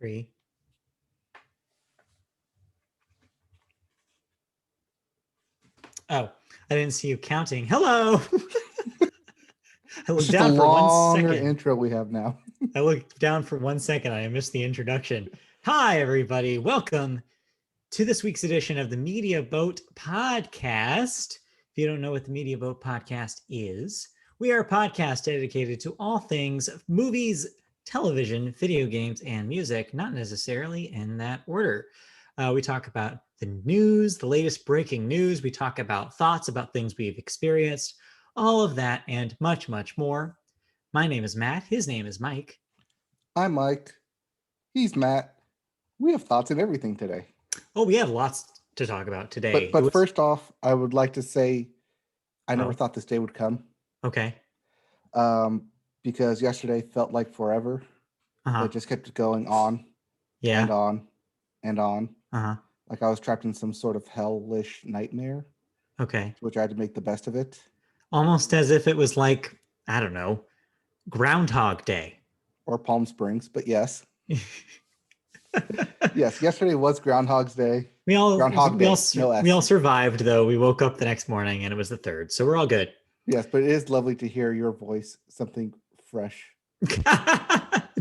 3. Oh, I didn't see you counting. Hello. I looked It's just a down for 1 longer second. intro we have now. I looked down for 1 second. I missed the introduction. Hi, everybody. Welcome to this week's edition of the Media Boat Podcast. If you don't know what the Media Boat Podcast is, we are a podcast dedicated to all things movies, television, video games, and music, not necessarily in that order. We talk about the news, the latest breaking news. We talk about thoughts about things we've experienced, all of that and much, much more. My name is Matt. His name is Mike. I'm Mike. He's Matt. We have thoughts and everything today. Oh, we have lots to talk about today. But first off, I would like to say I never thought this day would come. Okay. Because yesterday felt like forever. It just kept going on and on and on. Like I was trapped in some sort of hellish nightmare. Okay. Which I had to make the best of it. Almost as if it was like, I don't know, Groundhog Day. Or Palm Springs, but yes. Yes, yesterday was Groundhog's Day. We all survived, though. We woke up the next morning and it was the 3rd, so we're all good. Yes, but it is lovely to hear your voice, something fresh.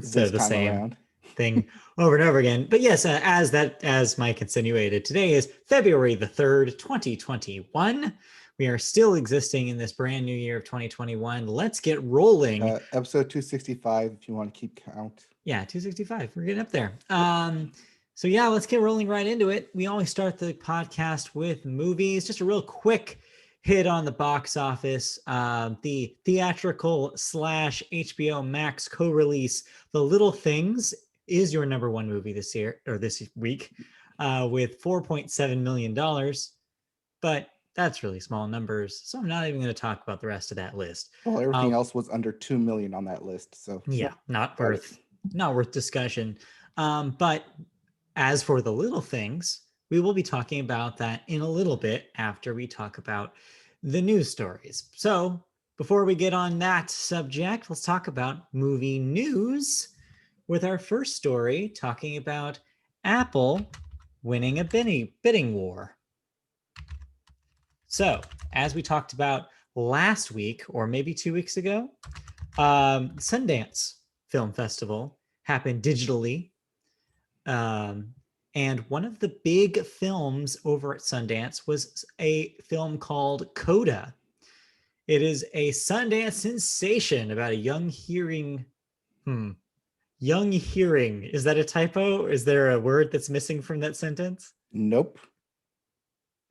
So the same thing over and over again. But yes, as Mike insinuated, today is February the 3rd, 2021. We are still existing in this brand new year of 2021. Let's get rolling. Episode 265, if you want to keep count. Yeah, 265. We're getting up there. So yeah, let's get rolling right into it. We always start the podcast with movies. Just a real quick hit on the box office. The theatrical / HBO Max co-release, The Little Things, is your number one movie this year or this week, with $4.7 million. But that's really small numbers, so I'm not even going to talk about the rest of that list. Well, everything else was under 2 million on that list, so yeah, not worth discussion. But as for The Little Things, we will be talking about that in a little bit after we talk about the news stories. So before we get on that subject, let's talk about movie news with our first story talking about Apple winning a bidding war. So, as we talked about last week, or maybe 2 weeks ago, Sundance Film Festival happened digitally. And one of the big films over at Sundance was a film called Coda. It is a Sundance sensation about a young hearing. Young hearing. Is that a typo? Is there a word that's missing from that sentence? Nope.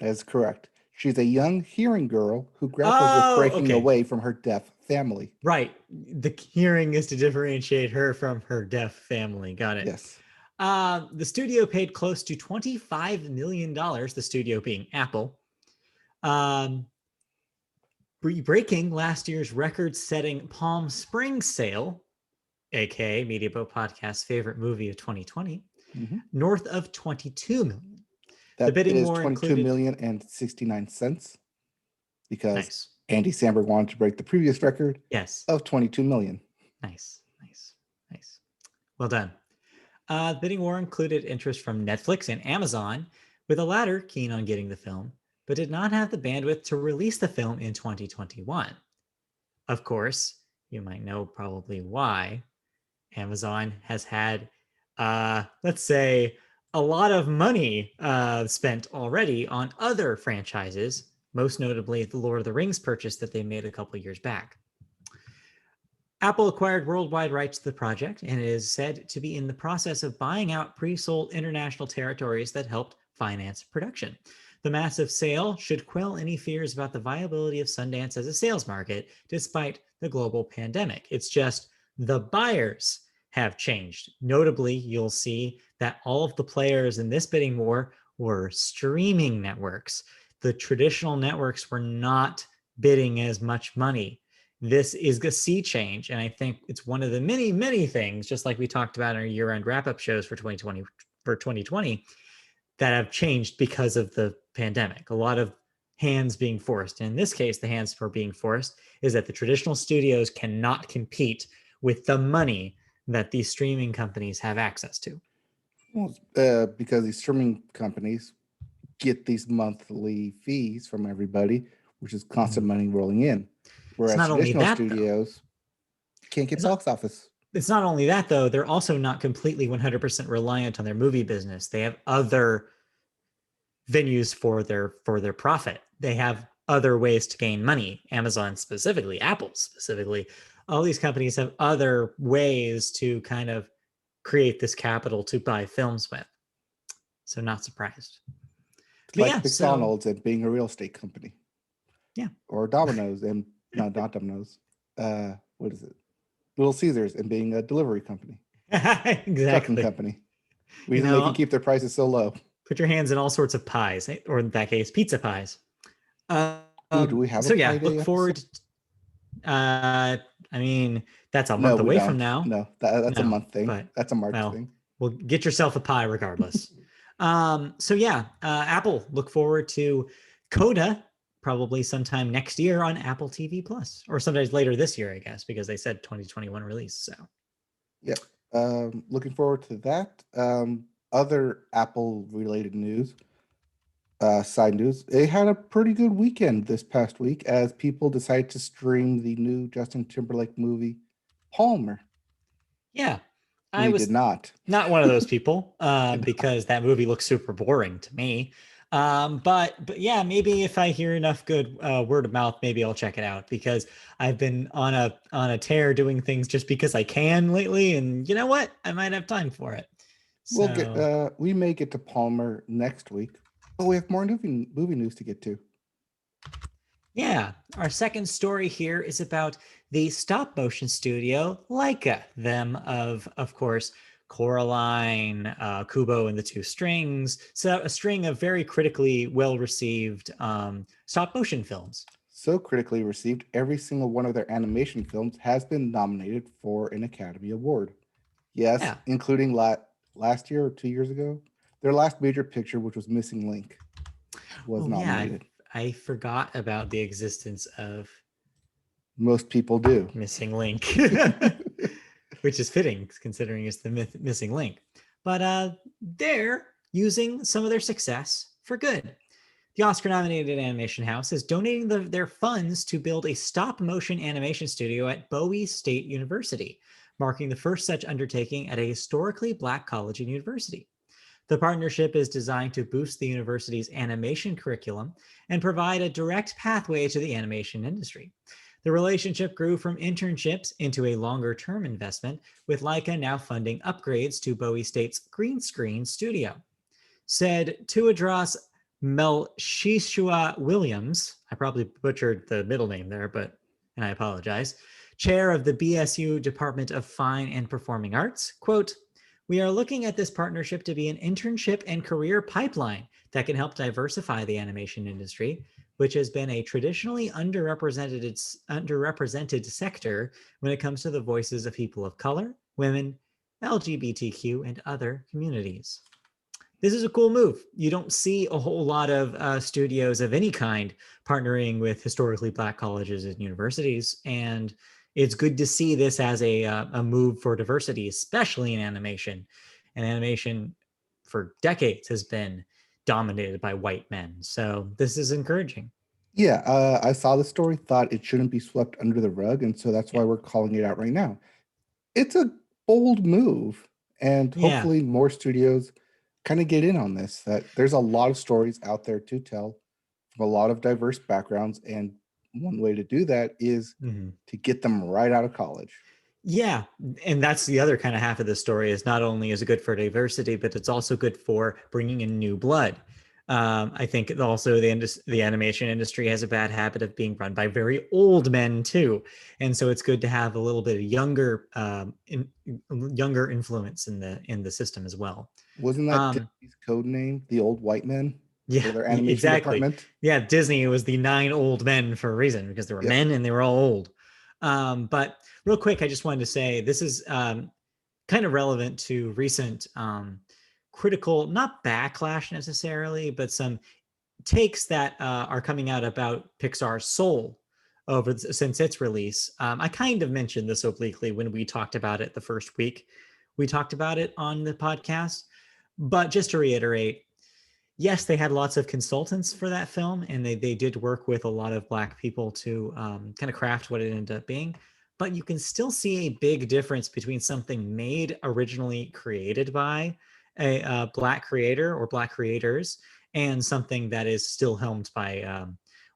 That is correct. She's a young hearing girl who grapples with breaking away from her deaf family. Right. The hearing is to differentiate her from her deaf family. Got it. Yes. The studio paid close to $25 million, the studio being Apple, breaking last year's record-setting Palm Springs sale, aka Media Boat Podcast's favorite movie of 2020, north of $22 million. The bidding war included $22,069 because Andy Samberg wanted to break the previous record of $22 million. Nice. Well done. The bidding war included interest from Netflix and Amazon, with the latter keen on getting the film, but did not have the bandwidth to release the film in 2021. Of course, you might know probably why. Amazon has had, let's say, a lot of money spent already on other franchises, most notably the Lord of the Rings purchase that they made a couple years back. Apple acquired worldwide rights to the project and is said to be in the process of buying out pre-sold international territories that helped finance production. The massive sale should quell any fears about the viability of Sundance as a sales market, despite the global pandemic. It's just the buyers have changed. Notably, you'll see that all of the players in this bidding war were streaming networks. The traditional networks were not bidding as much money. This is a sea change, and I think it's one of the many, many things, just like we talked about in our year-end wrap-up shows for 2020, that have changed because of the pandemic. A lot of hands being forced. And in this case, the hands for being forced is that the traditional studios cannot compete with the money that these streaming companies have access to. Well, because these streaming companies get these monthly fees from everybody, which is constant money rolling in. It's Whereas not only traditional that, though. studios can't get box office. It's not only that, though. They're also not completely 100% reliant on their movie business. They have other venues for their profit. They have other ways to gain money. Amazon specifically, Apple specifically, all these companies have other ways to kind of create this capital to buy films with. So not surprised. But like McDonald's and being a real estate company. Yeah. Or Domino's and not Domino's. What is it? Little Caesars and being a delivery company. Exactly. Trucking company. Reason they can keep their prices so low. Put your hands in all sorts of pies, or in that case, pizza pies. Do we have a pie day look forward. I mean, that's a month away from now. No, that's a month thing. But, that's a March thing. Well, get yourself a pie regardless. Apple, look forward to Coda probably sometime next year on Apple TV Plus, or sometimes later this year, I guess, because they said 2021 release. So, yep. Looking forward to that. Other Apple related news. Side news, it had a pretty good weekend this past week as people decided to stream the new Justin Timberlake movie, Palmer. Yeah. We did not. Not one of those people because that movie looks super boring to me. But yeah, maybe if I hear enough good word of mouth, maybe I'll check it out because I've been on a tear doing things just because I can lately. And you know what? I might have time for it. So. We may get to Palmer next week. Oh, we have more movie news to get to. Yeah, our second story here is about the stop motion studio Leica, them of course, Coraline, Kubo and the Two Strings, so a string of very critically well-received stop motion films. So critically received, every single one of their animation films has been nominated for an Academy Award. Yes, including last year or 2 years ago. Their last major picture, which was Missing Link, was nominated. Yeah, I forgot about the existence of most people do Missing Link, which is fitting considering it's the Missing Link. But they're using some of their success for good. The Oscar-nominated animation house is donating their funds to build a stop-motion animation studio at Bowie State University, marking the first such undertaking at a historically Black college and university. The partnership is designed to boost the university's animation curriculum and provide a direct pathway to the animation industry. The relationship grew from internships into a longer-term investment, with Leica now funding upgrades to Bowie State's green screen studio. Said Tuadras Melchishua Williams, I probably butchered the middle name there, and I apologize, chair of the BSU Department of Fine and Performing Arts, quote, "We are looking at this partnership to be an internship and career pipeline that can help diversify the animation industry, which has been a traditionally underrepresented sector when it comes to the voices of people of color, women, LGBTQ, and other communities." This is a cool move. You don't see a whole lot of studios of any kind partnering with historically Black colleges and universities, and it's good to see this as a move for diversity, especially in animation. And animation for decades has been dominated by white men. So this is encouraging. Yeah, I saw the story, thought it shouldn't be swept under the rug, and so that's why we're calling it out right now. It's a bold move, and hopefully more studios kind of get in on this. That there's a lot of stories out there to tell from a lot of diverse backgrounds, and one way to do that is to get them right out of college. Yeah, and that's the other kind of half of the story is not only is it good for diversity, but it's also good for bringing in new blood. I think also the animation industry has a bad habit of being run by very old men too, and so it's good to have a little bit of younger influence in the system as well. Wasn't that Disney's code name, the old white men? Yeah, for their animation department? Yeah, Disney was the 9 old men for a reason because they were men and they were all old. But real quick, I just wanted to say this is kind of relevant to recent critical, not backlash necessarily, but some takes that are coming out about Pixar's Soul since its release. I kind of mentioned this obliquely when we talked about it the first week we talked about it on the podcast, But just to reiterate, yes, they had lots of consultants for that film, and they did work with a lot of Black people to kind of craft what it ended up being. But you can still see a big difference between something made originally created by a Black creator or Black creators and something that is still helmed by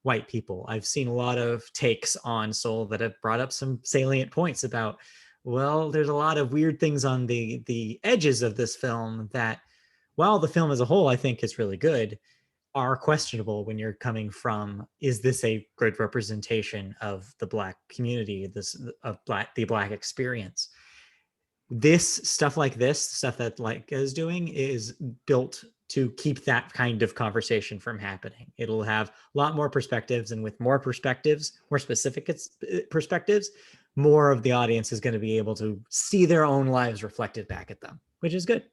white people. I've seen a lot of takes on Soul that have brought up some salient points about, well, there's a lot of weird things on the edges of this film that, while the film as a whole I think is really good, are questionable when you're coming from, is this a good representation of the Black community, this of the Black experience? This stuff like this stuff that Leica is doing is built to keep that kind of conversation from happening. It'll have a lot more perspectives, and with more perspectives, more specific perspectives, more of the audience is going to be able to see their own lives reflected back at them, which is good.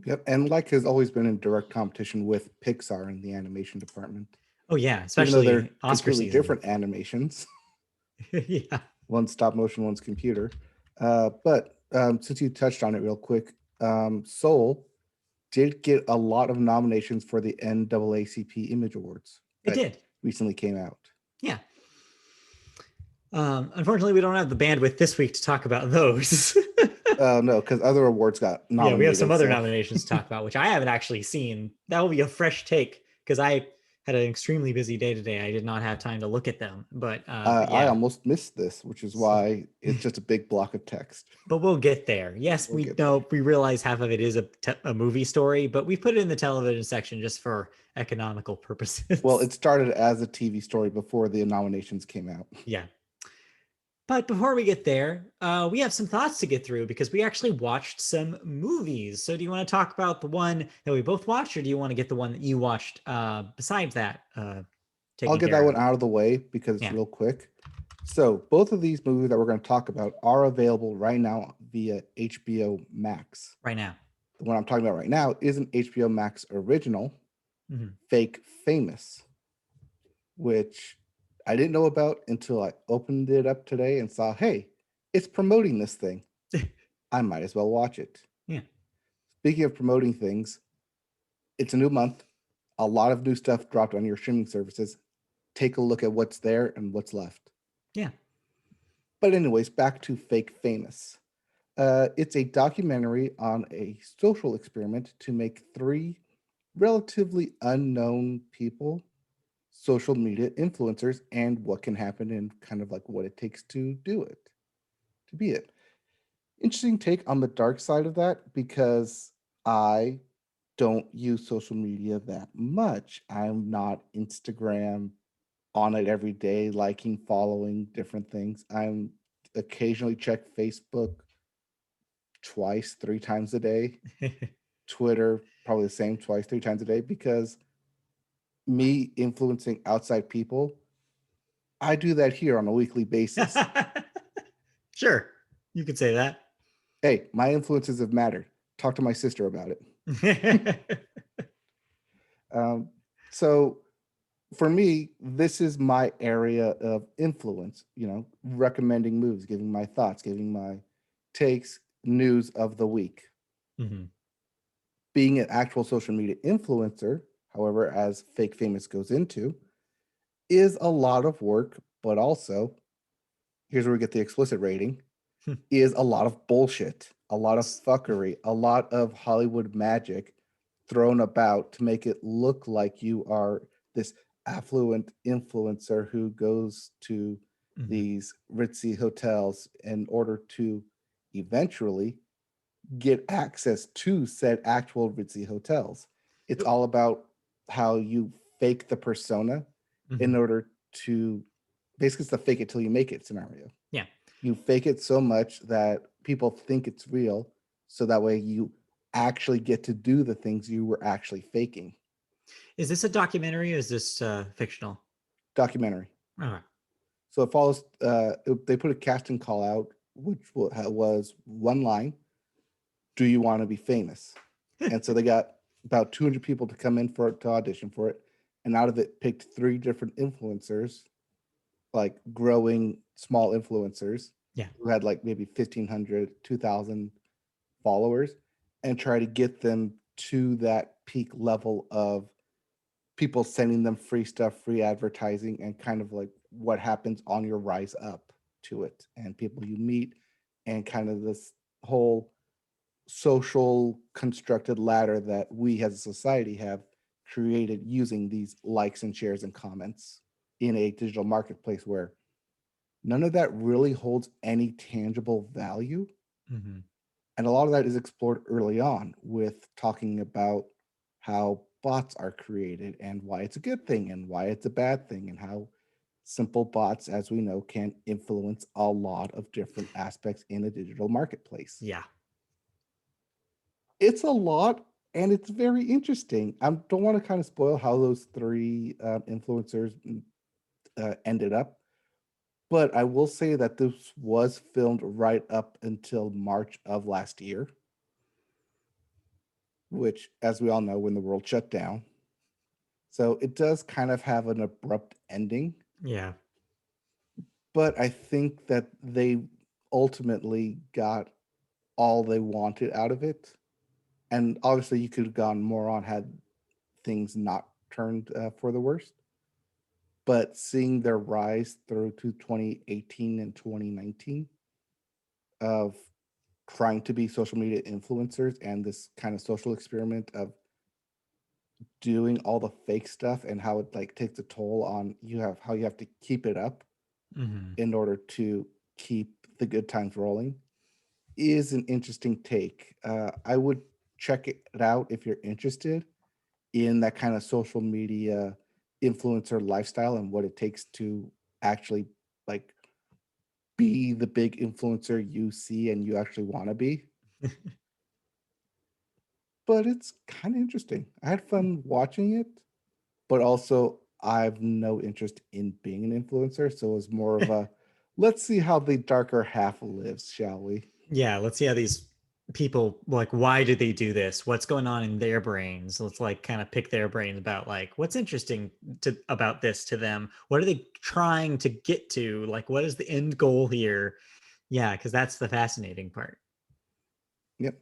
Yep, and Leica has always been in direct competition with Pixar in the animation department, Oh yeah, even though they're especially Oscar completely season. different animations. Yeah. One's stop motion, one's computer. But since you touched on it real quick, Soul did get a lot of nominations for the NAACP Image Awards It that did. recently came out. Yeah. Unfortunately, we don't have the bandwidth this week to talk about those. No, because other awards got Yeah, we have some nominated. other So nominations to talk about, which I haven't actually seen. That will be a fresh take because I had an extremely busy day today. I did not have time to look at them, but I yeah. almost missed this, which is So, why it's just a big block of text. but we'll get there. Yes, We'll we get there. know we realize half of it is a movie story, but we put it in the television section just for economical Well, purposes. it started as a TV story before the nominations came out. Yeah. But before we get there, we have some thoughts to get through because we actually watched some movies. So, do you want to talk about the one that we both watched, or do you want to get the one that you watched besides that I'll taken get that care one of? out of the way because it's Yeah, real quick. So both of these movies that we're going to talk about are available right now via HBO Max. right now. The one I'm talking about right now is an HBO Max original, Mm-hmm. Fake Famous, which I didn't know about until I opened it up today and saw, hey, it's promoting this thing. I might as well watch it. Yeah. Speaking of promoting things, it's a new month. A lot of new stuff dropped on your streaming services. Take a look at what's there and what's left. Yeah. But anyways, back to Fake Famous. It's a documentary on a social experiment to make three relatively unknown people social media influencers and what can happen and kind of like what it takes to do it, to be it. Interesting take on the dark side of that because I don't use social media that much. I'm not Instagram on it every day, liking, following different things. I'm occasionally check Facebook twice, 3 times a day. Twitter, probably the same, twice, 3 times a day, because me influencing outside people, I do that here on a weekly basis. Sure, you could say that. Hey, my influences have mattered. Talk to my sister about it. Um, so for me, this is my area of influence, recommending movies, giving my thoughts, giving my takes, news of the week. Mm-hmm. Being an actual social media influencer, however, as Fake Famous goes into, is a lot of work, but also, here's where we get the explicit rating, is a lot of bullshit, a lot of fuckery, a lot of Hollywood magic thrown about to make it look like you are this affluent influencer who goes to Mm-hmm. these ritzy hotels in order to eventually get access to said actual ritzy hotels. It's all about how you fake the persona Mm-hmm. in order to basically, it's the fake it till you make it scenario. Yeah. You fake it so much that people think it's real, so that way you actually get to do the things you were actually faking. Is this a documentary or is this fictional? Documentary. All right. So it follows. They put a casting call out, which was one line: "Do you want to be famous?" And so they got about 200 people to come in to audition for it, and out of it picked three different influencers, like growing small influencers Yeah. who had like maybe 1,500, 2,000 followers, and try to get them to that peak level of people sending them free stuff, free advertising, and kind of like what happens on your rise up to it, and people you meet, and kind of this whole social constructed ladder that we as a society have created using these likes and shares and comments in a digital marketplace where none of that really holds any tangible value. Hmm. And a lot of that is explored early on with talking about how bots are created and why it's a good thing and why it's a bad thing, and how simple bots, as we know, can influence a lot of different aspects in a digital marketplace. Yeah. It's a lot, and it's very interesting. I don't want to kind of spoil how those three influencers ended up, but I will say that this was filmed right up until March of last year, which, as we all know, when the world shut down. So it does kind of have an abrupt ending, Yeah. but I think that they ultimately got all they wanted out of it. And obviously, you could have gone more on had things not turned for the worst. But seeing their rise through to 2018 and 2019 of trying to be social media influencers and this kind of social experiment of doing all the fake stuff and how it like takes a toll on you, have how you have to keep it up Hmm. in order to keep the good times rolling, is an interesting take. I would check it out if you're interested in that kind of social media influencer lifestyle and what it takes to actually like be the big influencer you see and you actually want to be. But it's kind of interesting. I had fun watching it, but also I have no interest in being an influencer. So it was more of a let's see how the darker half lives, shall we? Yeah, let's see how these people, like, why do they do this? What's going on in their brains? Let's like kind of pick their brains about like what's interesting to about this to them. What are they trying to get to? Like, what is the end goal here? Yeah, because that's the fascinating part. Yep.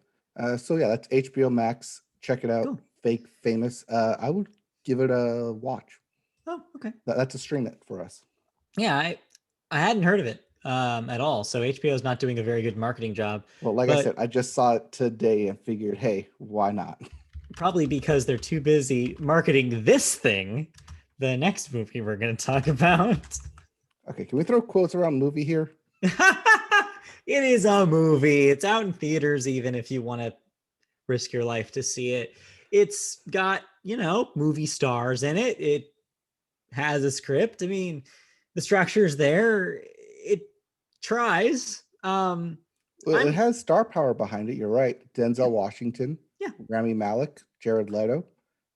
So yeah, that's HBO Max. Check it out. Cool. Fake Famous. I would give it a watch. Oh, okay. That's a stream it for us. Yeah, I hadn't heard of it at all. So HBO is not doing a very good marketing job, Well, like I said, but I just saw it today and figured, hey, why not? probably because they're too busy marketing this thing, the next movie we're going to talk about. Okay, can we throw quotes around movie here? It is a movie. It's out in theaters, even if you want to risk your life to see it. It's got, movie stars in it. It has a script. I mean, the structure's there. It tries. Well, it I'm has star power behind it. You're right. Yeah, Denzel Washington, yeah. Rami Malek, Jared Leto.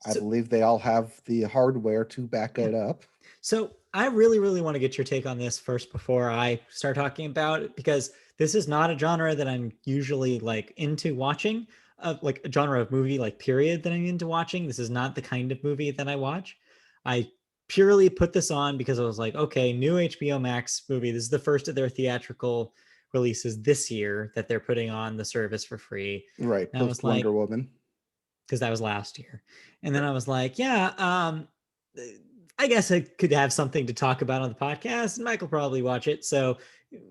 I So believe they all have the hardware to back yeah. it up. So I really, really want to get your take on this first before I start talking about it, because this is not a genre that I'm usually like into watching, like a genre of movie, like period, that I'm into watching. This is not the kind of movie that I watch. I purely put this on because I was like, okay, new HBO Max movie. This is the first of their theatrical releases this year that they're putting on the service for free. Right, And I post was like, Wonder Woman. because that was last year. And then Yep. I was like, yeah, I guess I could have something to talk about on the podcast, and Michael probably watch it. So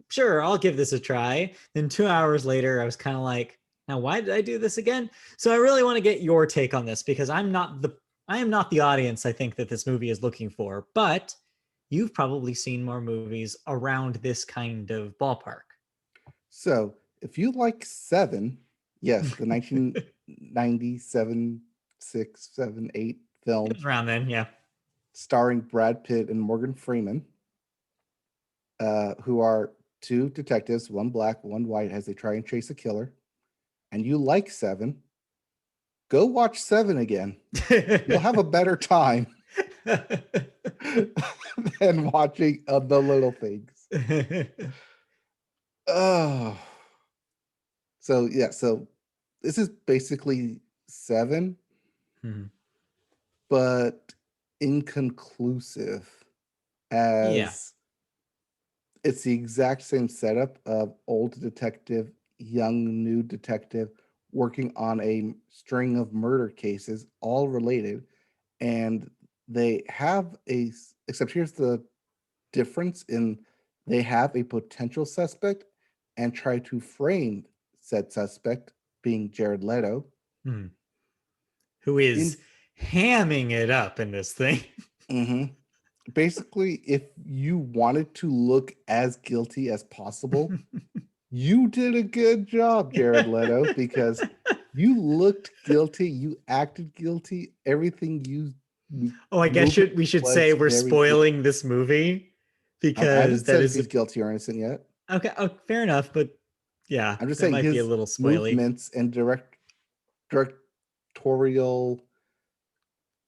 sure, I'll give this a try. Then 2 hours later, I was kind of like, now why did I do this again? So I really want to get your take on this, because I am not the audience I think that this movie is looking for, but you've probably seen more movies around this kind of ballpark. So if you like Seven, yes, the 1997, 6, 7, 8 It film was around then, yeah. starring Brad Pitt and Morgan Freeman, who are two detectives, one black, one white, as they try and chase a killer, and you like Seven, go watch Seven again. You'll have a better time than watching The Little Things. Oh, so yeah, so this is basically Seven, Hmm. but inconclusive, Yeah. as it's the exact same setup of old detective, young new detective, working on a string of murder cases, all related, and they have except here's the difference in they have a potential suspect and try to frame said suspect, being Jared Leto, Hmm. Who is in hamming it up in this thing. mhm. Basically, if you wanted to look as guilty as possible, you did a good job, Jared Leto, because you looked guilty, you acted guilty, everything you Oh, I guess movement we should say was we're very guilty. spoiling this movie I because haven't that said if is a he's guilty or innocent yet. okay. Oh, fair enough, but yeah, I'm just that saying might be a his little spoily. movements and directorial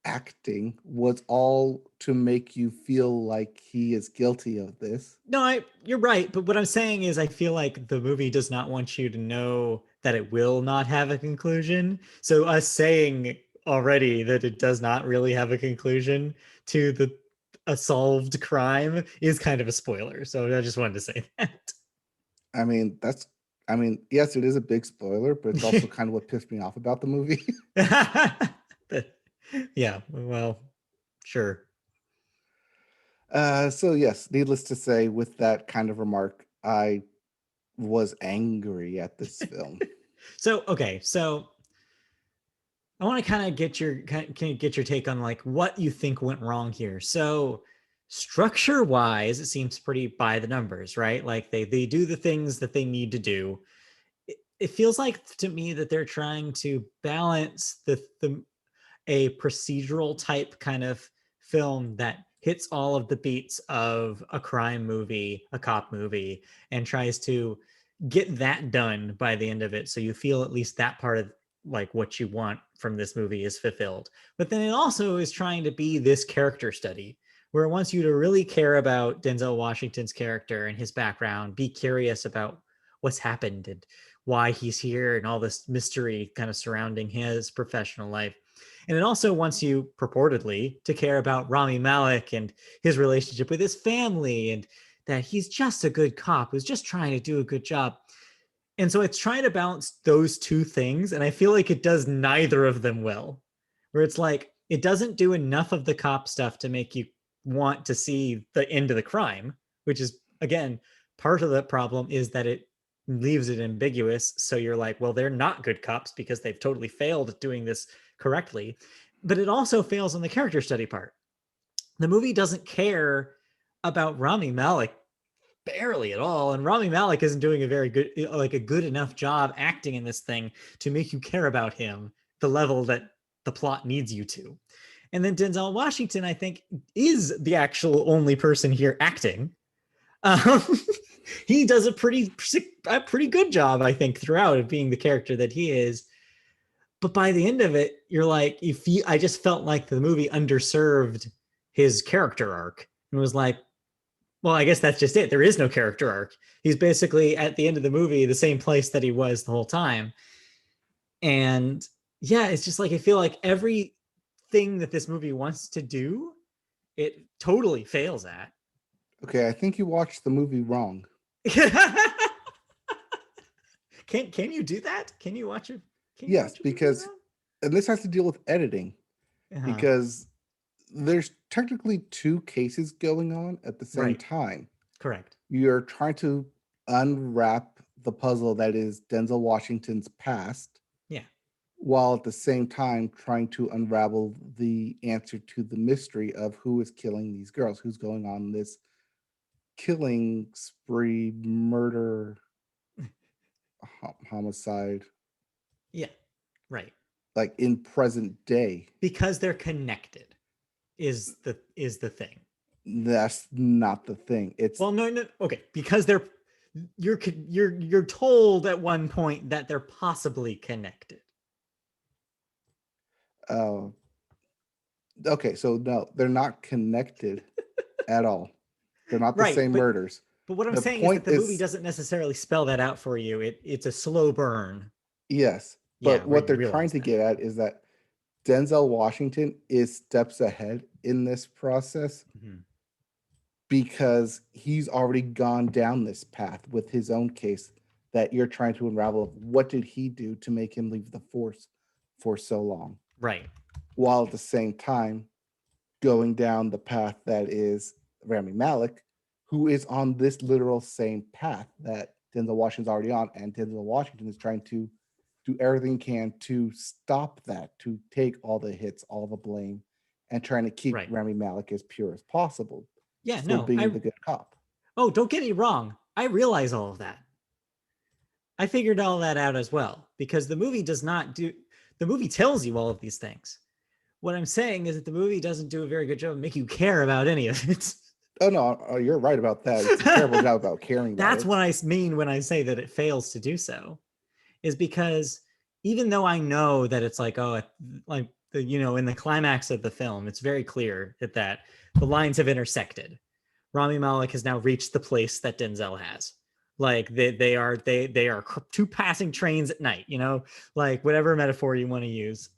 acting was all to make you feel like he is guilty of this. No, you're right. But what I'm saying is, I feel like the movie does not want you to know that it will not have a conclusion. So us saying already that it does not really have a conclusion to the a solved crime is kind of a spoiler. So I just wanted to say that. I mean, that's I mean, yes, it is a big spoiler, but it's also kind of what pissed me off about the movie. But, yeah, well, sure. So yes, needless to say, with that kind of remark, I was angry at this film. So okay, so I want to kind of get your take on like what you think went wrong here. So structure wise, it seems pretty by the numbers, right? Like they do the things that they need to do. It feels like to me that they're trying to balance the a procedural type kind of film that hits all of the beats of a crime movie, a cop movie, and tries to get that done by the end of it. So you feel at least that part of like what you want from this movie is fulfilled. But then it also is trying to be this character study where it wants you to really care about Denzel Washington's character and his background, be curious about what's happened and why he's here and all this mystery kind of surrounding his professional life. And it also wants you purportedly to care about Rami Malek and his relationship with his family and that he's just a good cop who's just trying to do a good job. And so it's trying to balance those two things. And I feel like it does neither of them well, where it's like it doesn't do enough of the cop stuff to make you want to see the end of the crime, which is, again, part of the problem is that it leaves it ambiguous. So you're like, well, they're not good cops because they've totally failed at doing this correctly. But it also fails on the character study part. The movie doesn't care about Rami Malek barely at all, and Rami Malek isn't doing a very good, like a good enough job acting in this thing to make you care about him the level that the plot needs you to. And then Denzel Washington, I think, is the actual only person here acting. Um, he does a pretty good job, I think, throughout of being the character that he is. But by the end of it, you're like, I just felt like the movie underserved his character arc and was like, well, I guess that's just it. There is no character arc. He's basically at the end of the movie the same place that he was the whole time. And yeah, it's just like I feel like everything that this movie wants to do, it totally fails at. Okay, I think you watched the movie wrong. Can you do that? Can you watch it? Can you Yes, watch a movie because and this has to deal with editing wrong? Uh-huh. because there's technically two cases going on at the same Right. time. Correct. You're trying to unwrap the puzzle that is Denzel Washington's past, Yeah. while at the same time trying to unravel the answer to the mystery of who is killing these girls, who's going on this killing spree, murder, homicide, Yeah. Right. like in present day. Because they're connected is the thing. That's not the thing. It's Well, no, no, okay, because you're told at one point that they're possibly connected. uh, okay, so no, they're not connected at all. They're not the Right, same murders. but what I'm The saying is point that the movie is doesn't necessarily spell that out for you. It's a slow burn. yes, Yeah, but where what you they're trying realize to that. get at is that Denzel Washington is steps ahead in this process Mm-hmm. because he's already gone down this path with his own case that you're trying to unravel of what did he do to make him leave the force for so long, Right. while at the same time going down the path that is Rami Malek, who is on this literal same path that Denzel Washington's already on, and Denzel Washington is trying to do everything he can to stop that, to take all the hits, all the blame, and trying to keep Right. Rami Malek as pure as possible, Yeah, still no. being I the good cop. Oh, don't get me wrong. I realize all of that. I figured all that out as well because the movie tells you all of these things. What I'm saying is that the movie doesn't do a very good job of making you care about any of it. Oh no, you're right about that. It's a terrible job about caring about That's it. what I mean when I say that it fails to do so, is because even though I know that it's like, oh, like in the climax of the film, it's very clear that the lines have intersected. Rami Malek has now reached the place that Denzel has. Like they are two passing trains at night, like whatever metaphor you want to use.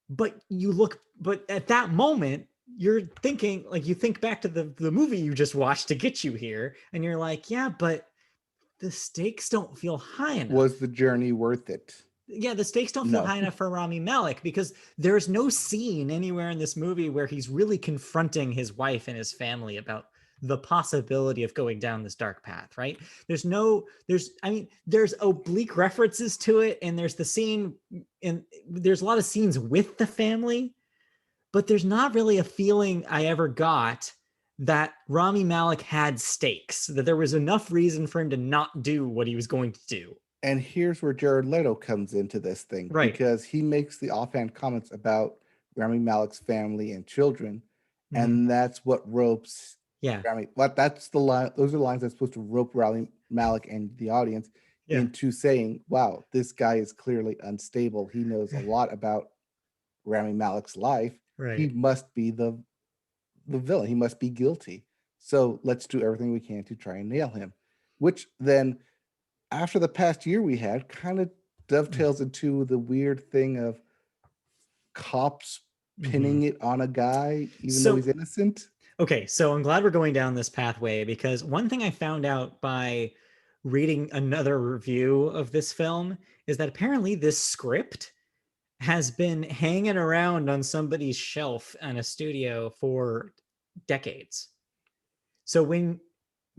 But at that moment, you're thinking, like, you think back to the movie you just watched to get you here, and you're like, yeah, but the stakes don't feel high Was enough. the journey worth it? Yeah, the stakes don't feel No. high enough for Rami Malek because there's no scene anywhere in this movie where he's really confronting his wife and his family about the possibility of going down this dark path, right? There's oblique references to it, and there's the scene, and there's a lot of scenes with the family, but there's not really a feeling I ever got that Rami Malek had stakes, that there was enough reason for him to not do what he was going to do. And here's where Jared Leto comes into this thing, Right. because he makes the offhand comments about Rami Malek's family and children, Mm-hmm. and that's what ropes Yeah. Rami. What that's the line. Those are lines that's supposed to rope Rami Malek and the audience Yeah. into saying, "Wow, this guy is clearly unstable. He knows a lot about Rami Malek's life. He Right. must be the villain. He must be guilty. So let's do everything we can to try and nail him." Which then, after the past year we had, kind of dovetails into the weird thing of cops Mm-hmm. pinning it on a guy even though So, he's innocent. okay, so I'm glad we're going down this pathway because one thing I found out by reading another review of this film is that apparently this script has been hanging around on somebody's shelf in a studio for decades. So when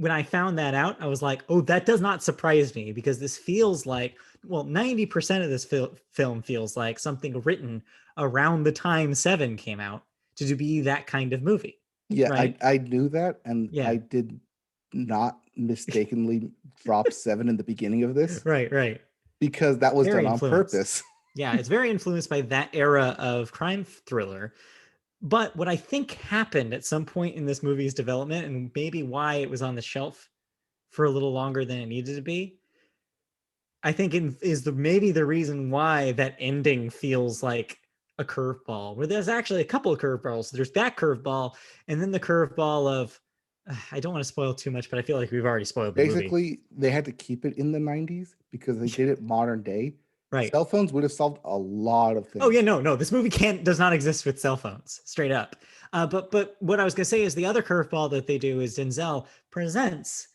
I found that out, I was like, "Oh, that does not surprise me because this feels like, well, 90% of this film feels like something written around the time 7 came out to be that kind of movie." Yeah, I Right? I knew that, and Yeah. I did not mistakenly drop 7 in the beginning of this, Right, right. because that was Very done on influenced. purpose. Yeah, it's very influenced by that era of crime thriller. But what I think happened at some point in this movie's development, and maybe why it was on the shelf for a little longer than it needed to be, I think is maybe the reason why that ending feels like a curveball. Where there's actually a couple of curveballs. There's that curveball, and then the curveball of I don't want to spoil too much, but I feel like we've already spoiled the movie. Basically, they had to keep it in the 90s because they did it modern day. Right. Cell phones would have solved a lot of Oh yeah, things. no. This movie does not exist with cell phones, straight up. But what I was gonna say is the other curveball that they do is Denzel presents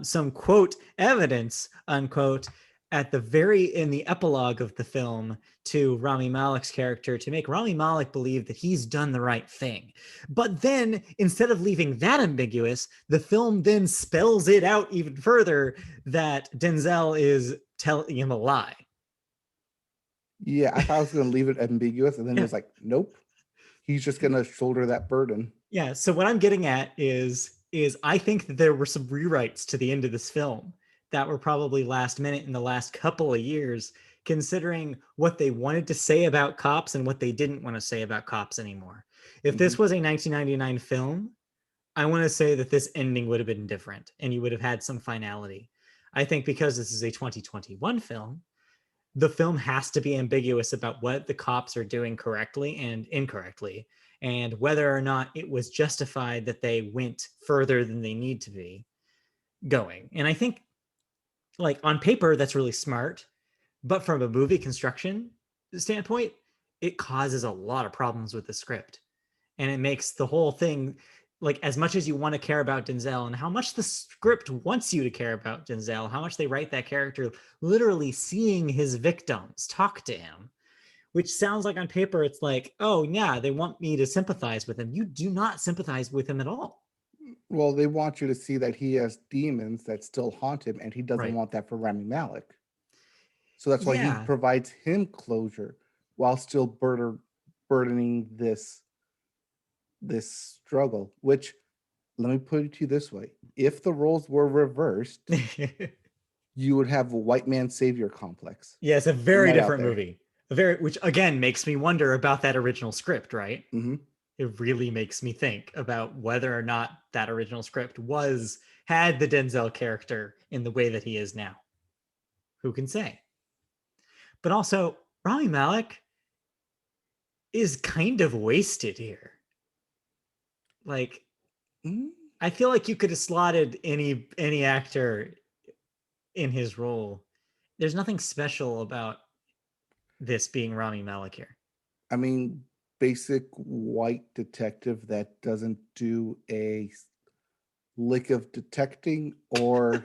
some quote evidence unquote at the in the epilogue of the film to Rami Malek's character to make Rami Malek believe that he's done the right thing. But then instead of leaving that ambiguous, the film then spells it out even further that Denzel is telling him a lie. Yeah, I thought I was going to leave it ambiguous, and then it Yeah. was like, nope, he's just going to shoulder that burden. Yeah. So what I'm getting at is I think that there were some rewrites to the end of this film that were probably last minute in the last couple of years, considering what they wanted to say about cops and what they didn't want to say about cops anymore. If Mhm. this was a 1999 film, I want to say that this ending would have been different and you would have had some finality. I think because this is a 2021 film, the film has to be ambiguous about what the cops are doing correctly and incorrectly, and whether or not it was justified that they went further than they need to be going. And I think, like, on paper, that's really smart, but from a movie construction standpoint, it causes a lot of problems with the script. And it makes the whole thing like as much as you want to care about Denzel and how much the script wants you to care about Denzel, how much they write that character literally seeing his victims talk to him, which sounds like on paper it's like, oh yeah, they want me to sympathize with him. You do not sympathize with him at all. Well, they want you to see that he has demons that still haunt him, and he doesn't Right. want that for Rami Malek. So that's why he Yeah. provides him closure while still burdening this struggle. Which, let me put it to you this way: if the roles were reversed, you would have a white man savior complex. Yeah, it's a Putting very that out different there. movie. A very, which again makes me wonder about that original script, right? Mm-hmm. It really makes me think about whether or not that original script was had the Denzel character in the way that he is now. Who can say? But also, Rami Malek is kind of wasted here. Like, Mm-hmm. I feel like you could have slotted any actor in his role. There's nothing special about this being Rami Malek here. I mean, basic white detective that doesn't do a lick of detecting or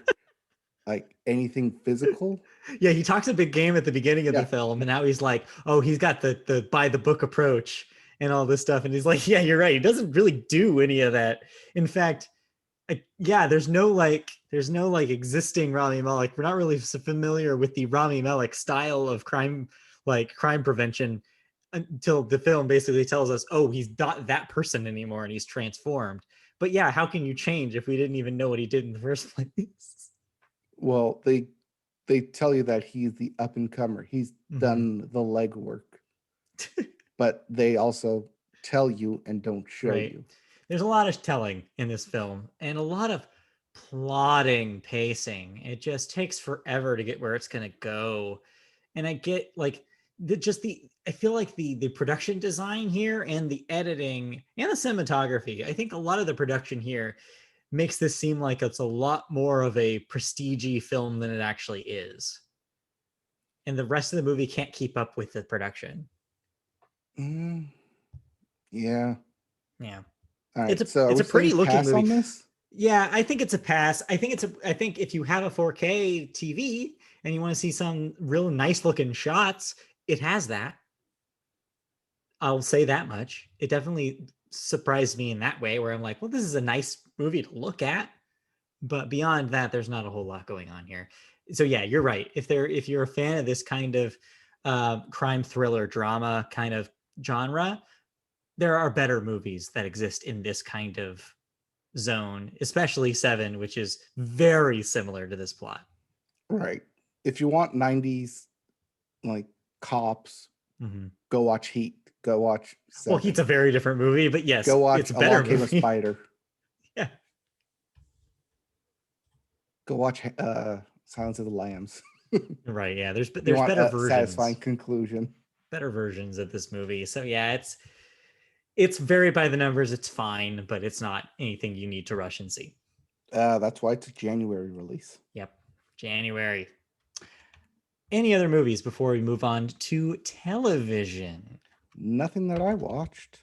like anything physical. Yeah, he talks a big game at the beginning of the Yeah. film, and now he's like, oh, he's got the by the book approach and all this stuff, and he's like, yeah, you're right. He doesn't really do any of that. In fact, yeah, there's no like existing Rami Malek. We're not really so familiar with the Rami Malek style of crime, like crime prevention, until the film basically tells us, oh, he's not that person anymore and he's transformed. But yeah, how can you change if we didn't even know what he did in the first place? Well, they tell you that he's the up and comer. He's Mm-hmm. done the legwork, but they also tell you and don't show Right. you. There's a lot of telling in this film and a lot of plotting pacing. It just takes forever to get where it's going to go. And I get like I feel like the production design here and the editing and the cinematography. I think a lot of the production here makes this seem like it's a lot more of a prestige film than it actually is. And the rest of the movie can't keep up with the production. Mm, yeah. Yeah. All It's right. a So are it's we a pretty saying looking pass movie. on this? Yeah, I think it's a pass. I think if you have a 4K TV and you want to see some real nice looking shots, it has that. I'll say that much. It definitely surprised me in that way where I'm like, well, this is a nice movie to look at. But beyond that, there's not a whole lot going on here. So yeah, you're right. If you're a fan of this kind of crime thriller drama kind of genre, there are better movies that exist in this kind of zone, especially Seven, which is very similar to this plot. Right. If you want 90s like cops, Mm-hmm. go watch Heat. Go watch Well, Heat's Seven. a very different movie, but yes, Go it's watch a better Along Came a movie. Spider. Yeah, Go watch Silence of the Lambs. right. Yeah, If you there's want a satisfying conclusion. better versions of this movie. So yeah, it's very by the numbers. It's fine, but it's not anything you need to rush and see. That's why it's a January release. Yep, January. Any other movies before we move on to television? Nothing that I watched.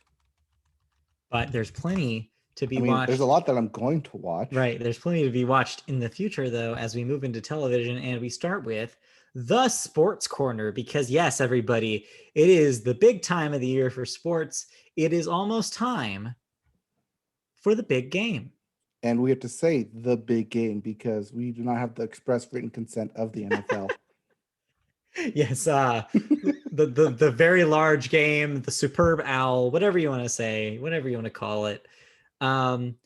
But there's plenty to I be mean, there's a watched. lot that I'm going to watch. Right. There's plenty to be watched in the future, though, as we move into television. And we start with the Sports Corner, because, yes, everybody, it is the big time of the year for sports. It is almost time for the big game. And we have to say the big game because we do not have the express written consent of the NFL. Yes, the very large game, the superb owl, whatever you want to say, whatever you want to call it. Um,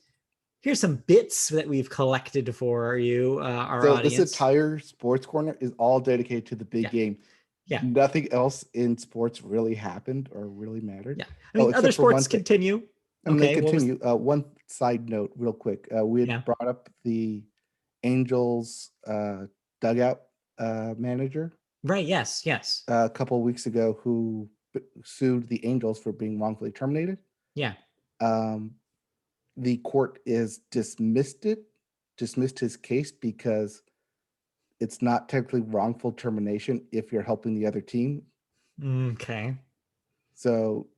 Here's some bits that we've collected for you, our So this audience. entire sports corner is all dedicated to the big Yeah, game. yeah, Nothing else in sports really happened or really mattered. yeah. I Oh, mean, other except for one sports thing. continue. And they Okay, what was? continue. One side note, real quick. We had Yeah, brought up the Angels dugout manager right. Yes, yes. a couple of weeks ago who sued the Angels for being wrongfully terminated. Yeah. Um, the court is dismissed his case because it's not technically wrongful termination if you're helping the other team. Okay. So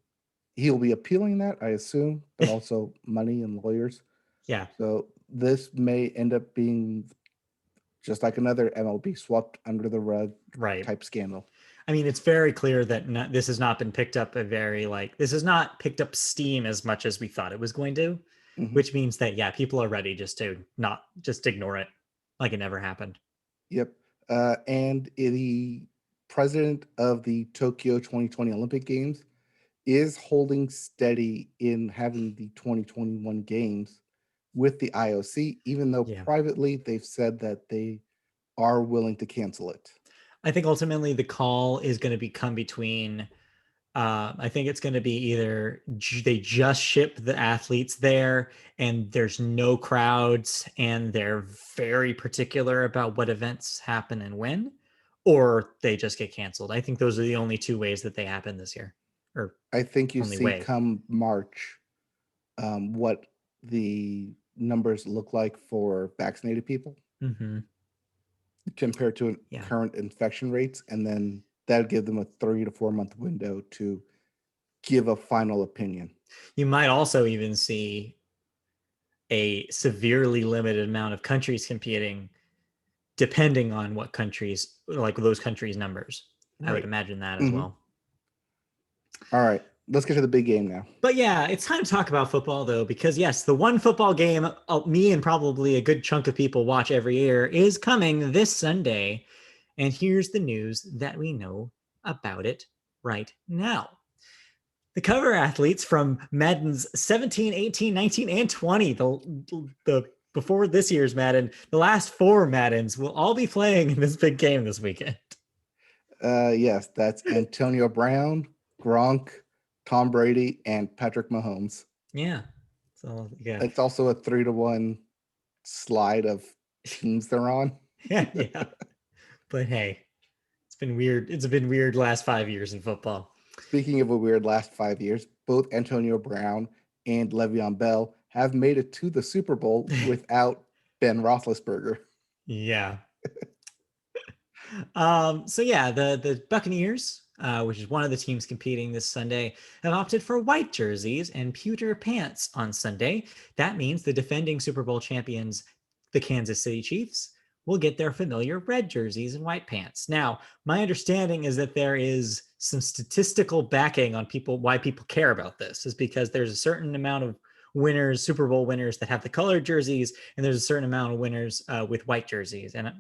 He'll be appealing that, I assume, but also money and lawyers. Yeah. So this may end up being just like another MLB swept under the rug Right. type scandal. I mean, it's very clear that this has not been picked up this has not picked up steam as much as we thought it was going to, Mhm. which means that, yeah, people are ready just to not just ignore it like it never happened. Yep. And the president of the Tokyo 2020 Olympic Games is holding steady in having the 2021 games with the IOC, even though Yeah. privately they've said that they are willing to cancel it. I think ultimately the call is going to come between I think it's going to be either they just ship the athletes there and there's no crowds and they're very particular about what events happen and when, or they just get canceled. I think those are the only two ways that they happen this year, or I think you only see way. come March what the numbers look like for vaccinated people Mm-hmm. compared to Yeah. current infection rates, and then that'll give them a 3 to 4 month window to give a final opinion. You might also even see a severely limited amount of countries competing depending on what countries, like those countries' numbers. I would Right. imagine that as Mm-hmm. well. All right. Let's get to the big game now. But yeah, it's time to talk about football though, because yes, the one football game me and probably a good chunk of people watch every year is coming this Sunday. And here's the news that we know about it right now. The cover athletes from Madden's 17, 18, 19, and 20, the before this year's Madden, the last four Maddens will all be playing in this big game this weekend. Yes, that's Antonio Brown, Gronk, Tom Brady, and Patrick Mahomes. Yeah. So yeah. It's also a 3-1 slide of teams they're on. Yeah, yeah. But hey, it's been weird. It's been weird last 5 years in football. Speaking of a weird last 5 years, both Antonio Brown and Le'Veon Bell have made it to the Super Bowl without Ben Roethlisberger. Yeah. So yeah, the Buccaneers, which is one of the teams competing this Sunday, have opted for white jerseys and pewter pants on Sunday. That means the defending Super Bowl champions, the Kansas City Chiefs, will get their familiar red jerseys and white pants. Now, my understanding is that there is some statistical backing on why people care about this, is because there's a certain amount of winners, Super Bowl winners, that have the colored jerseys, and there's a certain amount of winners with white jerseys. And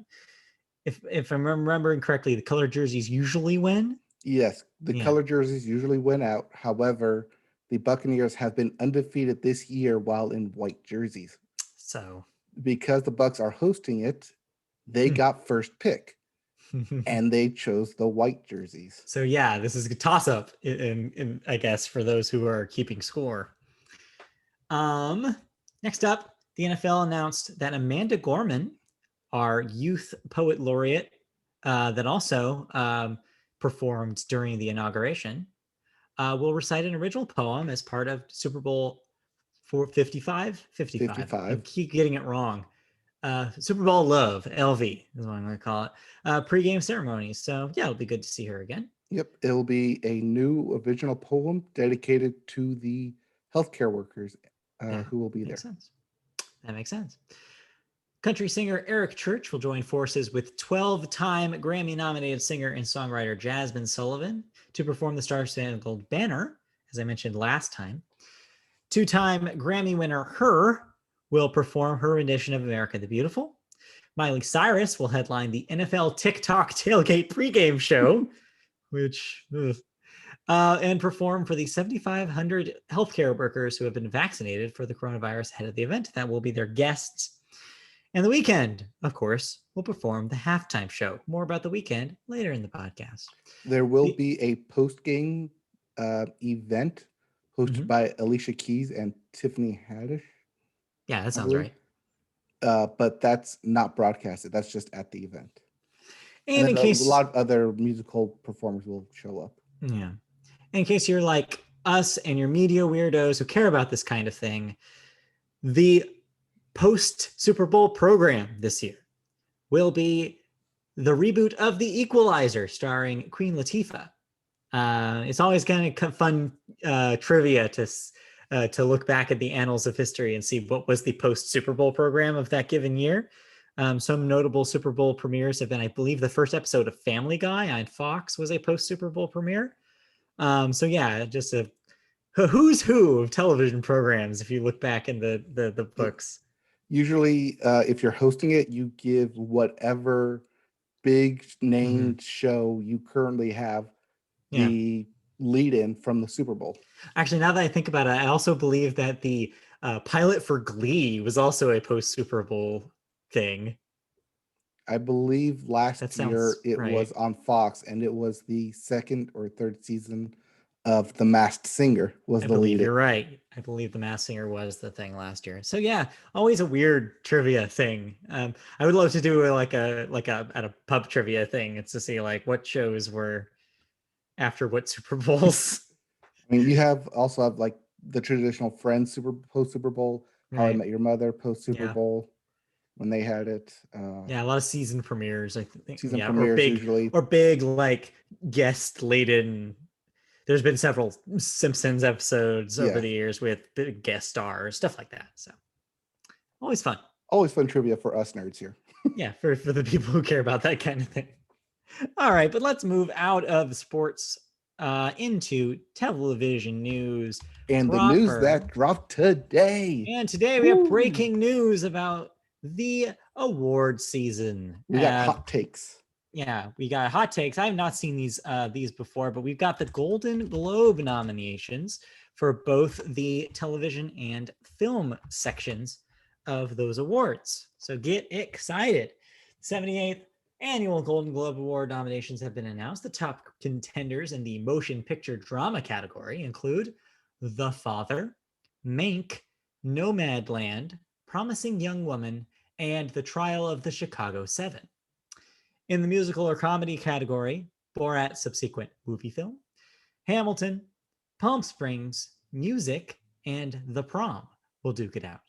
if I'm remembering correctly, the colored jerseys usually win. Yes, the Yeah. color jerseys usually win out. However, the Buccaneers have been undefeated this year while in white jerseys. So Because the Bucks are hosting it, they got first pick and they chose the white jerseys. so yeah, this is a toss up I guess for those who are keeping score. Next up, the NFL announced that Amanda Gorman, our youth poet laureate, that also performed during the inauguration, will recite an original poem as part of Super Bowl 55. I 55. keep getting it wrong. Super Bowl Love, LV is what I'm going to call it. Pre-game ceremonies. So yeah, it'll be good to see her again. Yep, it'll be a new original poem dedicated to the healthcare workers who will be there. Makes sense. That makes sense. Country singer Eric Church will join forces with 12-time Grammy-nominated singer and songwriter Jasmine Sullivan to perform the Star-Spangled Banner, as I mentioned last time. Two-time Grammy winner Her will perform her rendition of America the Beautiful. Miley Cyrus will headline the NFL TikTok tailgate pregame show, and perform for the 7,500 healthcare workers who have been vaccinated for the coronavirus ahead of the event. That will be their guests. And The Weeknd, of course, will perform the halftime show. More about The Weeknd later in the podcast. There will be a post-game event hosted by Alicia Keys and Tiffany Haddish. Yeah, that sounds right. But that's not broadcasted. That's just at the event. And in a case lot of other musical performers will show up. Yeah. In case you're like us and you're media weirdos who care about this kind of thing, the post Super Bowl program this year will be the reboot of The Equalizer, starring Queen Latifah. It's always kind of fun trivia to look back at the annals of history and see what was the post Super Bowl program of that given year. Some notable Super Bowl premieres have been, I believe, the first episode of Family Guy on Fox was a post Super Bowl premiere. So yeah, just a who's who of television programs if you look back in the books. Usually, if you're hosting it, you give whatever big Mhm. named show you currently have Yeah. the lead in from the Super Bowl. Actually, now that I think about it, I also believe that the pilot for Glee was also a post Super Bowl thing. I believe That last year sounds it right. was on Fox, and it was the second or third season of The Masked Singer was I the believe lead in. you're right. I believe the Masked Singer was the thing last year. So yeah, always a weird trivia thing. I would love to do like a at a pub trivia thing. It's to see like what shows were after what Super Bowls. I mean, you have also have like the traditional Friends Super Bowl, How I Right. Met Your Mother post Super Yeah. Bowl when they had it. Yeah, a lot of season premieres, I think. Season Yeah, premieres usually. or big like guest laden. There's been several Simpsons episodes over Yeah, the years with big guest stars, stuff like that. So always fun. always fun trivia for us nerds here. Yeah, for the people who care about that kind of thing. All right, but let's move out of sports into television news And the news that proper. dropped today. And today we have Woo! breaking news about the award season. We got hot takes. Yeah, we got hot takes. I have not seen these before, but we've got the Golden Globe nominations for both the television and film sections of those awards. So get excited. 78th annual Golden Globe Award nominations have been announced. The top contenders in the motion picture drama category include The Father, Mank, Nomadland, Promising Young Woman, and The Trial of the Chicago 7. In the musical or comedy category, Borat subsequent movie film, Hamilton, Palm Springs, Music, and The Prom will duke it out.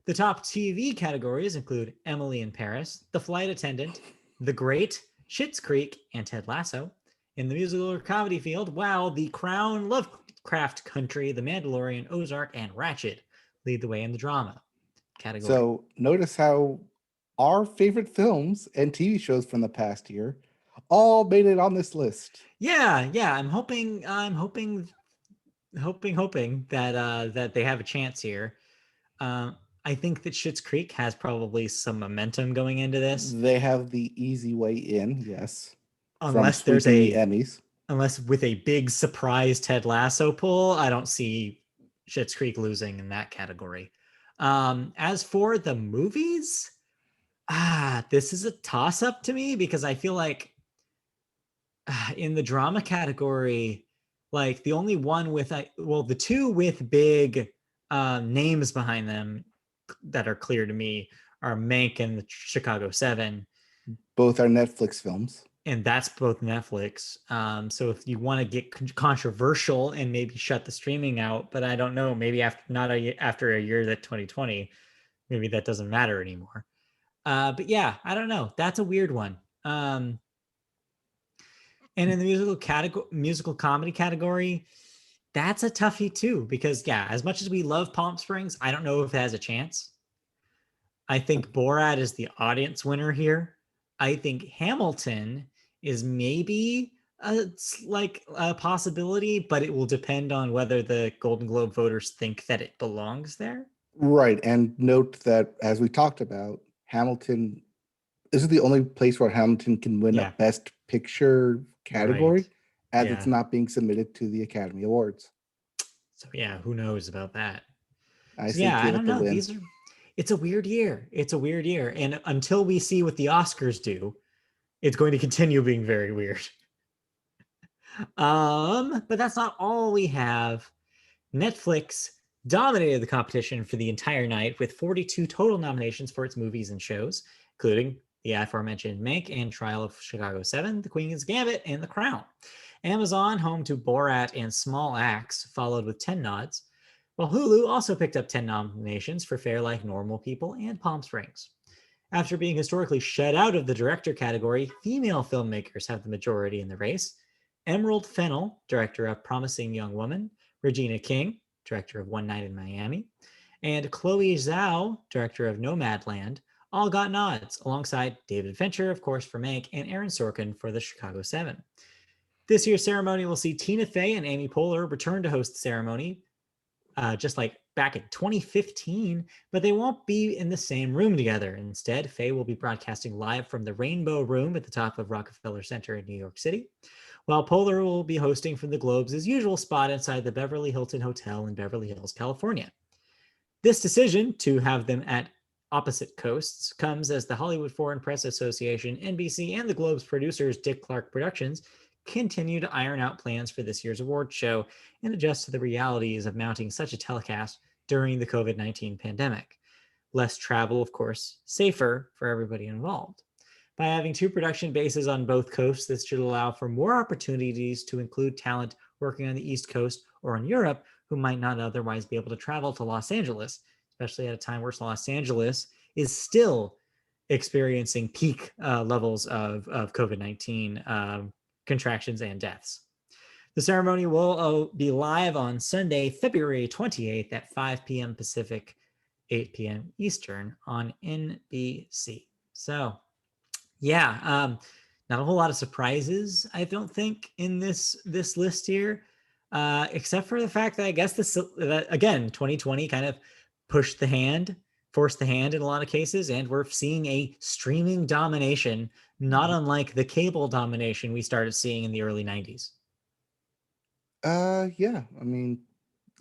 The top TV categories include Emily in Paris, The Flight Attendant, The Great, Schitt's Creek, and Ted Lasso. In the musical or comedy field, wow, The Crown, Lovecraft Country, The Mandalorian, Ozark, and Ratched lead the way in the drama category. So notice how our favorite films and TV shows from the past year all made it on this list. Yeah. I'm hoping that they have a chance here. I think that Schitt's Creek has probably some momentum going into this, They have the easy way in, yes, from unless there's sweeping the a Emmys. unless with a big surprise Ted Lasso pull. I don't see Schitt's Creek losing in that category. As for the movies, this is a toss up to me because I feel like in the drama category, like the only one with the two with big names behind them that are clear to me are Mank and the Chicago 7, Both are Netflix films. and that's both Netflix. So if you want to get controversial and maybe shut the streaming out, but I don't know, maybe after a year that 2020, maybe that doesn't matter anymore. But yeah, I don't know. That's a weird one. And in the musical comedy category, that's a toughie too, because yeah, as much as we love Palm Springs, I don't know if it has a chance. I think Borat is the audience winner here. I think Hamilton is maybe like a possibility, but it will depend on whether the Golden Globe voters think that it belongs there. Right. And note that as we talked about, Hamilton this is the only place where Hamilton can win a Yeah, Best Picture right. category as it's Yeah. not being submitted to the Academy Awards. So yeah, who knows about that? I So say yeah, I give it don't the know. win. It's a weird year. It's a weird year. And until we see what the Oscars do, it's going to continue being very weird. But that's not all we have. Netflix dominated the competition for the entire night with 42 total nominations for its movies and shows, including the aforementioned Mank and Trial of Chicago 7, The Queen's Gambit, and The Crown. Amazon, home to Borat and Small Axe, followed with 10 nods, while Hulu also picked up 10 nominations for Fair Like Normal People and Palm Springs. After being historically shut out of the director category, female filmmakers have the majority in the race. Emerald Fennell, director of Promising Young Woman, Regina King, director of One Night in Miami, and Chloe Zhao, director of Nomadland, all got nods, alongside David Fincher, of course, for Mank, and Aaron Sorkin for the Chicago 7. This year's ceremony will see Tina Fey and Amy Poehler return to host the ceremony, just like back in 2015, but they won't be in the same room together. Instead, Fey will be broadcasting live from the Rainbow Room at the top of Rockefeller Center in New York City, while Poehler will be hosting from the Globe's usual spot inside the Beverly Hilton Hotel in Beverly Hills, California. This decision to have them at opposite coasts comes as the Hollywood Foreign Press Association, NBC, and the Globe's producers, Dick Clark Productions, continue to iron out plans for this year's award show and adjust to the realities of mounting such a telecast during the COVID-19 pandemic. Less travel, of course, safer for everybody involved. By having two production bases on both coasts, this should allow for more opportunities to include talent working on the East Coast or in Europe who might not otherwise be able to travel to Los Angeles, especially at a time where Los Angeles is still experiencing peak levels of COVID-19 contractions and deaths. The ceremony will be live on Sunday, February 28th at 5 p.m. Pacific, 8 p.m. Eastern on NBC. So, yeah, not a whole lot of surprises, I don't think, in this list here, except for the fact that I guess this, again, 2020 kind of forced the hand in a lot of cases, and we're seeing a streaming domination, not unlike the cable domination we started seeing in the early 90s. Yeah. I mean,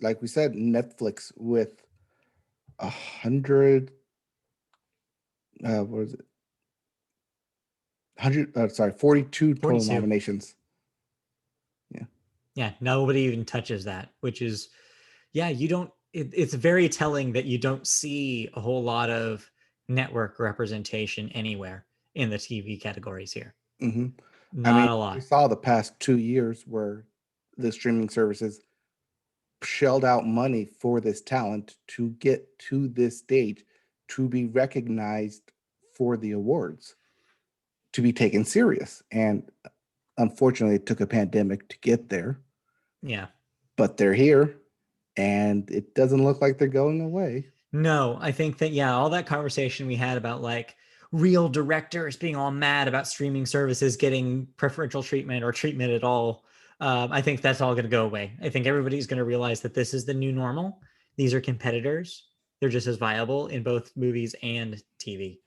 like we said, Netflix with 100. What is it? 42 total 42. nominations. Yeah, nobody even touches that, which is, yeah, you don't, it's very telling that you don't see a whole lot of network representation anywhere in the TV categories here. Mm-hmm. Not a lot. We saw the past 2 years where the streaming services shelled out money for this talent to get to this stage, to be recognized for the awards, to be taken serious. And unfortunately, it took a pandemic to get there. Yeah. But they're here, and it doesn't look like they're going away. No, I think that, yeah, all that conversation we had about like real directors being all mad about streaming services getting preferential treatment or treatment at all, I think that's all going to go away. I think everybody's going to realize that this is the new normal. These are competitors. They're just as viable in both movies and TV.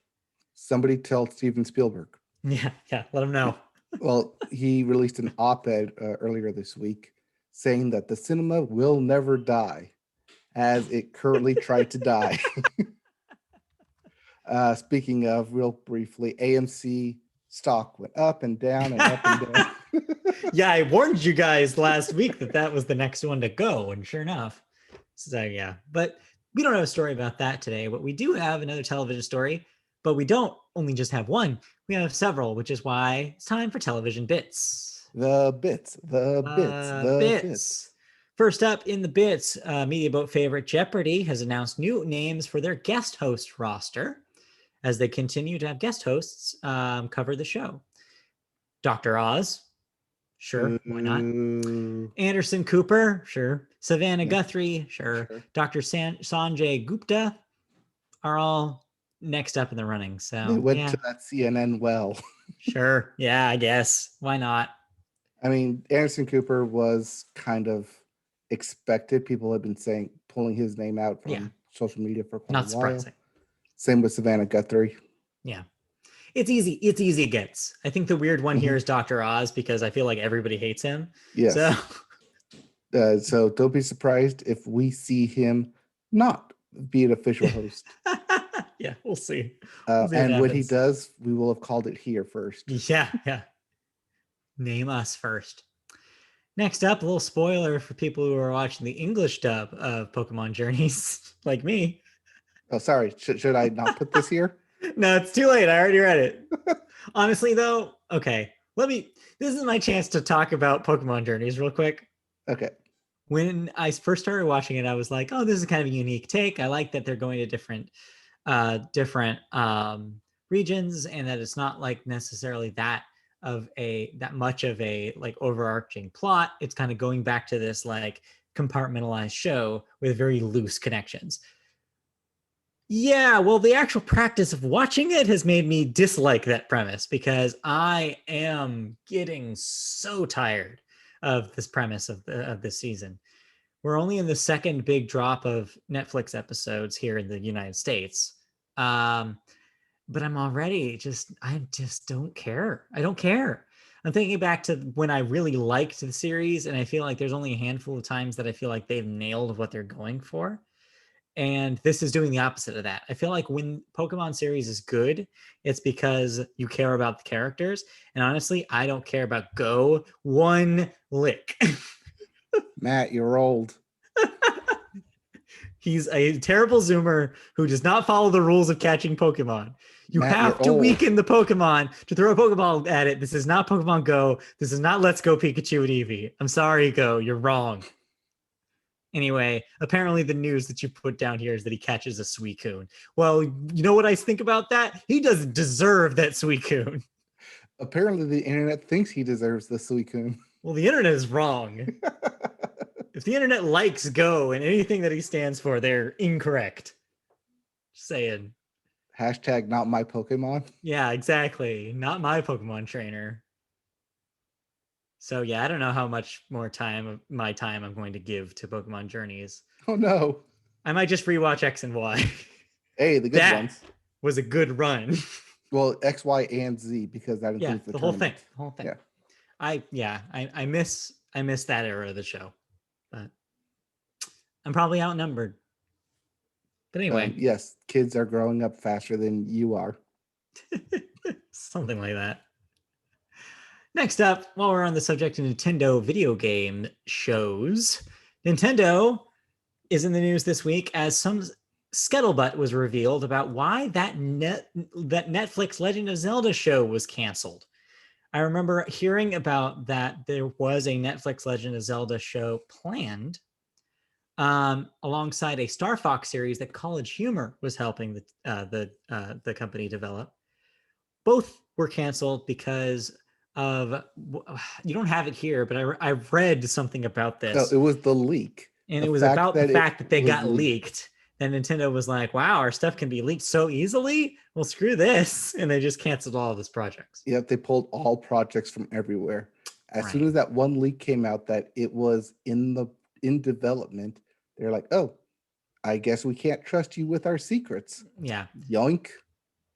Somebody tell Steven Spielberg. Yeah, let him know. Well, he released an op-ed earlier this week saying that the cinema will never die as it currently tried to die. Speaking of, real briefly, AMC stock went up and down and up and down. Yeah, I warned you guys last week that was the next one to go, and sure enough. So yeah, but we don't have a story about that today, but we do have another television story, but we don't only just have one, we have several, which is why it's time for television bits. The bits. First up in the bits, Media Boat favorite Jeopardy has announced new names for their guest host roster as they continue to have guest hosts cover the show. Dr. Oz, sure, why not? Anderson Cooper, sure. Savannah Guthrie, sure. Dr. Sanjay Gupta are all next up in the running. So they went to that CNN well. Sure. Yeah, I guess. Why not? I mean, Anderson Cooper was kind of expected. People have been pulling his name out from social media for quite a while. Not surprising. Same with Savannah Guthrie. Yeah. It's easy. It's easy gets. I think the weird one here is Dr. Oz because I feel like everybody hates him. Yes. So don't be surprised if we see him not be an official host. Yeah, we'll see. And when he does, we will have called it here first. Yeah. Name us first. Next up, a little spoiler for people who are watching the English dub of Pokemon Journeys, like me. Oh, sorry. Should I not put this here? No, it's too late. I already read it. Honestly, though, okay. This is my chance to talk about Pokemon Journeys real quick. Okay. When I first started watching it, I was like, oh, this is kind of a unique take. I like that they're going to different regions and that it's not like necessarily that much of a like overarching plot. It's kind of going back to this like compartmentalized show with very loose connections. Yeah, well, the actual practice of watching it has made me dislike that premise because I am getting so tired of this premise of this season. We're only in the second big drop of Netflix episodes here in the United States. Um, but I just don't care. I don't care. I'm thinking back to when I really liked the series, and I feel like there's only a handful of times that I feel like they've nailed what they're going for. And this is doing the opposite of that. I feel like when Pokemon series is good, it's because you care about the characters. And honestly, I don't care about Go one lick. Matt, you're old. He's a terrible zoomer who does not follow the rules of catching Pokemon. You Matt, you're have to old. weaken the Pokemon to throw a Pokeball at it. This is not Pokemon Go. This is not Let's Go Pikachu and Eevee. I'm sorry, Go. You're wrong. Anyway, apparently the news that you put down here is that he catches a Suicune. Well, you know what I think about that? He doesn't deserve that Suicune. Apparently, the internet thinks he deserves the Suicune. Well, the internet is wrong. If the internet likes Go and anything that he stands for, they're incorrect. Just saying. Hashtag not my Pokemon. Yeah, exactly. Not my Pokemon trainer. So yeah, I don't know how much more my time I'm going to give to Pokemon Journeys. Oh no. I might just rewatch X and Y. Hey, the good That ones. was a good run. Well, X, Y, and Z because that Yeah, includes the whole thing. tournament. The whole thing. Yeah. I miss that era of the show. But I'm probably outnumbered. But anyway, Yes, kids are growing up faster than you are. something like that. Next up, while we're on the subject of Nintendo video game shows, Nintendo is in the news this week as some scuttlebutt was revealed about why that Netflix Legend of Zelda show was canceled. I remember hearing about that there was a Netflix Legend of Zelda show planned alongside a Star Fox series that College Humor was helping the company develop. Both were canceled because of, you don't have it here, but I read something about No, this, it was the leak. and The it was fact about the that it fact that they was got leaked. And Nintendo was like, wow, our stuff can be leaked so easily. Well, screw this. And they just canceled all of these projects. Yep, they pulled all projects from everywhere. As soon Right. as that one leak came out that it was in development, they're like, "Oh, I guess we can't trust you with our secrets." Yeah. Yoink.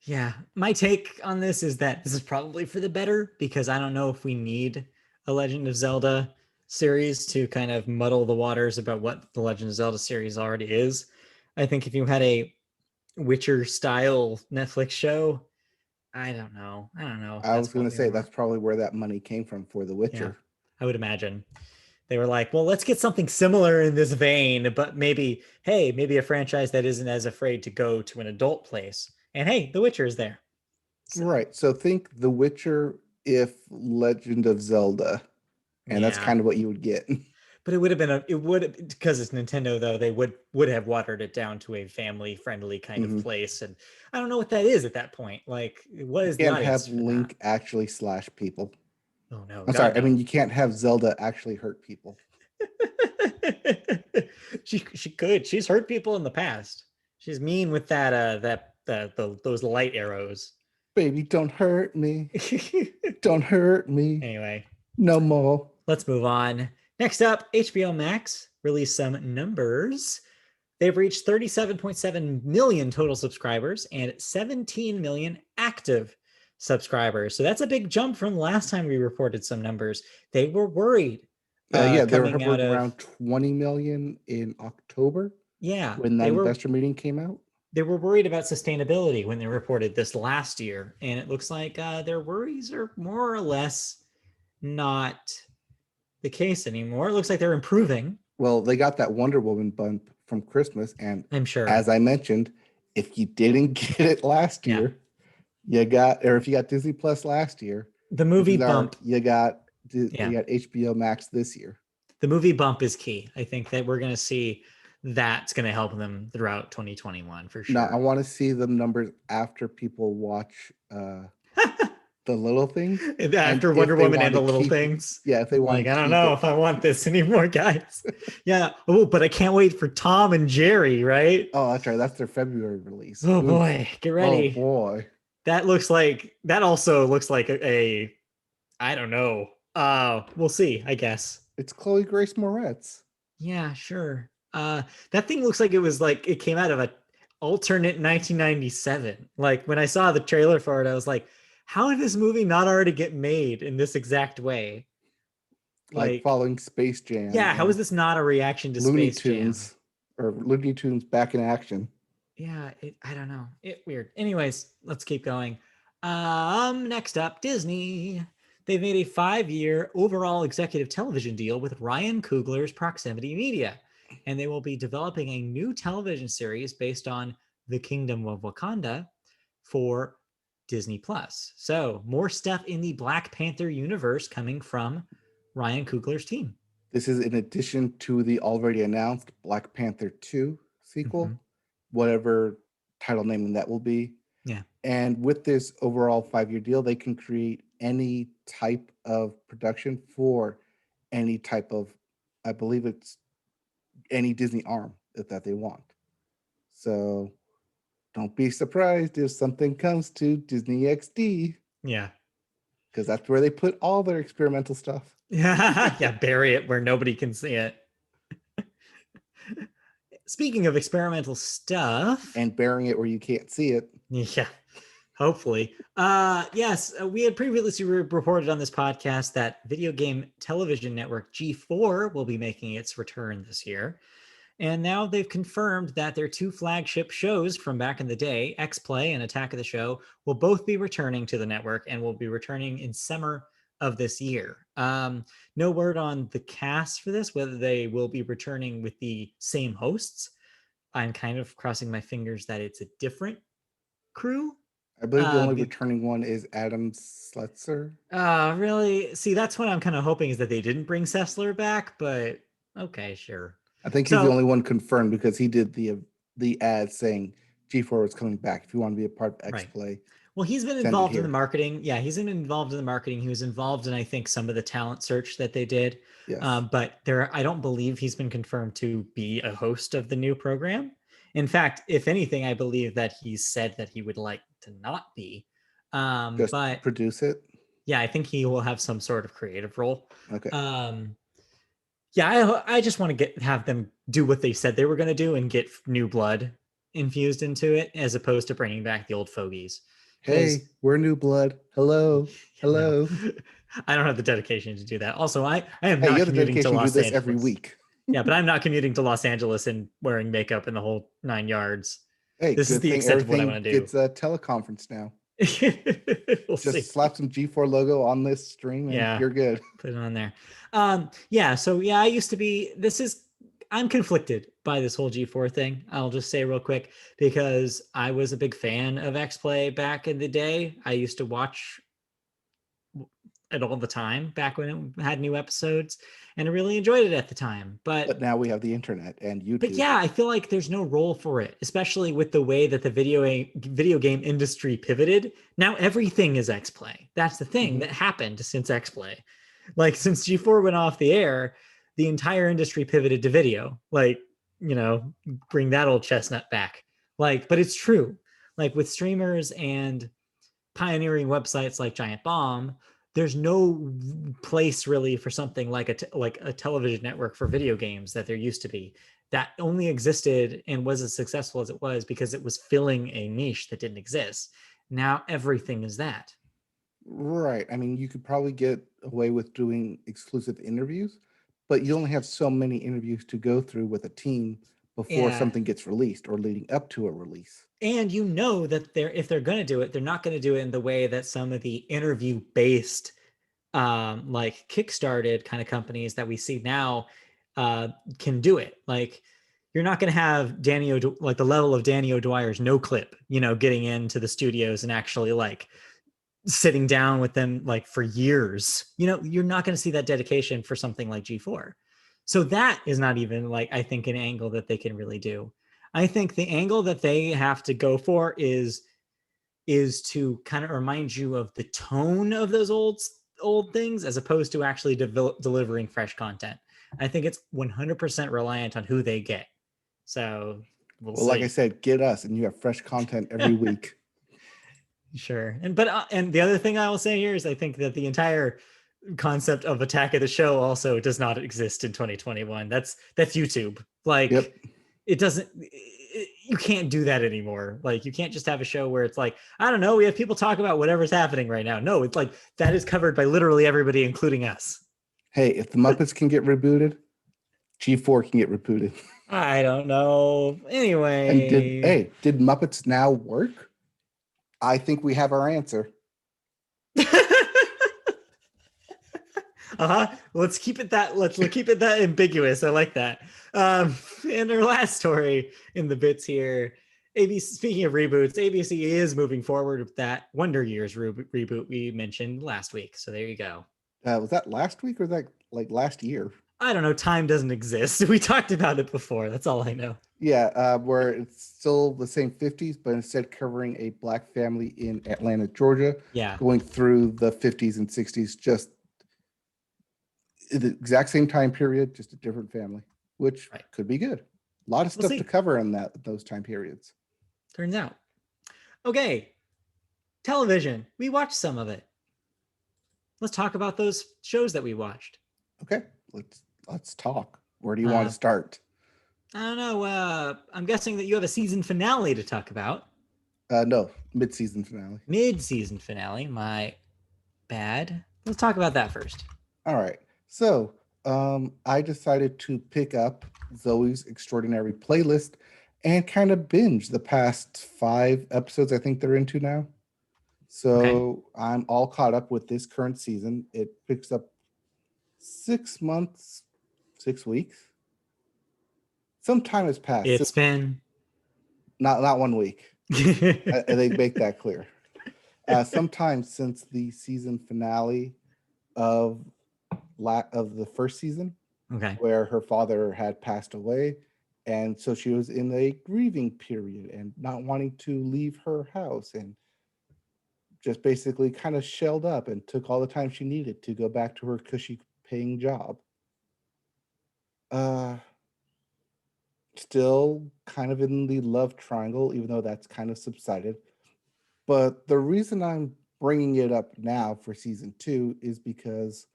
Yeah. My take on this is that this is probably for the better because I don't know if we need a Legend of Zelda series to kind of muddle the waters about what the Legend of Zelda series already is. I think if you had a Witcher style Netflix show, I don't know. I was That's going what to we say want. that's probably where that money came from for The Yeah. Witcher. I would imagine. They were like, well, let's get something similar in this vein, but maybe a franchise that isn't as afraid to go to an adult place. And hey, The Witcher is there. So, Right. So think The Witcher if Legend of Zelda, and that's yeah. kind of what you would get. But because it's Nintendo though, they would have watered it down to a family friendly kind of Mhm. place. And I don't know what that is at that point. Like, what You is the can't have audience for that? Link actually slash people. Oh no, I'm God sorry. I no. mean, you can't have Zelda actually hurt people. She could. She's hurt people in the past. She's mean with those light arrows. Baby, don't hurt me. Don't hurt me. Anyway, No more. let's move on. Next up, HBO Max released some numbers. They've reached 37.7 million total subscribers and 17 million active subscribers. So that's a big jump from last time we reported some numbers. They were worried Yeah, they were coming out hovering of, around 20 million in October yeah, when that investor meeting came out. they were worried about sustainability when they reported this last year. And it looks like their worries are more or less not the case anymore. It looks like they're improving. Well, they got that Wonder Woman bump from Christmas. And I'm sure. as I mentioned, if you didn't get it last Yeah. year, if you got Disney Plus last year, The movie bump. you got HBO Max this year. The movie bump is key. I think that we're going to see that's going to help them throughout 2021 for sure. Now, I want to see the numbers after people watch the little things. And After if Wonder they Woman want and the to little keep, things. yeah, if they want Like, to I don't keep know it, if I want this anymore, guys. Yeah. Oh, but I can't wait for Tom and Jerry, right? oh, that's right, that's their February release. Oh Oof. boy, get Oh ready. boy, That also looks like a I don't know. We'll see, I guess. it's Chloe Grace Moretz. Yeah, sure. That thing looks like it came out of a alternate 1997. Like when I saw the trailer for it, I was like, how did this movie not already get made in this exact way? Like Like, following Space Jam yeah, how is and this not a reaction to Looney Space Jam? Tunes or Looney Tunes back in action. Yeah, I don't know. Weird. Anyways, let's keep going. Next up, Disney. They've made a 5-year overall executive television deal with Ryan Coogler's Proximity Media, and they will be developing a new television series based on the Kingdom of Wakanda for Disney Plus. So, more stuff in the Black Panther universe coming from Ryan Coogler's team. This is in addition to the already announced Black Panther 2 Mm-hmm. sequel, whatever title naming that will be. Yeah. And with this overall 5-year deal, they can create any type of production for any type of, I believe it's any Disney arm that they want. So don't be surprised if something comes to Disney XD, Yeah. because that's where they put all their experimental stuff. Yeah, bury it where nobody can see it. Speaking of experimental stuff, And burying it where you can't see it. yeah, hopefully. Yes, we had previously reported on this podcast that video game television network G4 will be making its return this year. And now they've confirmed that their two flagship shows from back in the day, X Play and Attack of the Show, will both be returning to the network and will be returning in summer of this year. No word on the cast for this, whether they will be returning with the same hosts. I'm kind of crossing my fingers that it's a different crew. I believe the only Be, returning one is Adam Sletzer. really? See, that's what I'm kind of hoping is that they didn't bring Sessler back, but okay, sure. I think he's the So only one confirmed because he did the ad saying G4 was coming back. If you want to be a part of X right. Play, Well, he's been send it involved in the here. marketing. Yeah, he's been involved in the marketing. He was involved in, I think, some of the talent search that they did. Yes. But I don't believe he's been confirmed to be a host of the new program. In fact, if anything, I believe that he said that he would like to not be. Just But produce it. yeah, I think he will have some sort of creative role. Okay. Yeah, I just want to have them do what they said they were going to do and get new blood infused into it, as opposed to bringing back the old fogies. Because Hey, we're new blood. Hello. no, Hello. I don't have the dedication to do that. Also, I am Hey, you not have the commuting to dedication to do Los this every Angeles. week. Yeah, but I'm not commuting to Los Angeles and wearing makeup and the whole 9 yards. Hey, This is good the thing extent of what I everything want to do. gets a teleconference now. We'll Just see. slap some G4 logo on this stream and Yeah, you're good. put it on there. Yeah, so yeah, I'm conflicted by this whole G4 thing. I'll just say real quick, because I was a big fan of X Play back in the day. I used to watch it all the time back when it had new episodes, and I really enjoyed it at the time. But now we have the internet and But YouTube. yeah, I feel like there's no role for it, especially with the way that the video game industry pivoted. Now everything is X Play. That's the thing that happened since X Play. Like since G4 went off the air, the entire industry pivoted to video. Like, bring that old chestnut back. Like, but it's true. Like with streamers and pioneering websites like Giant Bomb, there's no place really for something like a television network for video games that there used to be. That only existed and was as successful as it was because it was filling a niche that didn't exist. Now everything is that. Right. I mean, you could probably get away with doing exclusive interviews, but you only have so many interviews to go through with a team before Yeah. something gets released or leading up to a release. And that if they're going to do it, they're not going to do it in the way that some of the interview based like kickstarted kind of companies that we see now can do it. Like you're not going to have like the level of Danny O'Dwyer's No Clip, getting into the studios and actually like sitting down with them like for years. You're not going to see that dedication for something like G4. So that is not even like, I think, an angle that they can really do. I think the angle that they have to go for is is to kind of remind you of the tone of those old things as opposed to actually delivering fresh content. I think it's 100% reliant on who they get. So we'll Well, like I see. said, get us, and you have fresh content every week. Sure. And the other thing I will say here is I think that the entire concept of Attack of the Show also does not exist in 2021. That's YouTube. Like Yep. it doesn't you can't do that anymore. Like you can't just have a show where it's like, I don't know, we have people talk about whatever's happening right now. No, it's like that is covered by literally everybody, including us. Hey, if the Muppets can get rebooted, G4 can get rebooted. I don't know. And Anyway. did Muppets Now work? I think we have our answer. Let's keep it that ambiguous. I like that. And our last story in the bits here. ABC, speaking of reboots, ABC is moving forward with that Wonder Years reboot we mentioned last week. So there you go. Was that last week or was that like last year? I don't know. Time doesn't exist. We talked about it before. That's all I know. Yeah, where it's still the same 50s, but instead covering a black family in Atlanta, Georgia, Yeah. going through the 50s and 60s, just the exact same time period, just a different family, which Right. could be good. A lot of We'll stuff to see. cover in those time periods. Turns out. Okay. Television. We watched some of it. Let's talk about those shows that we watched. Okay, let's talk. Where do you want to start? I don't know. I'm guessing that you have a season finale to talk about. No, mid-season finale. Mid-season finale. My bad. Let's talk about that first. All right. So I decided to pick up Zoe's Extraordinary Playlist and kind of binge the past 5 episodes I think they're into now. So Okay. I'm all caught up with this current season. It picks up 6 months, 6 weeks. Some time has passed. It's been Not 1 week. They make that clear. Sometime since the season finale of the first season, okay. where her father had passed away, and so she was in a grieving period and not wanting to leave her house, and just basically kind of shelled up and took all the time she needed to go back to her cushy paying job. Still kind of in the love triangle, even though that's kind of subsided. But the reason I'm bringing it up now for season 2 is because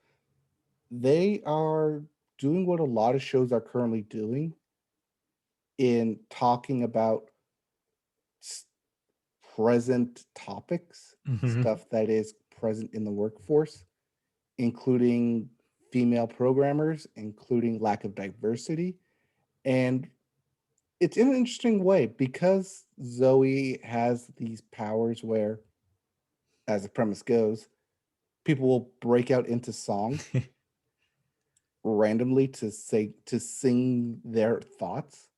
they are doing what a lot of shows are currently doing in talking about present topics, Mm-hmm. stuff that is present in the workforce, including female programmers, including lack of diversity. And it's in an interesting way because Zoe has these powers where, as the premise goes, people will break out into song randomly to sing their thoughts.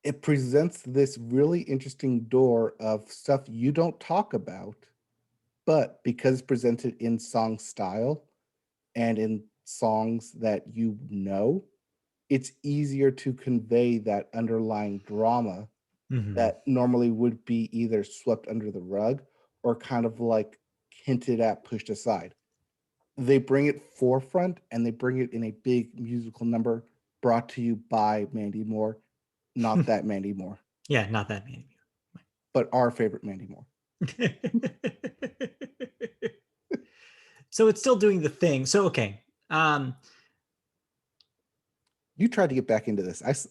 It presents this really interesting door of stuff you don't talk about, but because it's presented in song style and in songs that you know, it's easier to convey that underlying drama Mm-hmm. that normally would be either swept under the rug or kind of like hinted at, pushed aside. They bring it forefront and they bring it in a big musical number brought to you by Mandy Moore. Not that Mandy Moore, Yeah, not that many. but our favorite Mandy Moore. So it's still doing the thing. So okay. You tried to get back into this. I So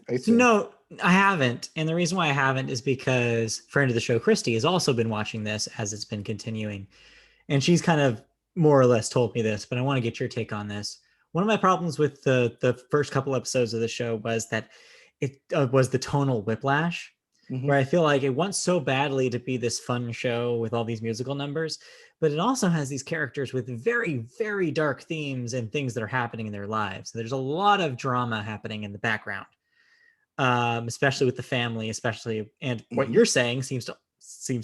think. no, I haven't. And the reason why I haven't is because friend of the show, Christy, has also been watching this as it's been continuing. And she's kind of more or less told me this, but I want to get your take on this. One of my problems with the first couple episodes of the show was that it was the tonal whiplash, Mm-hmm. where I feel like it wants so badly to be this fun show with all these musical numbers, but it also has these characters with very, very dark themes and things that are happening in their lives. There's a lot of drama happening in the background, especially with the family, especially, and what Mm-hmm. you're saying seems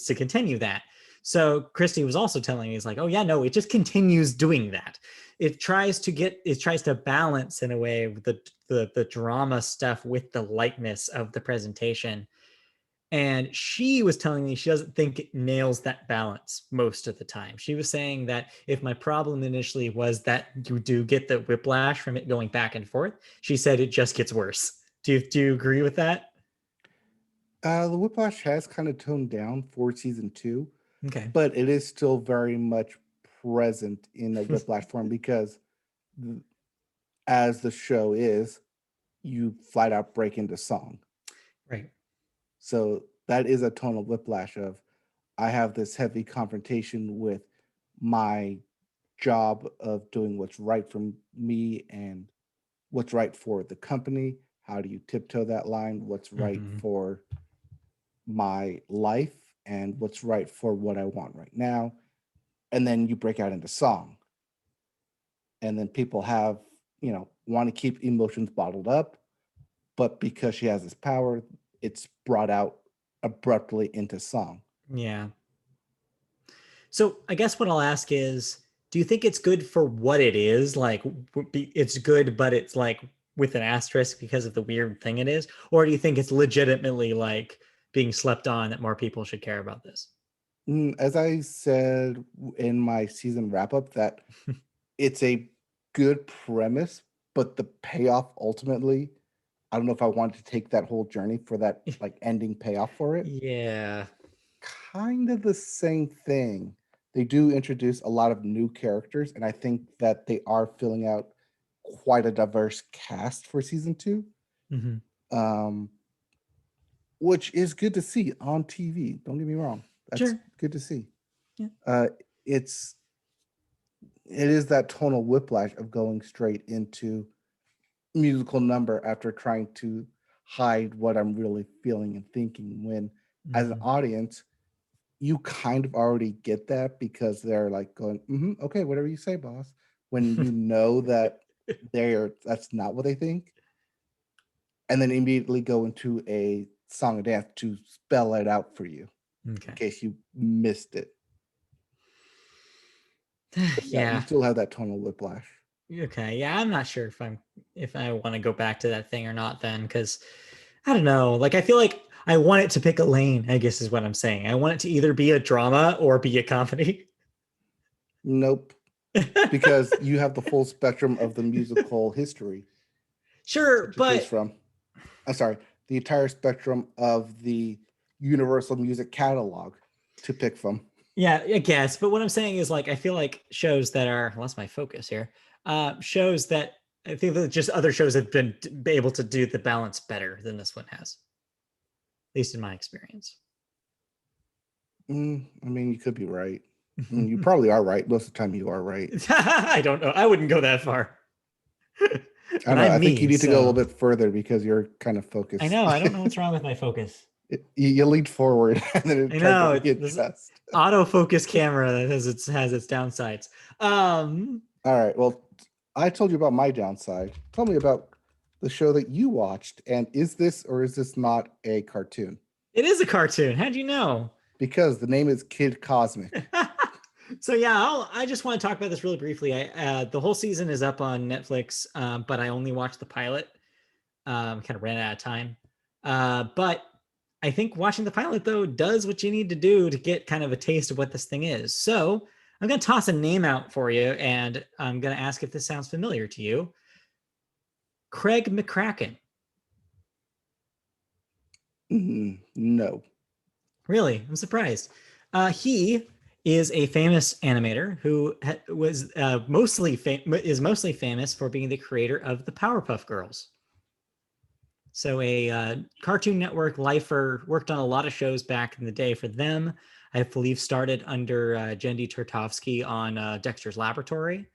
to continue that. So Christy was also telling me, he's like, oh yeah, no, it just continues doing that. It tries to balance in a way the drama stuff with the lightness of the presentation. And she was telling me she doesn't think it nails that balance most of the time. She was saying that if my problem initially was that you do get the whiplash from it going back and forth, she said it just gets worse. Do you agree with that? The Whiplash has kind of toned down for season 2, Okay. but it is still very much present in a Whiplash form because, as the show is, you flat out break into song. Right. So that is a tonal whiplash of I have this heavy confrontation with my job of doing what's right for me and what's right for the company. How do you tiptoe that line? What's right Mm-hmm. for my life and what's right for what I want right now? And then you break out into song. And then people have, want to keep emotions bottled up, but because she has this power, it's brought out abruptly into song. Yeah. So I guess what I'll ask is, do you think it's good for what it is? Like, it's good, but it's like with an asterisk because of the weird thing it is? Or do you think it's legitimately like being slept on that more people should care about this? As I said in my season wrap up, that it's a good premise, but the payoff ultimately, I don't know if I wanted to take that whole journey for that like ending payoff for it. Yeah. Kind of the same thing. They do introduce a lot of new characters, and I think that they are filling out quite a diverse cast for season 2, Mm-hmm. um, which is good to see on TV. Don't get me wrong, that's Sure. good to see. Yeah. It's it is that tonal whiplash of going straight into musical number after trying to hide what I'm really feeling and thinking. When, as an Mm-hmm. audience, you kind of already get that because they're like going, okay, whatever you say, boss. When you know that that's not what they think, and then immediately go into a song and dance to spell it out for you in Okay. case you missed it. But yeah, you Yeah. still have that tonal whiplash. Okay. Yeah, I'm not sure if I want to go back to that thing or not then, because I don't know. Like I feel like I want it to pick a lane, I guess is what I'm saying. I want it to either be a drama or be a comedy. Nope, because you have the full spectrum of the musical history Sure, to choose but from. I'm sorry, the entire spectrum of the Universal Music catalog to pick from. yeah, I guess. But what I'm saying is like I feel like shows that are I lost my focus here. Shows that I think that just other shows have been able to do the balance better than this one has, at least in my experience. I mean, you could be right. You probably are right. Most of the time, you are right. I don't know. I wouldn't go that far. I But don't know. I'm I think you me, need to go a little so bit further because you're kind of I focused. know. I don't know what's wrong with my focus. You lead forward and then I it tries to know this readjust. autofocus camera that has its downsides. All right. Well, I told you about my downside. Tell me about the show that you watched. And is this or is this not a cartoon? it is a cartoon. How'd you know? Because the name is Kid Cosmic. So yeah, I just want to talk about this really briefly. The whole season is up on Netflix, but I only watched the pilot. Kind of ran out of time. But I think watching the pilot though does what you need to do to get kind of a taste of what this thing is. So I'm going to toss a name out for you, and I'm going to ask if this sounds familiar to you. Craig McCracken. No. Really, I'm surprised. He is a famous animator who was is mostly famous for being the creator of the Powerpuff Girls. So a Cartoon Network lifer, worked on a lot of shows back in the day for them. I believe started under Jendi Tartovsky on Dexter's Laboratory,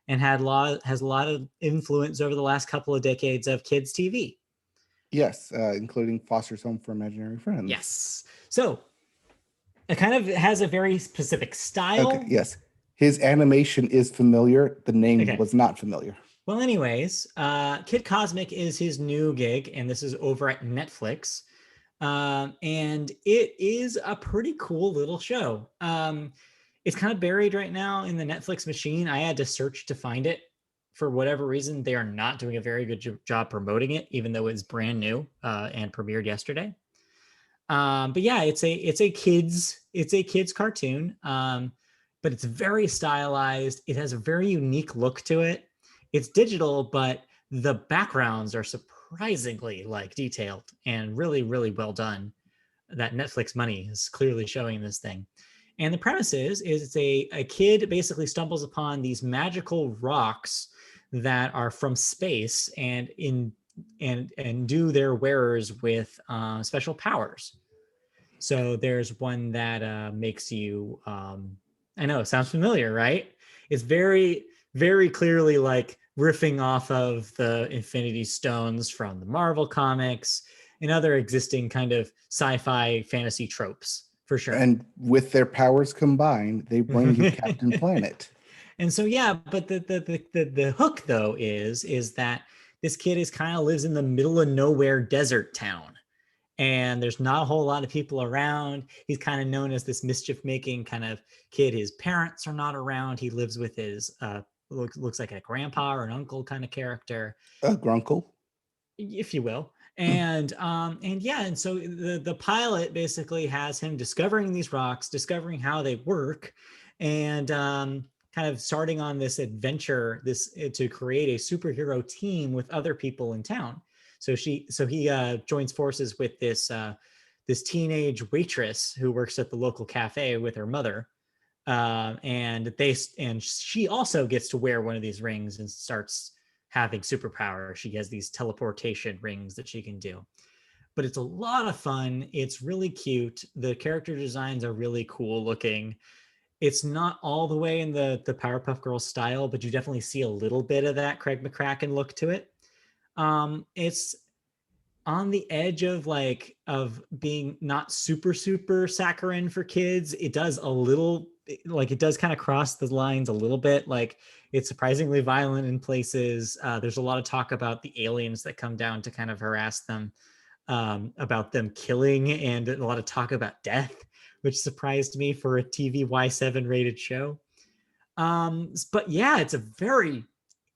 and has a lot of influence over the last couple of decades of kids TV. Yes, including Foster's Home for Imaginary Friends. Yes. So it kind of has a very specific Okay, style. yes. His animation is familiar. The name Okay. was not familiar. Well, anyways, Kid Cosmic is his new gig, and this is over at Netflix. And it is a pretty cool little show. It's kind of buried right now in the Netflix machine. I had to search to find it. For whatever reason, they are not doing a very good job promoting it, even though it's brand new and premiered yesterday. But yeah, it's a kids cartoon. But it's very stylized. It has a very unique look to it. It's digital, but the backgrounds are surprisingly like detailed and really, really well done. That Netflix money is clearly showing this thing. And the premise is it's a kid basically stumbles upon these magical rocks that are from space and do their wearers with special powers. So there's one that makes you. I know it sounds familiar, right? It's very, very clearly like riffing off of the Infinity Stones from the Marvel comics and other existing kind of sci-fi fantasy tropes for sure. And with their powers combined, they bring you Captain Planet. And so yeah, but the hook though is that this kid is kind of lives in the middle of nowhere desert town, and there's not a whole lot of people around. He's kind of known as this mischief making kind of kid. His parents are not around. He lives with his looks like a grandpa or an uncle kind of character, Grunkle. if you will. And yeah, and so the pilot basically has him discovering these rocks, discovering how they work, and kind of starting on this adventure this to create a superhero team with other people in town. So he joins forces with this teenage waitress who works at the local cafe with her mother, and she also gets to wear one of these rings and starts having superpower. She has these teleportation rings that she can do. But it's a lot of fun. It's really cute. The character designs are really cool looking. It's not all the way in the Powerpuff Girls style, but you definitely see a little bit of that Craig McCracken look to it. It's on the edge of being not super saccharine for kids. It does a little, like, it does kind of cross the lines a little bit. Like, it's surprisingly violent in places. There's a lot of talk about the aliens that come down to kind of harass them, about them killing, and a lot of talk about death, which surprised me for a TV Y7 rated show. But yeah, it's a very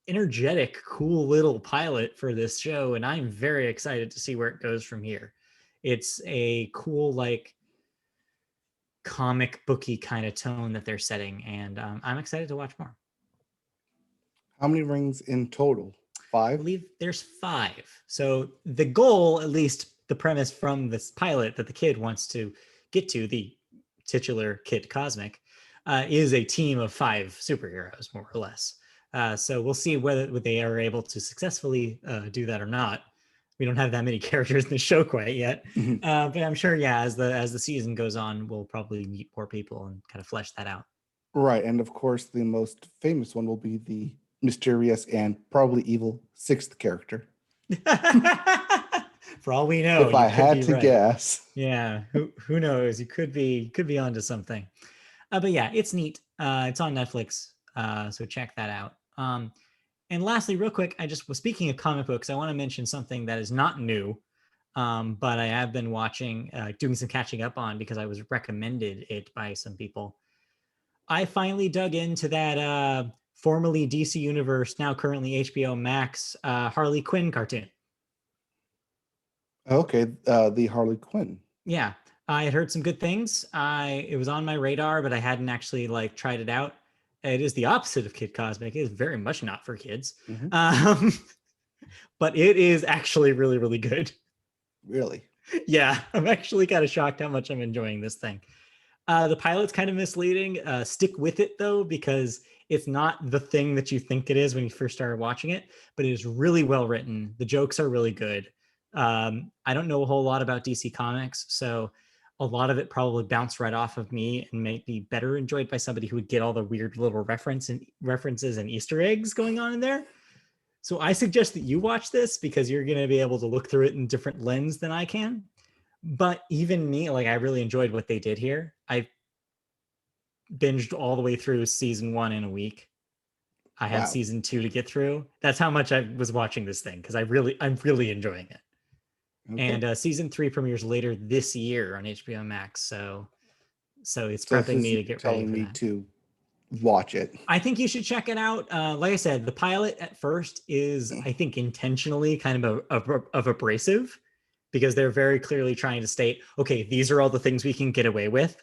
energetic, cool little pilot for this show, and I'm very excited to see where it goes from here. It's a cool, like, comic booky kind of tone that they're setting, and I'm excited to watch more. How many rings in total? I 5? believe there's 5. So the goal, at least the premise from this pilot that the kid wants to get to, the titular Kid Cosmic, is a team of 5 superheroes, more or less. So we'll see whether they are able to successfully do that or not. We don't have that many characters in the show quite yet, but I'm sure, yeah, as the season goes on, we'll probably meet more people and kind of flesh that out. Right. And of course, the most famous one will be the mysterious and probably evil 6th character. For all we know, If you I could had be to right. guess. Yeah, who knows? You could be onto something. But yeah, it's neat. It's on Netflix, so check that out. And lastly, real quick, I just was speaking of comic books. I want to mention something that is not new, but I have been watching, doing some catching up on because I was recommended it by some people. I finally dug into that formerly DC Universe, now currently HBO Max, Harley Quinn cartoon. Okay, the Harley Quinn. Yeah, I had heard some good things. It was on my radar, but I hadn't actually like tried it out. It is the opposite of Kid Cosmic. It is very much not for kids, Mhm. um, but it is actually really, really good. Really? Yeah, I'm actually kind of shocked how much I'm enjoying this thing. The pilot's kind of misleading. Stick with it though, because it's not the thing that you think it is when you first started watching it, but it is really well written. The jokes are really good. I don't know a whole lot about DC Comics, so a lot of it probably bounced right off of me and might be better enjoyed by somebody who would get all the weird little references and Easter eggs going on in there. So I suggest that you watch this because you're going to be able to look through it in different lens than I can. But even me, like, I really enjoyed what they did here. I binged all the way through season 1 in a week. I had Wow. season 2 to get through. That's how much I was watching this thing because I'm really enjoying it. Okay. And season 3 premieres later this year on HBO Max. So it's So this prepping is me you to get ready telling for me that. to watch it. I think you should check it out. Like I said, the pilot at first is, I think, intentionally kind of abrasive because they're very clearly trying to state, okay, these are all the things we can get away with.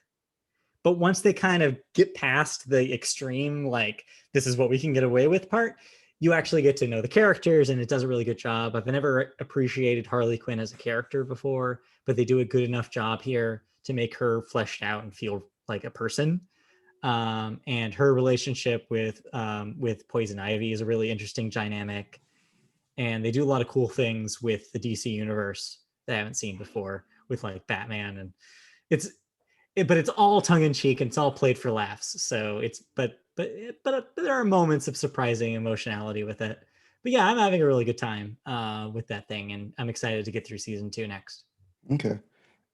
But once they kind of get past the extreme, like, this is what we can get away with part, you actually get to know the characters, and it does a really good job. I've never appreciated Harley Quinn as a character before, but they do a good enough job here to make her fleshed out and feel like a person. And her relationship with Poison Ivy is a really interesting dynamic. And they do a lot of cool things with the DC universe that I haven't seen before, with like Batman, and it's but it's all tongue in cheek and it's all played for laughs. So it's but there are moments of surprising emotionality with it. But yeah, I'm having a really good time with that thing, and I'm excited to get through season 2 next. Okay.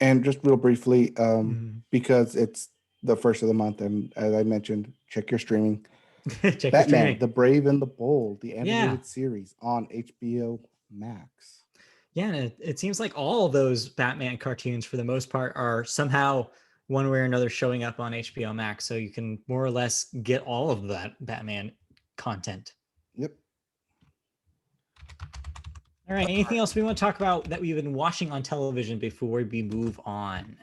And just real briefly, Mhm. because it's the first of the month, and as I mentioned, check your streaming. Check your Batman, streaming. The Brave and the Bold, the Yeah. animated series on HBO Max. Yeah, and it seems like all of those Batman cartoons, for the most part, are somehow one way or another showing up on HBO Max, so you can more or less get all of that Batman content. Yep. All right, anything else we want to talk about that we've been watching on television before we move on?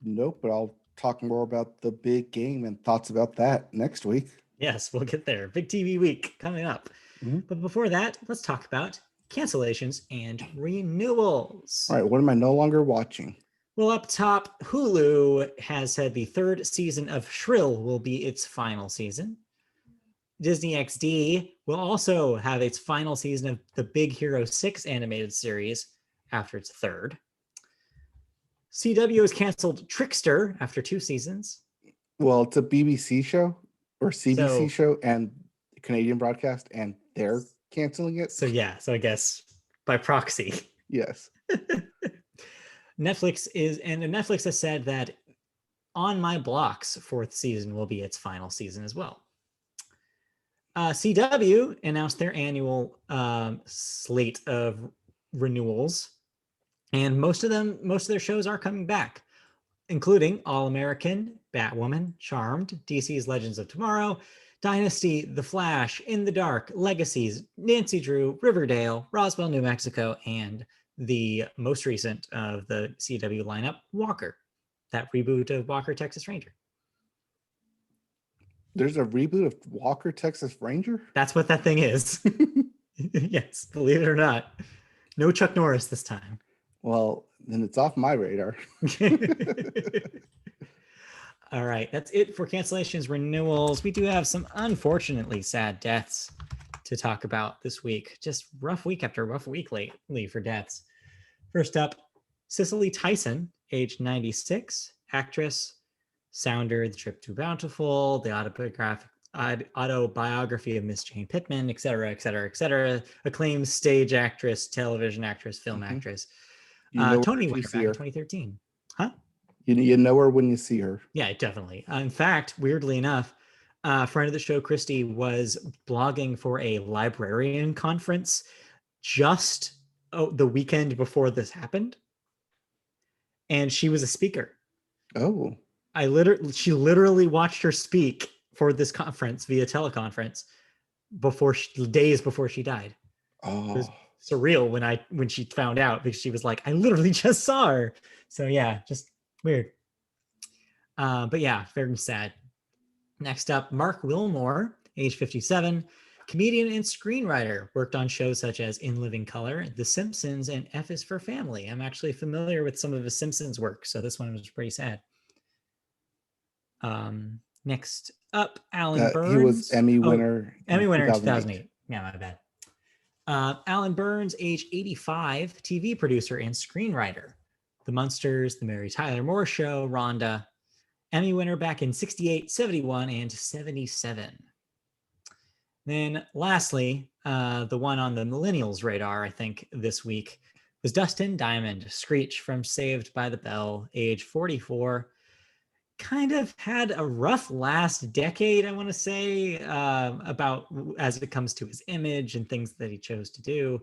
Nope, but I'll talk more about the big game and thoughts about that next week. Yes, we'll get there. Big TV week coming up. Mhm. But before that, let's talk about cancellations and renewals. All right, what am I no longer watching? Well, up top, Hulu has said the third season of Shrill will be its final season. Disney XD will also have its final season of the Big Hero 6 animated series after its third. CW has canceled Trickster after 2 seasons. Well, it's a BBC show or CBC So, show and Canadian broadcast, and they're canceling it. so I guess by proxy. Yes. Netflix has said that On My Block's 4th season will be its final season as well. CW announced their annual slate of renewals, and most of their shows are coming back, including All American, Batwoman, Charmed, DC's Legends of Tomorrow, Dynasty, The Flash, In the Dark, Legacies, Nancy Drew, Riverdale, Roswell, New Mexico, and the most recent of the CW lineup, Walker, that reboot of Walker, Texas Ranger. There's a reboot of Walker, Texas Ranger? That's what that thing is. Yes, believe it or not. No Chuck Norris this time. Well, then it's off my radar. All right, that's it for cancellations, renewals. We do have some unfortunately sad deaths to talk about this week. Just rough week after rough week lately for deaths. First up, Cicely Tyson, age 96, actress, Sounder, The Trip to Bountiful, the autobiography of Miss Jane Pittman, etc., etc., etc. Acclaimed stage actress, television actress, film actress. You know Tony her if you winner see back in her. 2013. Huh? You know her when you see her. Yeah, definitely. In fact, weirdly enough, a friend of the show, Christy, was blogging for a librarian conference just the weekend before this happened, and she was a speaker. Oh. She literally watched her speak for this conference via teleconference days before she died. It was Oh. surreal when she found out, because she was like, I literally just saw her. So yeah, just weird. But yeah, very sad. Next up, Mark Wilmore, age 57, comedian and screenwriter, worked on shows such as In Living Color, The Simpsons, and F is for Family. I'm actually familiar with some of the Simpsons work, so this one was pretty sad. Next up, Alan Burns. He was Emmy winner. Emmy winner in 2008. Yeah, my bad. Alan Burns, age 85, TV producer and screenwriter. The Munsters, The Mary Tyler Moore Show, Rhonda. Emmy winner back in 68, 71, and 77. Then lastly, the one on the millennials radar, I think, this week was Dustin Diamond, Screech from Saved by the Bell, age 44. Kind of had a rough last decade, I want to say, about as it comes to his image and things that he chose to do,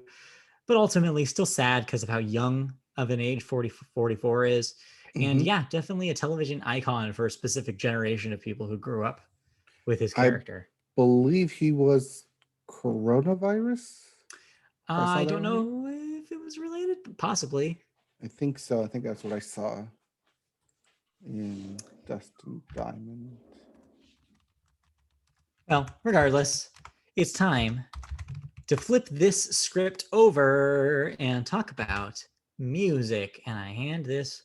but ultimately still sad because of how young of an age 44 is. And yeah, definitely a television icon for a specific generation of people who grew up with his character. I believe he was coronavirus. I don't know if it was related, possibly. I think so. I think that's what I saw in Dust and Diamond. Well, regardless, it's time to flip this script over and talk about music. And I hand this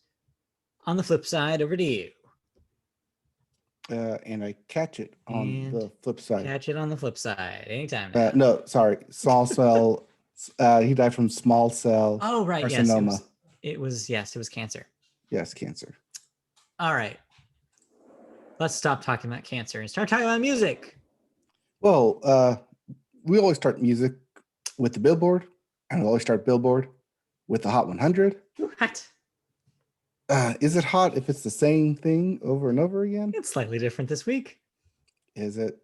on the flip side over to you. And I catch it on And the flip side. Catch it on the flip side. Anytime now. No, sorry. Small cell. He died from small cell Oh, right. carcinoma. Yes, it was cancer. Yes, cancer. All right. Let's stop talking about cancer and start talking about music. Well, we always start music with the Billboard, and we always start Billboard with the Hot 100. What? Is it hot if it's the same thing over and over again? It's slightly different this week. Is it?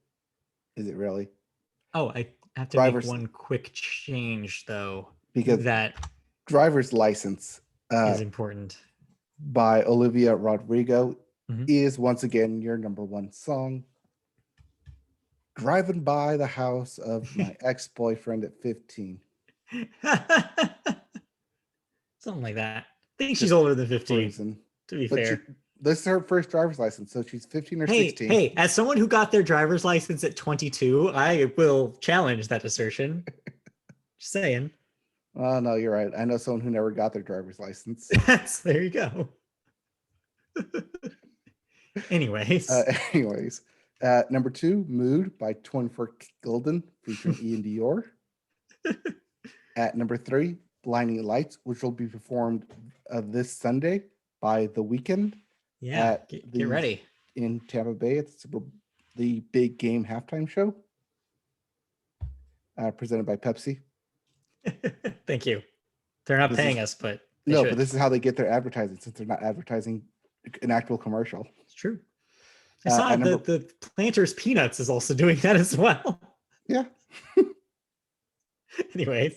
Is it really? Oh, I have to make one quick change, though. Because that driver's license is important. By Olivia Rodrigo is once again your number one song. Driving by the house of my ex-boyfriend at 15. Something like that. I think she's older than 15, to be fair. This is her first driver's license, so she's 15 or 16. Hey, as someone who got their driver's license at 22, I will challenge that assertion. Just saying. Oh, no, you're right. I know someone who never got their driver's license. There you go. Anyways. Number 2, Mood by 24 Golden featuring Ian Dior. At number 3, Blinding Lights, which will be performed this Sunday by The Weeknd. Yeah, get ready. In Tampa Bay at the big game halftime show. Presented by Pepsi. Thank you. They're not paying us, but but this is how they get their advertising, since they're not advertising an actual commercial. It's true. I saw the Planters Peanuts is also doing that as well. Yeah. Anyways.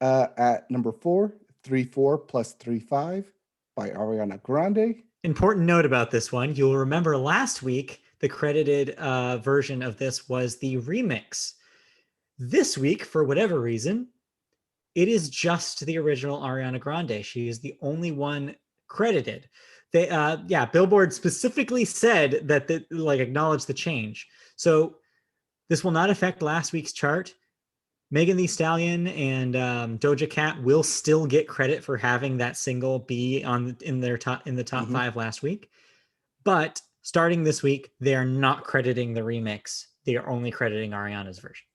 At number 4, 3-4 plus 3-5 by Ariana Grande. Important note about this one. You'll remember last week, the credited version of this was the remix. This week, for whatever reason, it is just the original Ariana Grande. She is the only one credited. They, Billboard specifically said that acknowledged the change. So this will not affect last week's chart. Megan Thee Stallion and Doja Cat will still get credit for having that single be in the top 5 last week. But starting this week, they are not crediting the remix. They are only crediting Ariana's version.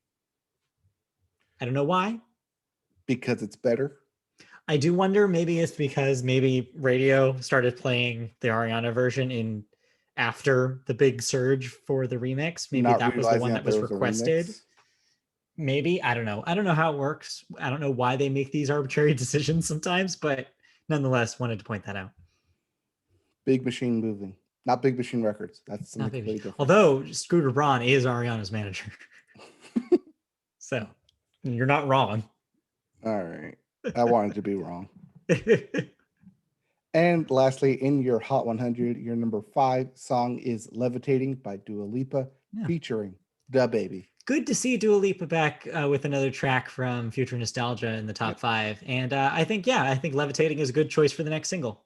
I don't know why. Because it's better. I do wonder, maybe it's because radio started playing the Ariana version after the big surge for the remix. Maybe that was the one that was requested. Maybe. I don't know. I don't know how it works. I don't know why they make these arbitrary decisions sometimes, but nonetheless, wanted to point that out. Big Machine Moving. Not Big Machine Records. That's something completely different. Although Scooter Braun is Ariana's manager. So you're not wrong. All right. I wanted to be wrong. And lastly, in your Hot 100, your number 5 song is Levitating by Dua Lipa, featuring DaBaby. Good to see Dua Lipa back with another track from Future Nostalgia in the top 5. And I think Levitating is a good choice for the next single.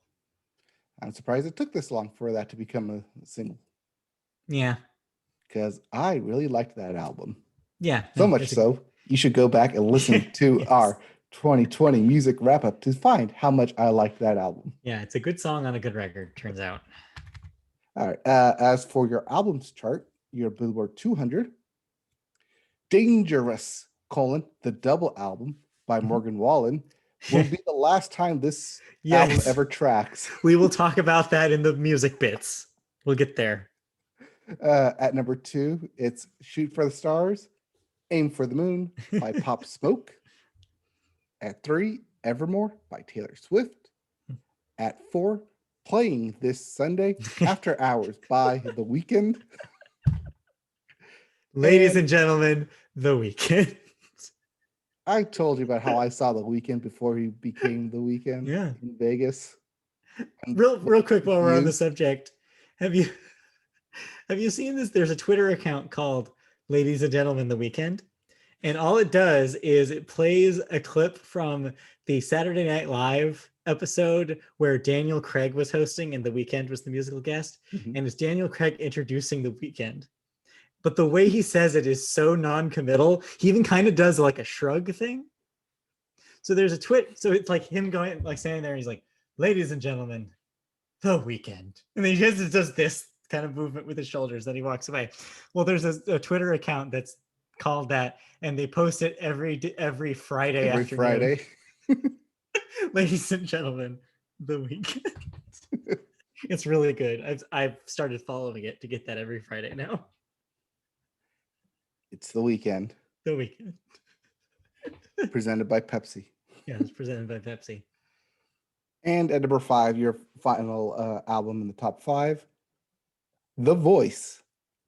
I'm surprised it took this long for that to become a single. Yeah. Because I really liked that album. Yeah. So much so, you should go back and listen to our 2020 music wrap up to find how much I liked that album. Yeah, it's a good song on a good record, turns out. All right. As for your albums chart, your Billboard 200, Dangerous, the double album by Morgan Wallen, will be the last time this album ever tracks. We will talk about that in the music bits. We'll get there. At number 2, it's Shoot for the Stars, Aim for the Moon by Pop Smoke. At 3, Evermore by Taylor Swift. At 4, Playing This Sunday, After Hours by The Weeknd. Ladies and gentlemen, The Weeknd. I told you about how I saw The Weeknd before he became The Weeknd in Vegas. Real quick while we're on the subject. Have you seen this? There's a Twitter account called Ladies and Gentlemen, The Weeknd. And all it does is it plays a clip from the Saturday Night Live episode where Daniel Craig was hosting and The Weeknd was the musical guest. Mhm. And it's Daniel Craig introducing The Weeknd. But the way he says it is so non-committal. He even kind of does like a shrug thing. So there's a twit. So it's like him going, like standing there. And he's like, "Ladies and gentlemen, The Weeknd," and then he just does this kind of movement with his shoulders. Then he walks away. Well, there's a Twitter account that's called that, and they post it every Friday Every afternoon. Friday. Ladies and gentlemen, The Weeknd. It's really good. I've started following it to get that every Friday now. It's The Weeknd. The Weeknd. Presented by Pepsi. Yeah, it's presented by Pepsi. And at number 5, your final album in the top 5, The Voice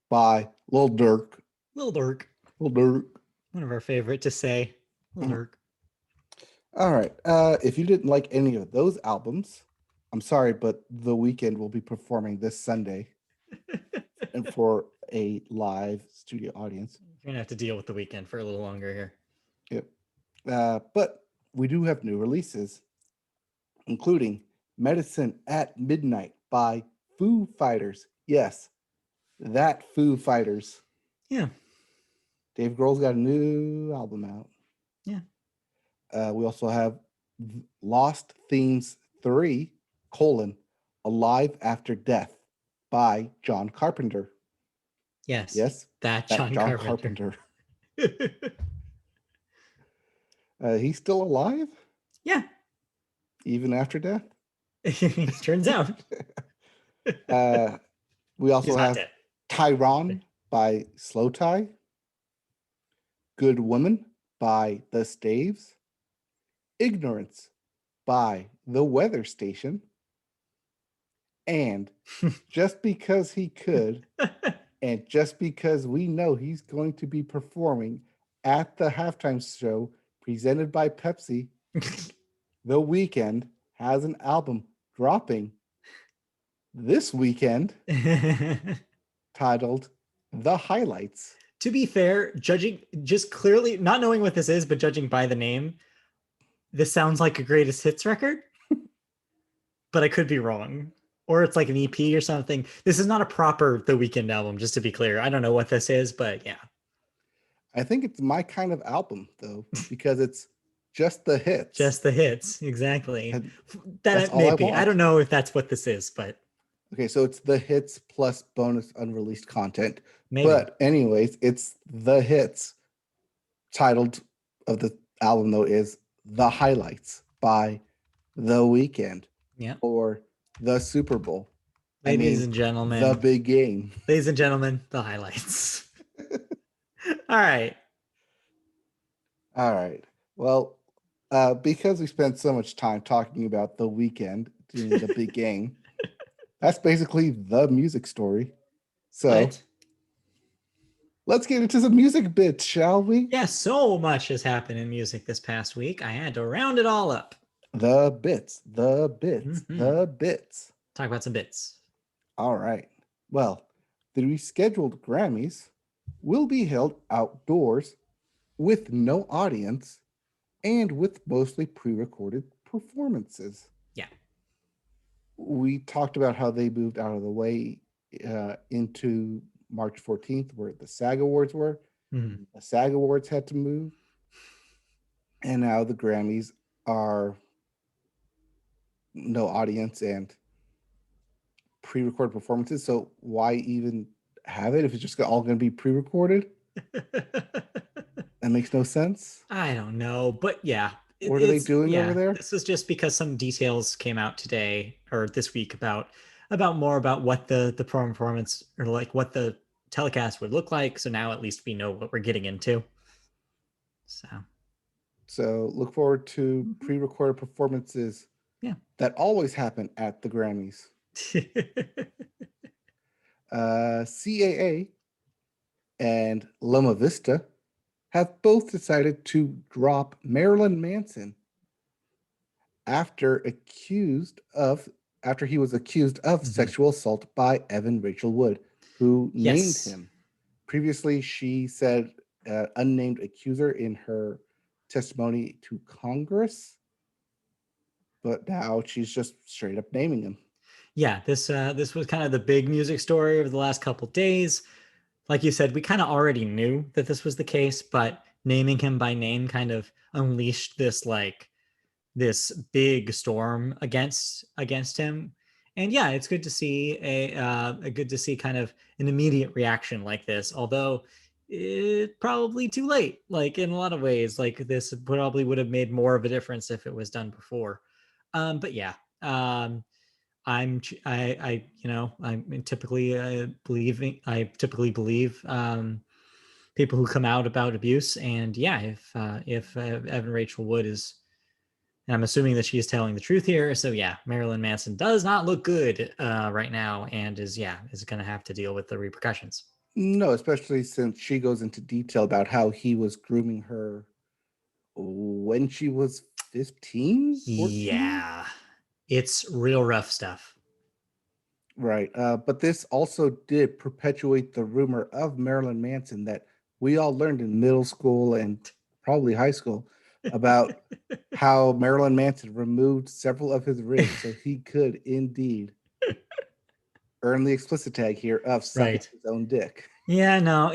by Lil Durk. Lil Durk. Lil Durk. One of our favorite to say. Lil Durk. All right. If you didn't like any of those albums, I'm sorry, but The Weeknd will be performing this Sunday and for a live studio audience. You're going to have to deal with The Weeknd for a little longer here. Yep. But we do have new releases, including Medicine at Midnight by Foo Fighters. Yes, that Foo Fighters. Yeah. Dave Grohl's got a new album out. Yeah. We also have Lost Themes 3, Alive After Death by John Carpenter. Yes. Yes, that John Carpenter. He's still alive? Yeah. Even after death? Turns out. We also have Tyron by Slow Tie, Good Woman by The Staves, Ignorance by The Weather Station, and Just Because He Could, and just because we know he's going to be performing at the halftime show presented by Pepsi, The Weeknd has an album dropping this weekend titled The Highlights. To be fair, judging just clearly, not knowing what this is, but judging by the name, this sounds like a greatest hits record, but I could be wrong. Or it's like an EP or something. This is not a proper The Weeknd album, just to be clear. I don't know what this is, but yeah. I think it's my kind of album, though, because it's just the hits. Just the hits, exactly. And that may be. I don't know if that's what this is, but okay, so it's the hits plus bonus unreleased content. maybe. But anyways, it's the hits. Titled of the album though is The Highlights by The Weeknd. Yeah. Or the Super Bowl. Ladies and gentlemen. The big game. Ladies and gentlemen, the highlights. All right. Well, because we spent so much time talking about The Weeknd doing the big game, that's basically the music story. So let's get into some music bits, shall we? Yeah, so much has happened in music this past week. I had to round it all up. The bits. Talk about some bits. All right. Well, the rescheduled Grammys will be held outdoors with no audience and with mostly pre-recorded performances. Yeah. We talked about how they moved out of the way into March 14th, where the SAG Awards were. Mm-hmm. The SAG Awards had to move. And now the Grammys are no audience and pre-recorded performances. So why even have it if it's just all going to be pre-recorded? That makes no sense. I don't know, but yeah. What are they doing over there? This is just because some details came out today or this week about more about what the performance or like what the telecast would look like. So now at least we know what we're getting into. So look forward to pre-recorded performances. Yeah. That always happen at the Grammys. CAA and Loma Vista have both decided to drop Marilyn Manson after he was accused of sexual assault by Evan Rachel Wood, who named him. Previously, she said unnamed accuser in her testimony to Congress, but now she's just straight up naming him. Yeah, this was kind of the big music story over the last couple days. Like you said, we kind of already knew that this was the case, but naming him by name kind of unleashed this big storm against him. And yeah, it's good to see a good to see kind of an immediate reaction like this, although it probably too late, like in a lot of ways. Like this probably would have made more of a difference if it was done before. But yeah, I I'm typically I typically believe people who come out about abuse. And yeah, if Evan Rachel Wood is, and I'm assuming that she is telling the truth here. So yeah, Marilyn Manson does not look good right now, and is going to have to deal with the repercussions. No, especially since she goes into detail about how he was grooming her when she was 15, 14. Yeah, it's real rough stuff. Right. But this also did perpetuate the rumor of Marilyn Manson that we all learned in middle school and probably high school about how Marilyn Manson removed several of his ribs so he could indeed earn the explicit tag here of sucking Right. his own dick. Yeah, no,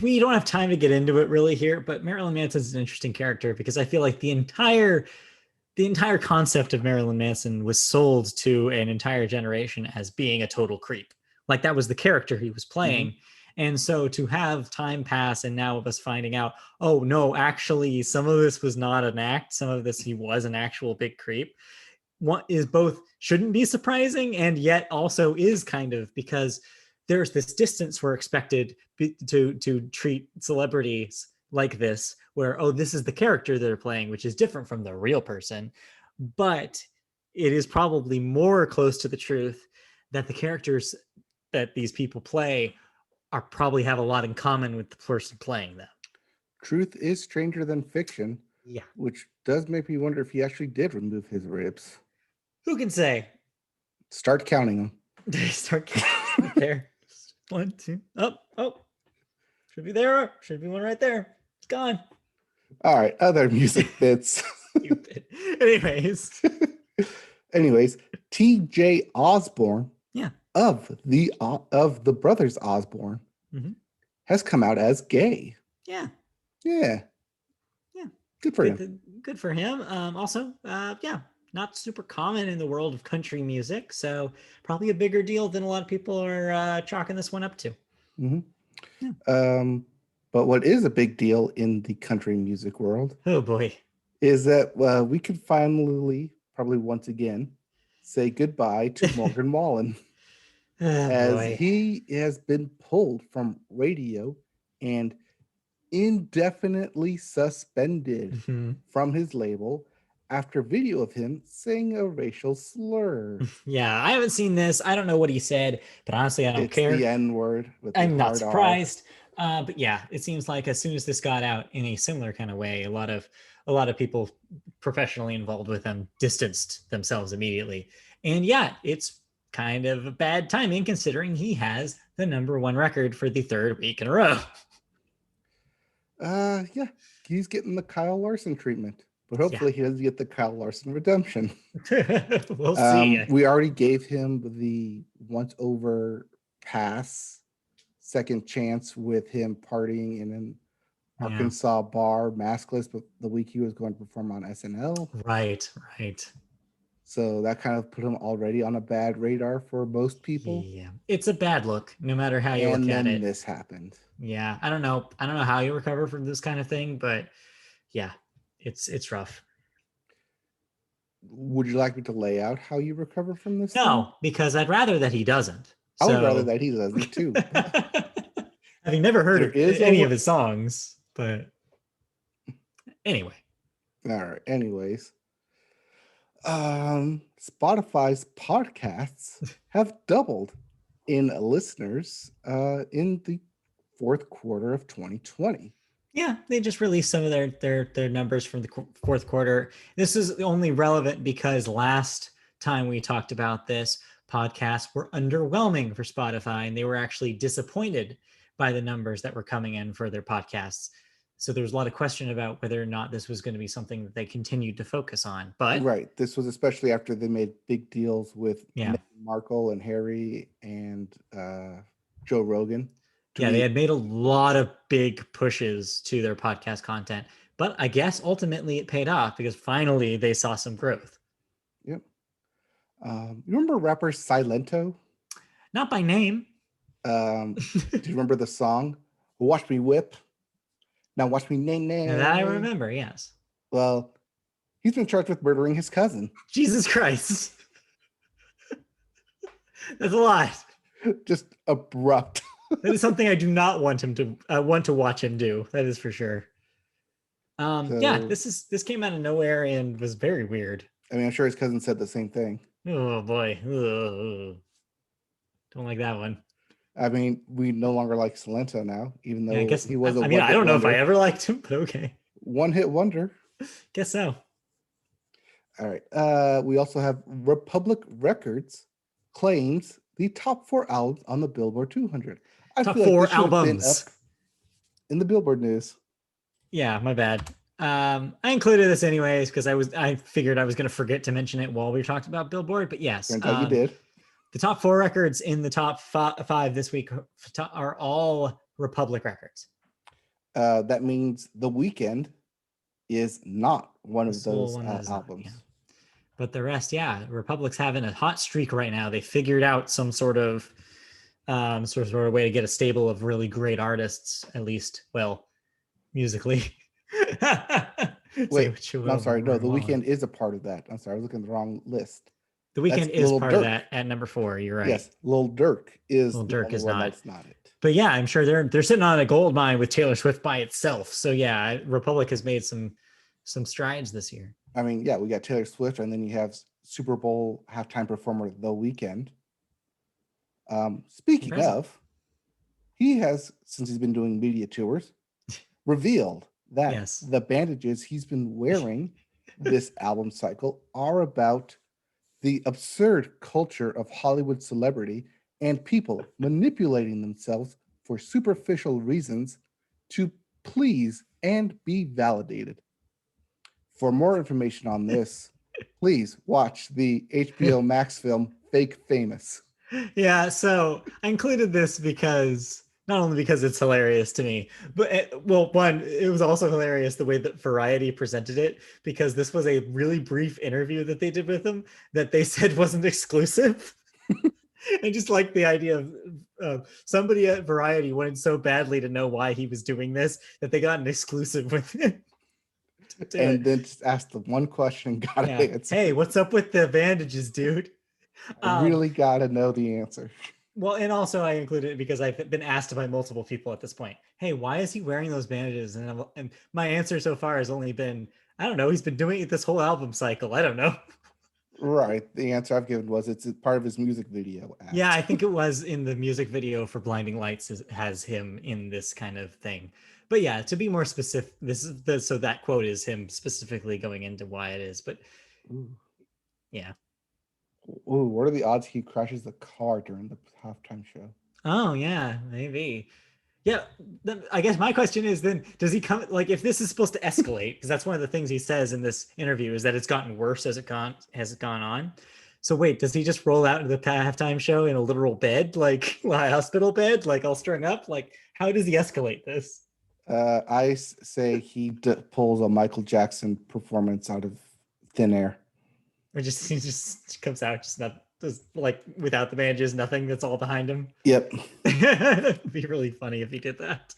we don't have time to get into it really here, but Marilyn Manson's an interesting character because I feel like the entire concept of Marilyn Manson was sold to an entire generation as being a total creep. Like that was the character he was playing. Mm-hmm. And so to have time pass and now of us finding out, oh no, actually some of this was not an act, some of this he was an actual big creep. What is both shouldn't be surprising and yet also is kind of, because there's this distance we're expected to treat celebrities like this, where oh, this is the character they're playing, which is different from the real person. But it is probably more close to the truth that the characters that these people play are probably have a lot in common with the person playing them. Truth is stranger than fiction. Yeah. Which does make me wonder if he actually did remove his ribs. Who can say? Start counting them. Start counting there. 1, 2. Oh. Should be there. Should be one right there. It's gone. All right. Other music bits. Anyways, T.J. Osborne. Yeah. Of the brothers Osborne, has come out as gay. Yeah. Yeah. Good for him. Good for him. Also, not super common in the world of country music, so probably a bigger deal than a lot of people are chalking this one up to. Mm-hmm. Yeah. But what is a big deal in the country music world? Oh boy, is that we could finally, probably once again, say goodbye to Morgan Wallen. As he has been pulled from radio and indefinitely suspended from his label after video of him saying a racial slur. Yeah, I haven't seen this. I don't know what he said, but honestly, I don't care. It's the N-word. I'm not surprised. But yeah, it seems like as soon as this got out in a similar kind of way, a lot of people professionally involved with him distanced themselves immediately. And yeah, it's kind of bad timing considering he has the #1 record for the 3rd week in a row. Yeah, he's getting the Kyle Larson treatment, but hopefully he doesn't get the Kyle Larson redemption. We'll see. We already gave him the once over pass, second chance with him partying in an Arkansas bar, maskless, but the week he was going to perform on SNL. Right. So that kind of put him already on a bad radar for most people. Yeah, it's a bad look, no matter how you look at it. And then this happened. Yeah, I don't know how you recover from this kind of thing, but yeah, it's rough. Would you like me to lay out how you recover from this? No, because I'd rather that he doesn't. I would rather that he doesn't too. Having never heard any of his songs, but anyway. All right. Anyways. Spotify's podcasts have doubled in listeners in the 4th quarter of 2020. Yeah, they just released some of their numbers from the 4th quarter. This is only relevant because last time we talked about this, podcasts were underwhelming for Spotify, and they were actually disappointed by the numbers that were coming in for their podcasts. So there was a lot of question about whether or not this was going to be something that they continued to focus on. But Right. This was especially after they made big deals with yeah, Meghan Markle and Harry and Joe Rogan. yeah, they had made a lot of big pushes to their podcast content. But I guess ultimately it paid off because finally they saw some growth. Yep. You remember rapper Silento? Not by name. Do you remember the song "Watch Me Whip"? Now watch me nay Now that I nay. remember, yes. Well, he's been charged with murdering his cousin. Jesus Christ. That's a lot. Just abrupt. That is something I do not want him to want to watch him do. That is for sure. Yeah, So, this came out of nowhere and was very weird. I mean, I'm sure his cousin said the same thing. Oh boy. Ugh. Don't like that one. I mean, we no longer like Salento now, even Yeah, I though guess he was a I mean I one-hit don't know if I wonder. ever liked him, but okay. One-hit wonder. Guess so. All right. We also have Republic Records claims the top 4 albums on the Billboard 200. I Top feel like four this should have been albums. up in the Billboard news. Yeah, my bad. I included this anyways because I figured I was going to forget to mention it while we talked about Billboard. But yes, Turns out you did. the top 4 records in the top five this week are all Republic records. That means The Weeknd is not one of those albums. Yeah. But the rest, yeah, Republic's having a hot streak right now. They figured out some sort of way to get a stable of really great artists, at least, well, musically. Wait, no, I'm sorry. No, The Weeknd is a part of that. I'm sorry, I was looking at the wrong list. The Weeknd is part of that at number 4. You're right. Yes, Lil Durk is Lil the Durk only is one not. that's not it. But yeah, I'm sure they're sitting on a gold mine with Taylor Swift by itself. So yeah, Republic has made some strides this year. I mean, yeah, we got Taylor Swift, and then you have Super Bowl halftime performer The Weeknd. Speaking of, he has, since he's been doing media tours, revealed that the bandages he's been wearing this album cycle are about the absurd culture of Hollywood celebrity and people manipulating themselves for superficial reasons to please and be validated. For more information on this, please watch the HBO Max film Fake Famous. Yeah, so I included this because not only because it's hilarious to me, but it was also hilarious the way that Variety presented it, because this was a really brief interview that they did with him that they said wasn't exclusive. I just like the idea of somebody at Variety wanted so badly to know why he was doing this that they got an exclusive with him. And then just asked the one question and got an answer. Hey, what's up with the bandages, dude? I really got to know the answer. Well, and also I included it because I've been asked by multiple people at this point, hey, why is he wearing those bandages? And my answer so far has only been, I don't know. He's been doing it this whole album cycle. I don't know. Right. The answer I've given was it's part of his music video act. Yeah, I think it was in the music video for Blinding Lights has him in this kind of thing. But yeah, to be more specific, so that quote is him specifically going into why it is. But yeah. Ooh, what are the odds he crashes the car during the halftime show? Oh yeah, maybe. Yeah, I guess my question is then, does he come, like, if this is supposed to escalate, because that's one of the things he says in this interview is that it's gotten worse as it gone on. So wait, does he just roll out into the halftime show in a literal bed, like a hospital bed, like all strung up? Like, how does he escalate this? I say he pulls a Michael Jackson performance out of thin air. Or he just comes out, just like without the bandages, nothing. That's all behind him. Yep. It'd be really funny if he did that.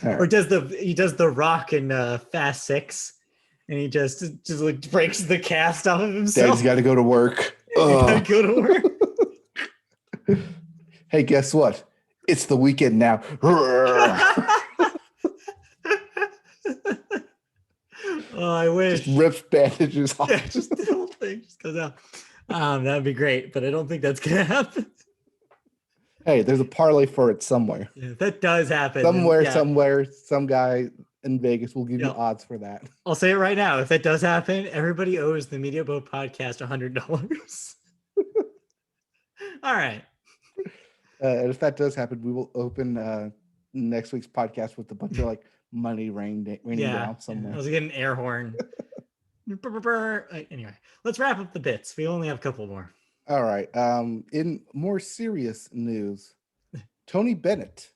Right. Or he does the Rock in Fast 6, and he just like breaks the cast off of himself. Dad's got to go to work. Gotta go to work. Hey, guess what? It's the weekend now. Oh, I wish. Just rips bandages off. Yeah, just the whole thing just goes out. That'd be great, but I don't think that's gonna happen. Hey, there's a parlay for it somewhere. Yeah, that does happen. Somewhere, some guy in Vegas will give you odds for that. I'll say it right now. If that does happen, everybody owes the Media Boat podcast $100. All right. And if that does happen, we will open next week's podcast with a bunch of like money raining Yeah, down yeah. I somewhere. was getting an air horn. Anyway, let's wrap up the bits. We only have a couple more. All right. In more serious news, Tony Bennett,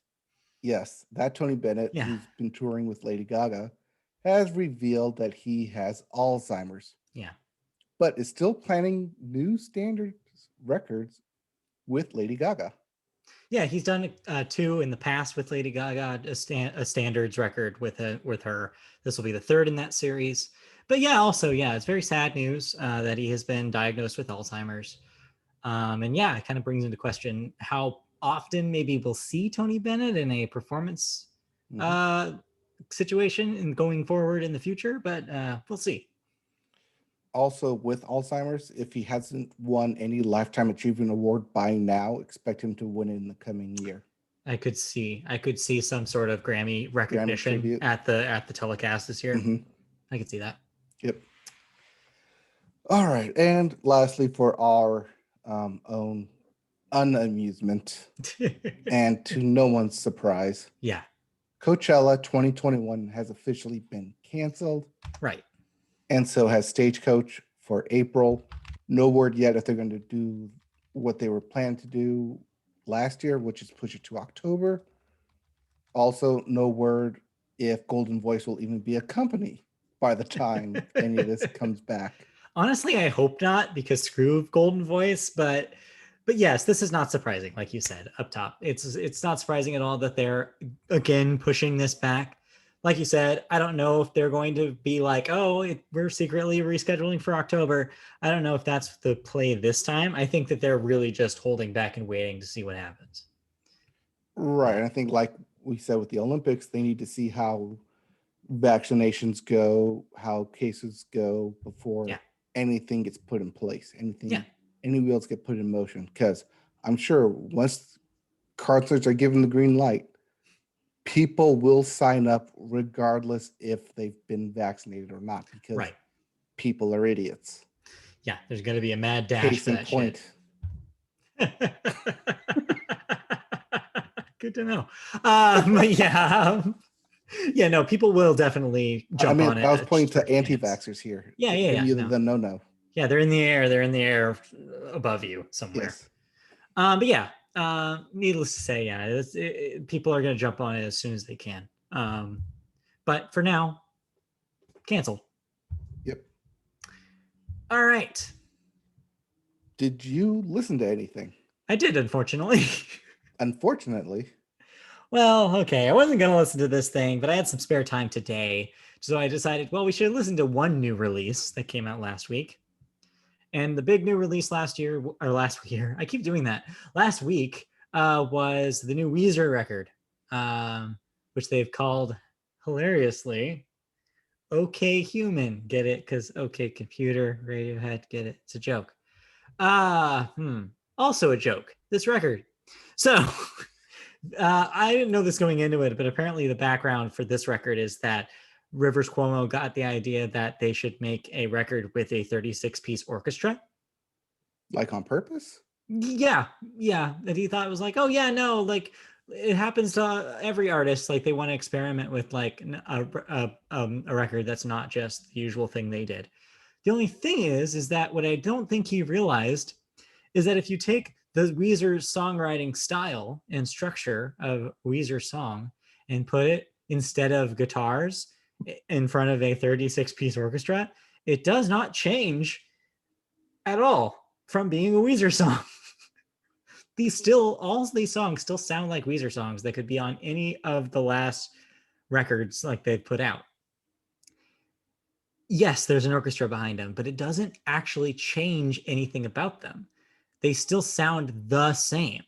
yes, that Tony Bennett Yeah, who's been touring with Lady Gaga, has revealed that he has Alzheimer's, yeah. but is still planning new standard records with Lady Gaga. Yeah, he's done two in the past with Lady Gaga, a standards record with her. This will be the third in that series. But yeah, also yeah, it's very sad news that he has been diagnosed with Alzheimer's. And yeah, it kind of brings into question how often maybe we'll see Tony Bennett in a performance Mhm. uh, situation and going forward in the future. But we'll see. Also, with Alzheimer's, if he hasn't won any Lifetime Achievement Award by now, expect him to win it in the coming year. I could see some sort of Grammy Grammy recognition tribute. at the telecast this year. Hmm. I could see that. Yep. All right. And lastly, for our own unamusement, and to no one's surprise, Yeah, Coachella 2021 has officially been canceled, right. and so has Stagecoach for April. No word yet if they're going to do what they were planned to do last year, which is push it to October. Also, no word if Golden Voice will even be a company by the time any of this comes back. Honestly, I hope not because screw Golden Voice, but yes, this is not surprising. Like you said up top, it's not surprising at all that they're again pushing this back. Like you said, I don't know if they're going to be like, oh, we're secretly rescheduling for October. I don't know if that's the play this time. I think that they're really just holding back and waiting to see what happens. Right. And I think, like we said with the Olympics, they need to see how vaccinations go, how cases go before Yeah, anything gets put in place, yeah, any wheels get put in motion. Because I'm sure once concerts are given the green light, people will sign up regardless if they've been vaccinated or not, because right. people are idiots. Yeah, there's going to be a mad dash Case for in that shit. point. Good to know. Yeah, yeah. No, people will definitely I jump on mean, it I was pointing for to convenience. anti-vaxxers here. Yeah, yeah, Giving yeah. you No, the no. yeah, they're in the air. They're in the air above you somewhere. Yes. But yeah, needless to say, yeah, people are going to jump on it as soon as they can. But for now, cancel. Yep. All right, Did you listen to anything? I did, unfortunately. Unfortunately. Well, okay, I wasn't going to listen to this thing, but I had some spare time today. So I decided, well, we should listen to one new release that came out last week. And the big new release last year, or last year, I keep doing that. Last week was the new Weezer record, which they've called hilariously "Okay Human." Get it? Because OK Computer, Radiohead, get it? It's a joke. Also a joke. This record. So I didn't know this going into it, but apparently the background for this record is that Rivers Cuomo got the idea that they should make a record with a 36-piece orchestra. Like on purpose? Yeah, yeah. That he thought it was like, oh yeah, no, like it happens to every artist. Like they want to experiment with like a record that's not just the usual thing they did. The only thing is that what I don't think he realized is that if you take the Weezer songwriting style and structure of Weezer song and put it instead of guitars in front of a 36-piece orchestra, it does not change at all from being a Weezer song. All these songs still sound like Weezer songs that could be on any of the last records like they've put out. Yes, there's an orchestra behind them, but it doesn't actually change anything about them. They still sound the same.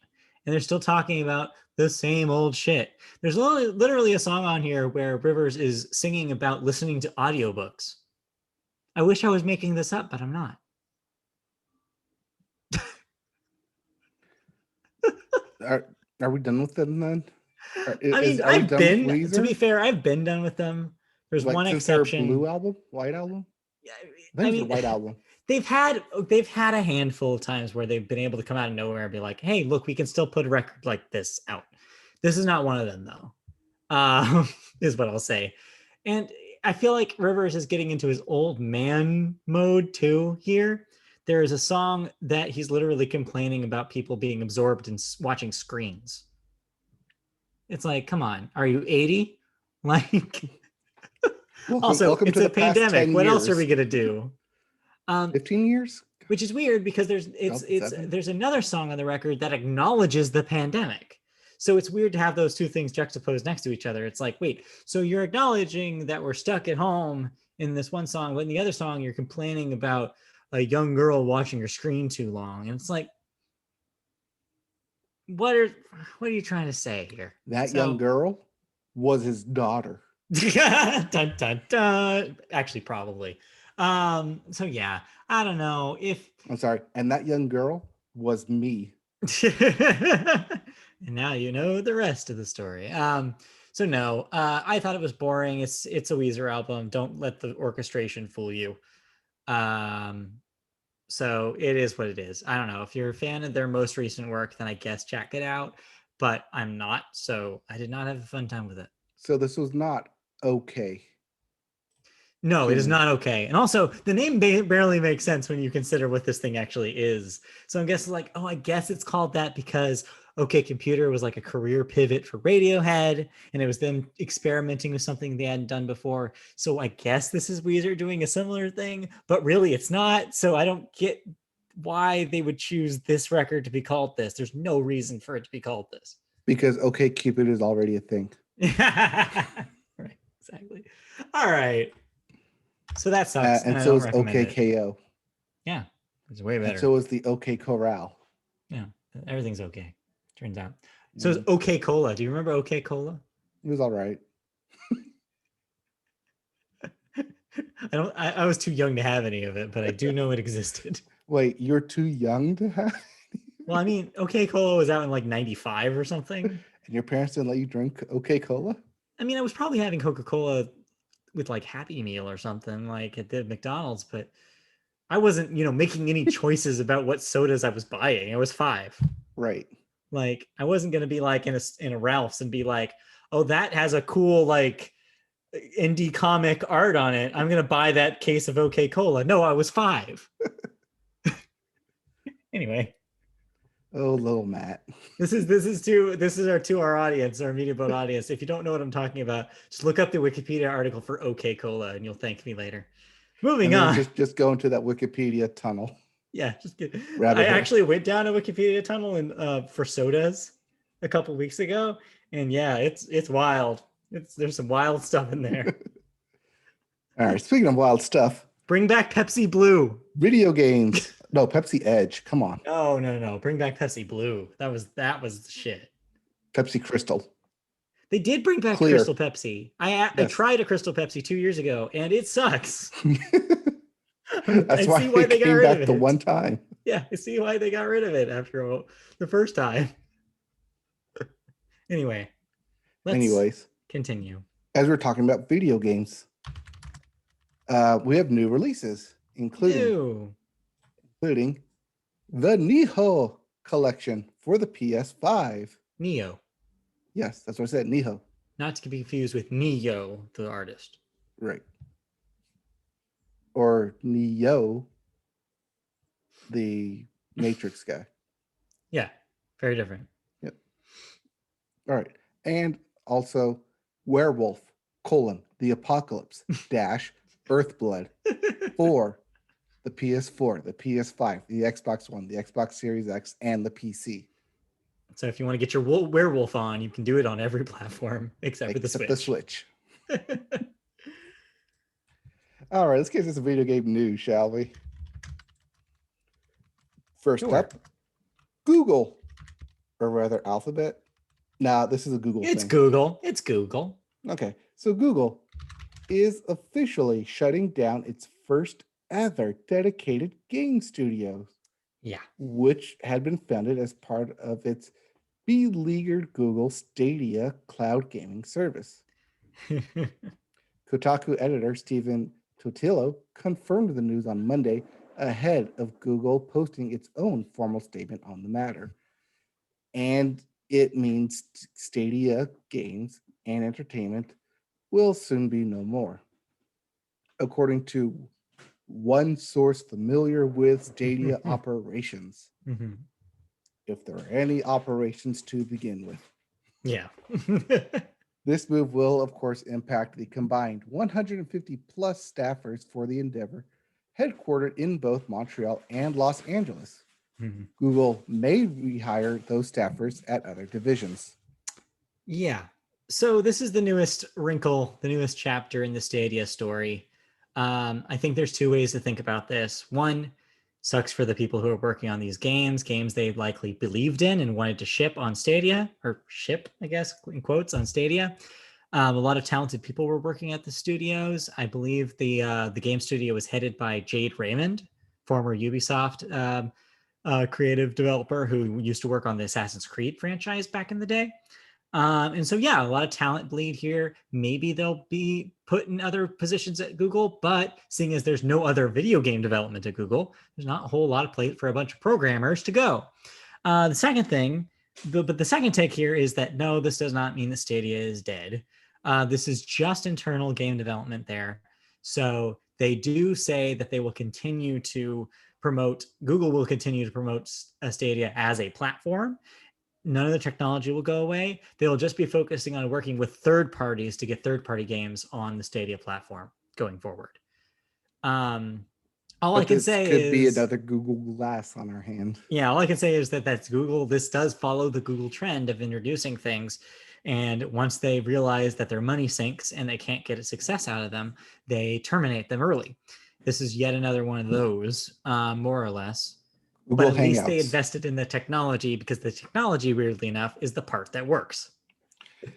And they're still talking about the same old shit. There's literally a song on here where Rivers is singing about listening to audiobooks. I wish I was making this up, but I'm not. Are we done with them then? I mean, Are we done with to be Weezer? fair, I've been done with them. There's Like one since their exception. blue album, white album? I think I it was the mean, White Album. they've had a handful of times where they've been able to come out of nowhere and be like, "Hey, look, we can still put a record like this out." This is not one of them, though. Is what I'll say. And I feel like Rivers is getting into his old man mode too here. There is a song that he's literally complaining about people being absorbed in watching screens. It's like, come on, are you 80? Like, Welcome, also, welcome it's to a the past pandemic. 10 What else are we years. gonna do? Um, 15 years? which is weird because Seven? there's another song on the record that acknowledges the pandemic. So it's weird to have those two things juxtaposed next to each other. It's like, wait, so you're acknowledging that we're stuck at home in this one song, but in the other song you're complaining about a young girl watching her screen too long. And it's like, what are what are you trying to say here? That young So girl was his daughter. dun, dun, dun. Actually, probably. So yeah, I don't know if I'm sorry. And that young girl was me. and now you know the rest of the story. So no, I thought it was boring. It's a Weezer album. Don't let the orchestration fool you. Um, so it is what it is. I don't know. If you're a fan of their most recent work, then I guess check it out. But I'm not, so I did not have a fun time with it. So this was not okay. No, it is Keenan. not okay. And also, the name barely makes sense when you consider what this thing actually is. So I'm guessing, like, oh, I guess it's called that because OK Computer was like a career pivot for Radiohead, and it was them experimenting with something they hadn't done before. So I guess this is Weezer doing a similar thing, but really it's not. So I don't get why they would choose this record to be called this. There's no reason for it to be called this. Because OK Cupid is already a thing. Right, exactly. All right. So that sucks, and And I so don't is recommend it. OKKO. Yeah, it's way And better. so is the OK Corral. Yeah, everything's okay. Turns out. So it's OK Cola. Do you remember OK Cola? It was all right. I was too young to have any of it, but I do know it existed. Wait, you're too young to have? Well, I mean, OK Cola was out in like '95 or something. And your parents didn't let you drink OK Cola? I mean, I was probably having Coca Cola with like Happy Meal or something like at the McDonald's, but I wasn't, making any choices about what sodas I was buying. I was 5. Right. Like, I wasn't gonna be like in a Ralph's and be like, oh, that has a cool like indie comic art on it. I'm gonna buy that case of OK Cola. No, I was 5. Anyway, Oh, little Matt. this is to our audience, our media boat audience. If you don't know what I'm talking about, just look up the Wikipedia article for OK Cola, and you'll thank me later. Moving And then on. just go into that Wikipedia tunnel. Yeah, just get. I Rabbit hole. actually went down a Wikipedia tunnel and for sodas a couple weeks ago, and yeah, it's wild. There's some wild stuff in there. All right. Speaking of wild stuff, Bring back Pepsi Blue. video games. No, Pepsi Edge. Come on. Oh no. Bring back Pepsi Blue. That was the shit. Pepsi Crystal. They did bring back Clear. Crystal Pepsi. I Yes. tried a Crystal Pepsi 2 years ago, and it sucks. That's why they came back the one time. Yeah, I see why they got rid of it after the first time. Anyway, let's continue. As we're talking about video games, we have new releases, including the Nihon collection for the PS5. Neo. Yes, that's what I said, Nihon. Not to be confused with Neo, the artist. Right. Or Neo, the Matrix guy. Yeah, very different. Yep. All right. And also Werewolf, the Apocalypse, Earthblood for the PS4, the PS5, the Xbox One, the Xbox Series X, and the PC. So if you want to get your werewolf on, you can do it on every platform except for the Switch. All right, let's get into some video game news, shall we? First up, Google, or rather Alphabet. Nah, this is a Google It's thing. Google. It's Google. Okay, so Google is officially shutting down its first ever dedicated game studio. Yeah. Which had been founded as part of its beleaguered Google Stadia cloud gaming service. Kotaku editor Stephen Totilo confirmed the news on Monday ahead of Google posting its own formal statement on the matter. And it means Stadia games and entertainment will soon be no more. According to one source familiar with Stadia operations, Mhm. if there are any operations to begin with. Yeah. This move will, of course, impact the combined 150 plus staffers for the endeavor, headquartered in both Montreal and Los Angeles. Mhm. Google may rehire those staffers at other divisions. Yeah. So this is the newest wrinkle, the newest chapter in the Stadia story. I think there's two ways to think about this. One, sucks for the people who are working on these games they likely believed in and wanted to ship on Stadia, or ship, I guess, in quotes, on Stadia. A lot of talented people were working at the studios. I believe the game studio was headed by Jade Raymond, former Ubisoft creative developer who used to work on the Assassin's Creed franchise back in the day. And so, yeah, a lot of talent bleed here. Maybe they'll be put in other positions at Google, but seeing as there's no other video game development at Google, there's not a whole lot of plate for a bunch of programmers to go. The second thing, but the second take here is that no, this does not mean that Stadia is dead. This is just internal game development there. So they do say that they will continue to Google will continue to promote Stadia as a platform. None of the technology will go away. They'll just be focusing on working with third parties to get third party games on the Stadia platform going forward. Um, all I But can this say could be is, another Google Glass on our hand. yeah, all I can say is that that's Google. This does follow the Google trend of introducing things. And once they realize that their money sinks and they can't get a success out of them, they terminate them early. This is yet another one of those, more or less. But Google at least they Hangouts. invested in the technology because the technology, weirdly enough, is the part that works. If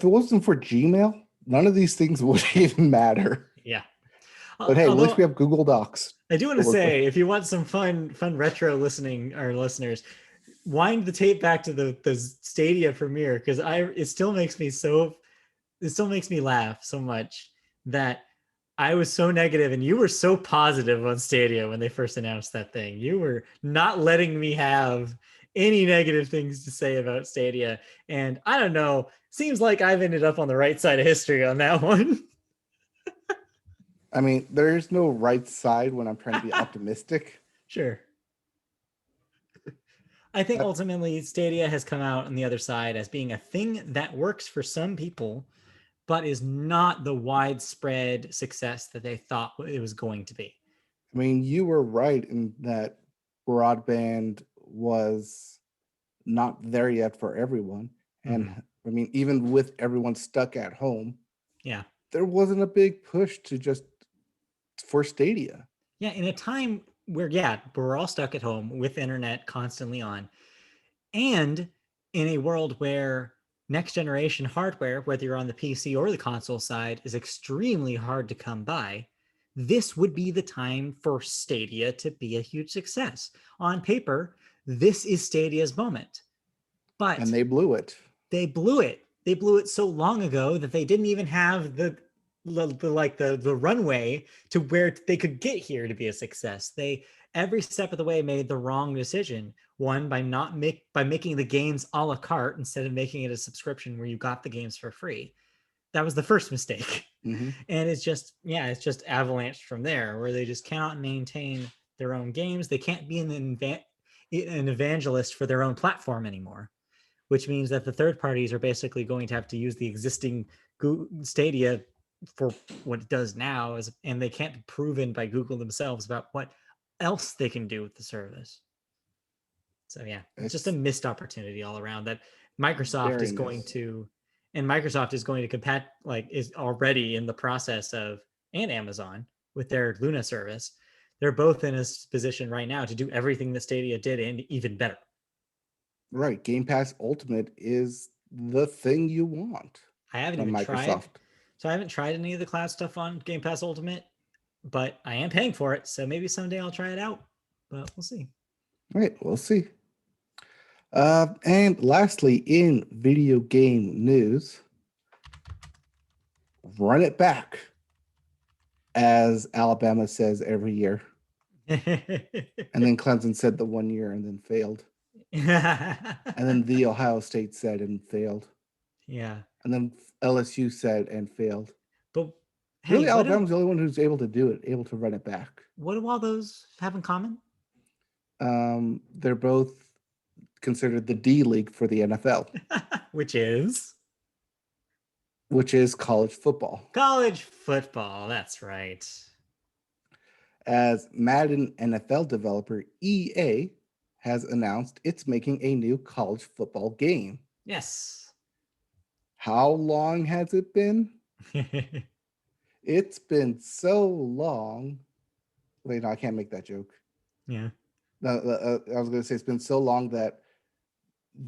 it wasn't for Gmail, none of these things would even matter. Yeah. But hey, at least we Although have Google Docs I do want to to work with. say, if you want some fun retro listening or listeners, wind the tape back to the Stadia premiere because it still makes me laugh so much that I was so negative and you were so positive on Stadia when they first announced that thing. You were not letting me have any negative things to say about Stadia. And I don't know, seems like I've ended up on the right side of history on that one. I mean, there's no right side when I'm trying to be optimistic. Sure. I think Uh, ultimately Stadia has come out on the other side as being a thing that works for some people, but is not the widespread success that they thought it was going to be. I mean, you were right in that broadband was not there yet for everyone. And Mm-hmm. I mean, even with everyone stuck at home, Yeah. there wasn't a big push to just for Stadia. Yeah. In a time where, yeah, we're all stuck at home with internet constantly on, and in a world where next generation hardware, whether you're on the PC or the console side, is extremely hard to come by, this would be the time for Stadia to be a huge success. On paper, this is Stadia's moment. And But they blew it. they blew it. They blew it so long ago that they didn't even have the runway to where they could get here to be a success. They every step of the way made the wrong decision. One, by making the games a la carte instead of making it a subscription where you got the games for free. That was the first mistake. Mm-hmm. And it's just avalanche from there where they just cannot maintain their own games. They can't be an evangelist for their own platform anymore, which means that the third parties are basically going to have to use the existing Stadia for what it does now, and they can't be proven by Google themselves about what else they can do with the service. So yeah, it's just a It's missed opportunity all around that Microsoft very is going nice. to, and Microsoft is going to is already in the process of, and Amazon with their Luna service. They're both in a position right now to do everything that Stadia did and even better. Right. Game Pass Ultimate is the thing you want I haven't from even tried. Microsoft. So I haven't tried any of the cloud stuff on Game Pass Ultimate, but I am paying for it. So maybe someday I'll try it out, but we'll see. All right, we'll see. And lastly, in video game news, run it back. as Alabama says every year. And then Clemson said the 1 year and then failed. And then the Ohio State said and failed. Yeah. And then LSU said and failed. But hey, Really, Alabama's the only one who's able to do it, able to run it back. what do all those have in common? They're both considered the D League for the NFL, Which is which is college football. college football. That's right. As Madden NFL developer EA has announced it's making a new college football game. Yes. How long has it been? It's been so long. Wait, no, I can't make that joke. Yeah. No, I was going to say it's been so long that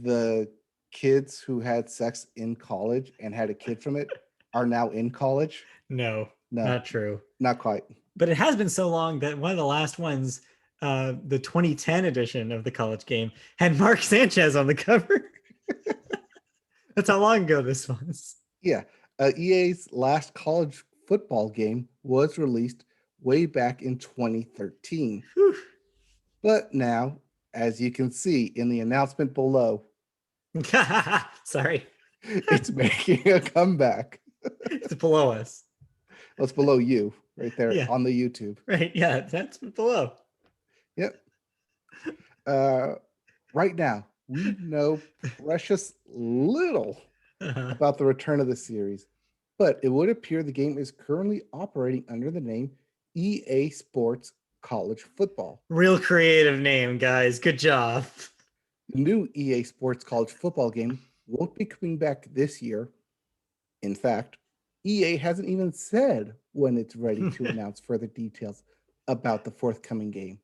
the kids who had sex in college and had a kid from it are now in college. No, No, not true. not quite. But it has been so long that one of the last ones, the 2010 edition of the college game, had Mark Sanchez on the cover. That's how long ago this was. Yeah. EA's last college football game was released way back in 2013. Whew. But now, as you can see in the announcement below, Sorry. it's making a comeback. It's below us. Well, it's below you right there Yeah. on the YouTube. Right. Yeah, that's below. Yep. Right now, we know precious little about the return of the series, but it would appear the game is currently operating under the name EA Sports College Football. Real creative name, guys. Good job. The new EA Sports College Football game won't be coming back this year. In fact, EA hasn't even said when it's ready to announce further details about the forthcoming game.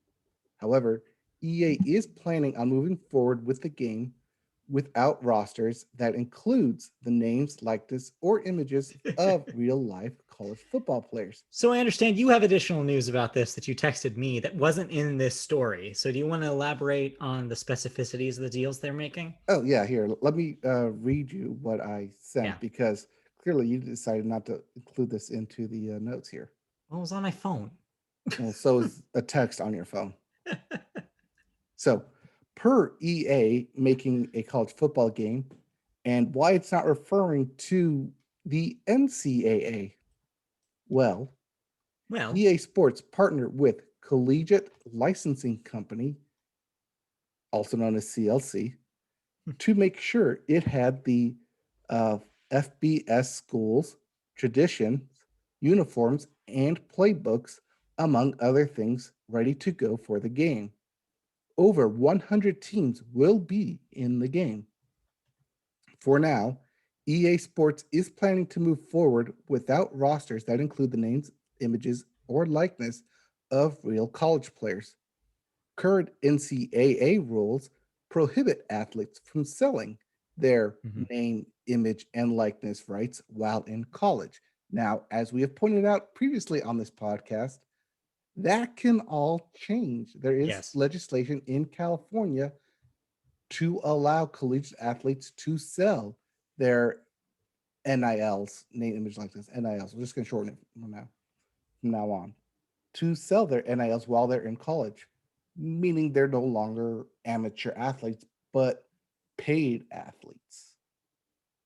However, EA is planning on moving forward with the game without rosters that includes the names, likeness, or images of real life college football players. So I understand you have additional news about this that you texted me that wasn't in this story. So do you want to elaborate on the specificities of the deals they're making? Oh, yeah, here, let me read you what I sent because clearly you decided not to include this into the notes here. Well, it was on my phone. Well, so is a text on your phone. So, per EA making a college football game, and why it's not referring to the NCAA. Well, EA Sports partnered with Collegiate Licensing Company, also known as CLC, to make sure it had the FBS schools, traditions, uniforms, and playbooks, among other things, ready to go for the game. Over 100 teams will be in the game. For now, EA Sports is planning to move forward without rosters that include the names, images, or likeness of real college players. Current NCAA rules prohibit athletes from selling their name, image, and likeness rights while in college. Now, as we have pointed out previously on this podcast, that can all change. There is legislation in California to allow collegiate athletes to sell their NILs, name, image, likeness, NILs. We're just going to shorten it from now on, to sell their NILs while they're in college, meaning they're no longer amateur athletes, but paid athletes.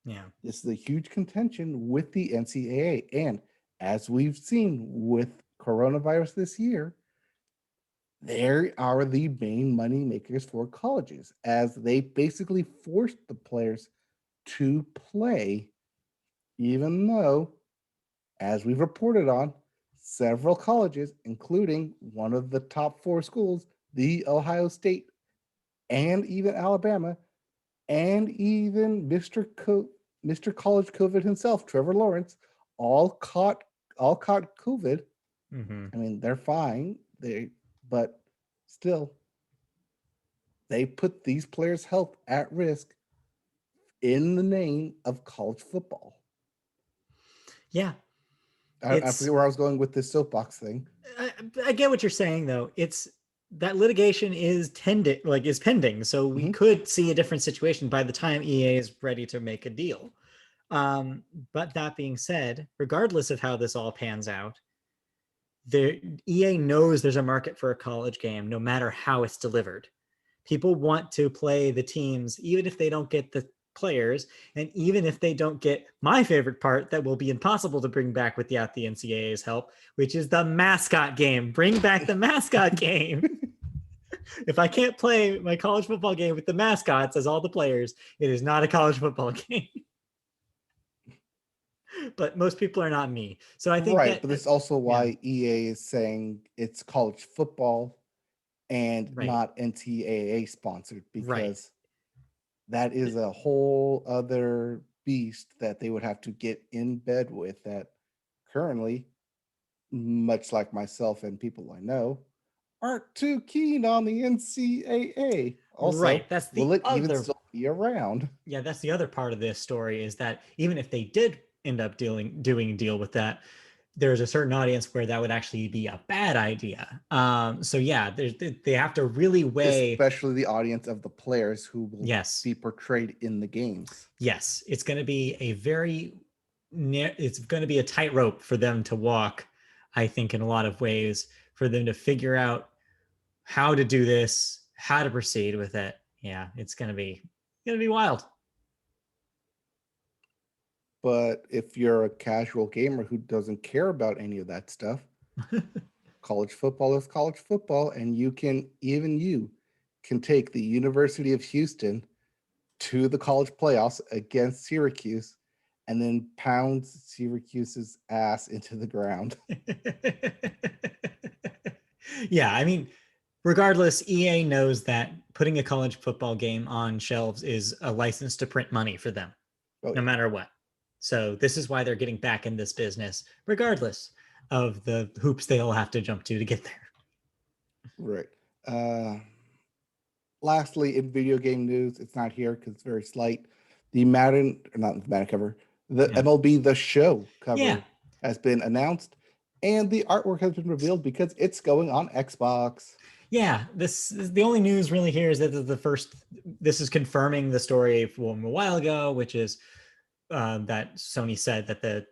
Yeah. This is a huge contention with the NCAA. And as we've seen with coronavirus this year, they are the main money makers for colleges, as they basically forced the players to play, even though, as we've reported on, several colleges, including one of the top 4 schools, the Ohio State, and even Alabama, and even Mr. College COVID himself, Trevor Lawrence, all caught COVID. I mean, they're fine. But still, they put these players' health at risk in the name of college football. Yeah. I forget where I was going with this soapbox thing. I get what you're saying, though. It's that litigation is pending, so we could see a different situation by the time EA is ready to make a deal. But that being said, regardless of how this all pans out, EA knows there's a market for a college game no matter how it's delivered. People want to play the teams even if they don't get the players, and even if they don't get my favorite part that will be impossible to bring back without the NCAA's help, which is the mascot game. Bring back the mascot game. If I can't play my college football game with the mascots as all the players, it is not a college football game. But most people are not me. So I think Right, that, but this is also yeah, why EA is saying it's college football and right, not NCAA sponsored, right. because that is a whole other beast that they would have to get in bed with, that currently, much like myself and people I know, aren't too keen on the NCAA. Right. Also, That's the will it even other still be around? Yeah, that's the other part of this story is that even if they did end up doing a deal with that, there's a certain audience where that would actually be a bad idea. So yeah, they have to really weigh. Especially the audience of the players who will Yes, be portrayed in the games. yes, it's going to be it's going to be a tightrope for them to walk. I think in a lot of ways for them to figure out how to do this, how to proceed with it. Yeah, it's going to be wild. But if you're a casual gamer who doesn't care about any of that stuff, college football is college football, and you can take the University of Houston to the college playoffs against Syracuse and then pound Syracuse's ass into the ground. Yeah, I mean, regardless, EA knows that putting a college football game on shelves is a license to print money for them, Oh no yeah, matter what. So this is why they're getting back in this business, regardless of the hoops they'll have to jump to get there. right. Uh, Lastly, in video game news, it's not here because it's very slight. The Madden, or not the Madden cover, the Yeah. MLB The Show Yeah. cover has been announced, and the artwork has been revealed because it's going on Xbox. Yeah, this is the only news really here is that this is confirming the story from a while ago, which is that Sony said that the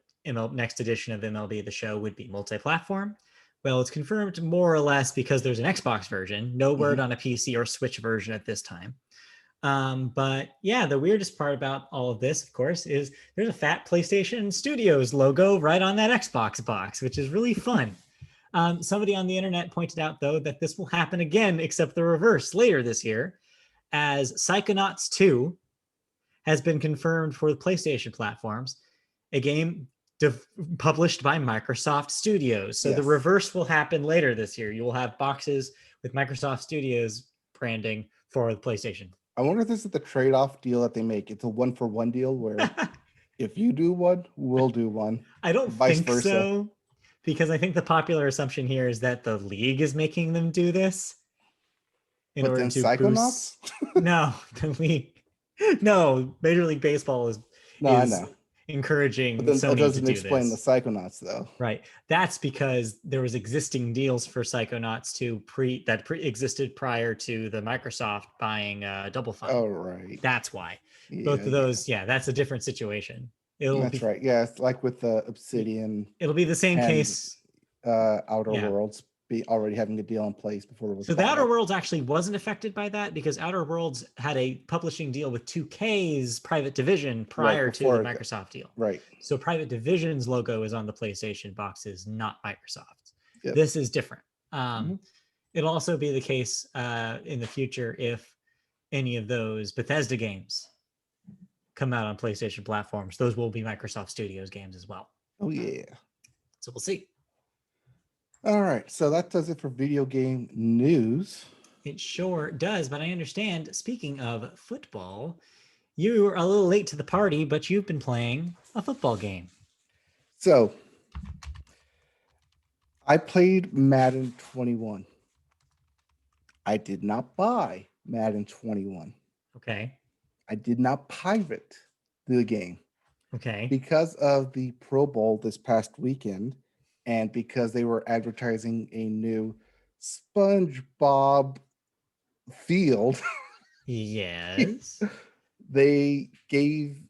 next edition of MLB The Show would be multi-platform. Well, it's confirmed more or less because there's an Xbox version. No word Mhm. on a PC or Switch version at this time. But yeah, the weirdest part about all of this, of course, is there's a fat PlayStation Studios logo right on that Xbox box, which is really fun. Somebody on the internet pointed out, though, that this will happen again, except the reverse later this year, as Psychonauts 2 has been confirmed for the PlayStation platforms, a game published by Microsoft Studios. So the Yes. reverse will happen later this year. You will have boxes with Microsoft Studios branding for the PlayStation. I wonder if this is the trade-off deal that they make. It's a one-for-one deal where if you do one, we'll do one, I don't vice think versa. so, because I think the popular assumption here is that the league is making them do this in But order then to Psychonauts? boost. No, the league. No, Major League Baseball is No, I is know. But encouraging then that Sony to doesn't do explain the this. Psychonauts, though. Right. That's because there was existing deals for Psychonauts 2 existed prior to the Microsoft buying Double Fine. Oh, right. That's why. Both Yeah, of yeah. those, yeah, that's a different situation. It'll That's be right. Yeah, it's like with the Obsidian it'll be the same and case. Outer Yeah. Worlds be already having a deal in place before it was So the bought Outer up. Worlds actually wasn't affected by that because Outer Worlds had a publishing deal with 2K's Private Division Right prior to the before, Microsoft deal. right. So Private Division's logo is on the PlayStation boxes, not Microsoft's. Yep. This is different. Mhm. It'll also be the case in the future if any of those Bethesda games come out on PlayStation platforms. Those will be Microsoft Studios games as well. Oh, yeah. So we'll see. All right. So that does it for video game news. It sure does, but I understand, speaking of football, you were a little late to the party, but you've been playing a football game. So I played Madden 21. I did not buy Madden 21. Okay. I did not pirate the game Okay. because of the Pro Bowl this past weekend and because they were advertising a new SpongeBob field. Yes. They gave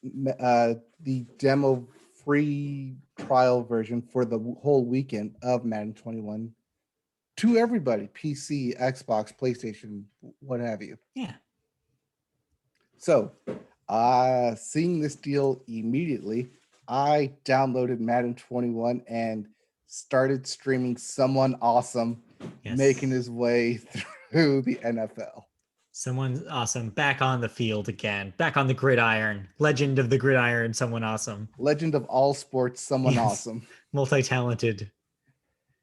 the demo free trial version for the whole weekend of Madden 21 to everybody: PC, Xbox, PlayStation, what have you. Yeah. So, seeing this deal immediately, I downloaded Madden 21 and started streaming someone awesome making Yes. his way through the NFL. Someone awesome back on the field again, back on the gridiron. Legend of the gridiron, someone awesome. Legend of all sports, someone Yes. awesome. Multi-talented.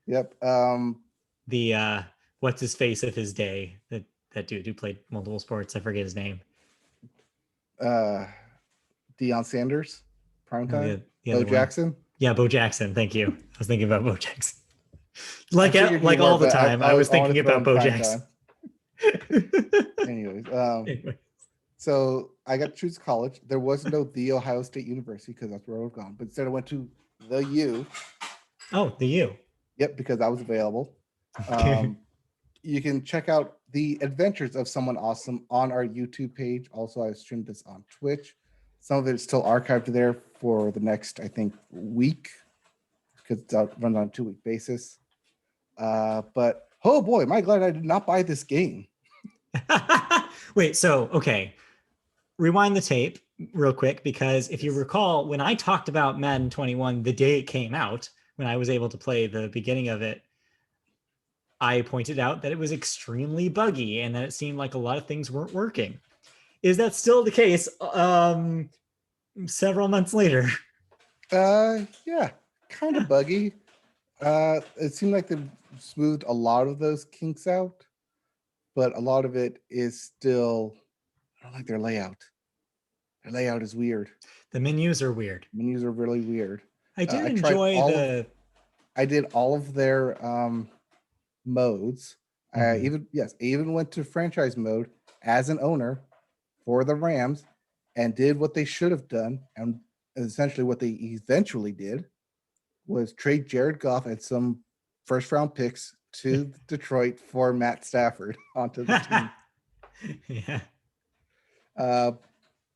Yep. The what's his face of his day? That dude who played multiple sports. I forget his name. Uh, Deion Sanders, No, primetime. the Bo other one. Jackson. Yeah, Bo Jackson. Thank you. I was thinking about Bo Jackson. I figured you Like were, all the but time, I I was want to thinking throw about in Bo prime Jackson. time. Anyways, Anyway. so I got to choose college. There was no the Ohio State University because that's where I would have gone, but instead I went to the U. Oh, the U. Yep, because I was available. Okay. You can check out the adventures of someone awesome on our YouTube page. Also, I streamed this on Twitch. Some of it is still archived there for the next, I think, week because it's runs on a 2-week basis. But oh boy, am I glad I did not buy this game. Wait, so okay. Rewind the tape real quick because if you recall, when I talked about Madden 21 the day it came out, when I was able to play the beginning of it, I pointed out that it was extremely buggy and that it seemed like a lot of things weren't working. Is that still the case several months later? Yeah, kind of buggy. It seemed like they smoothed a lot of those kinks out, but a lot of it is still, I don't like their layout. Their layout is weird. The menus are weird. Menus are really weird. I did I tried enjoy the. I did all of their modes. Mhm. I even went to franchise mode as an owner for the Rams and did what they should have done, and essentially what they eventually did was trade Jared Goff and some first round picks to Detroit for Matt Stafford onto the team. Yeah. Uh,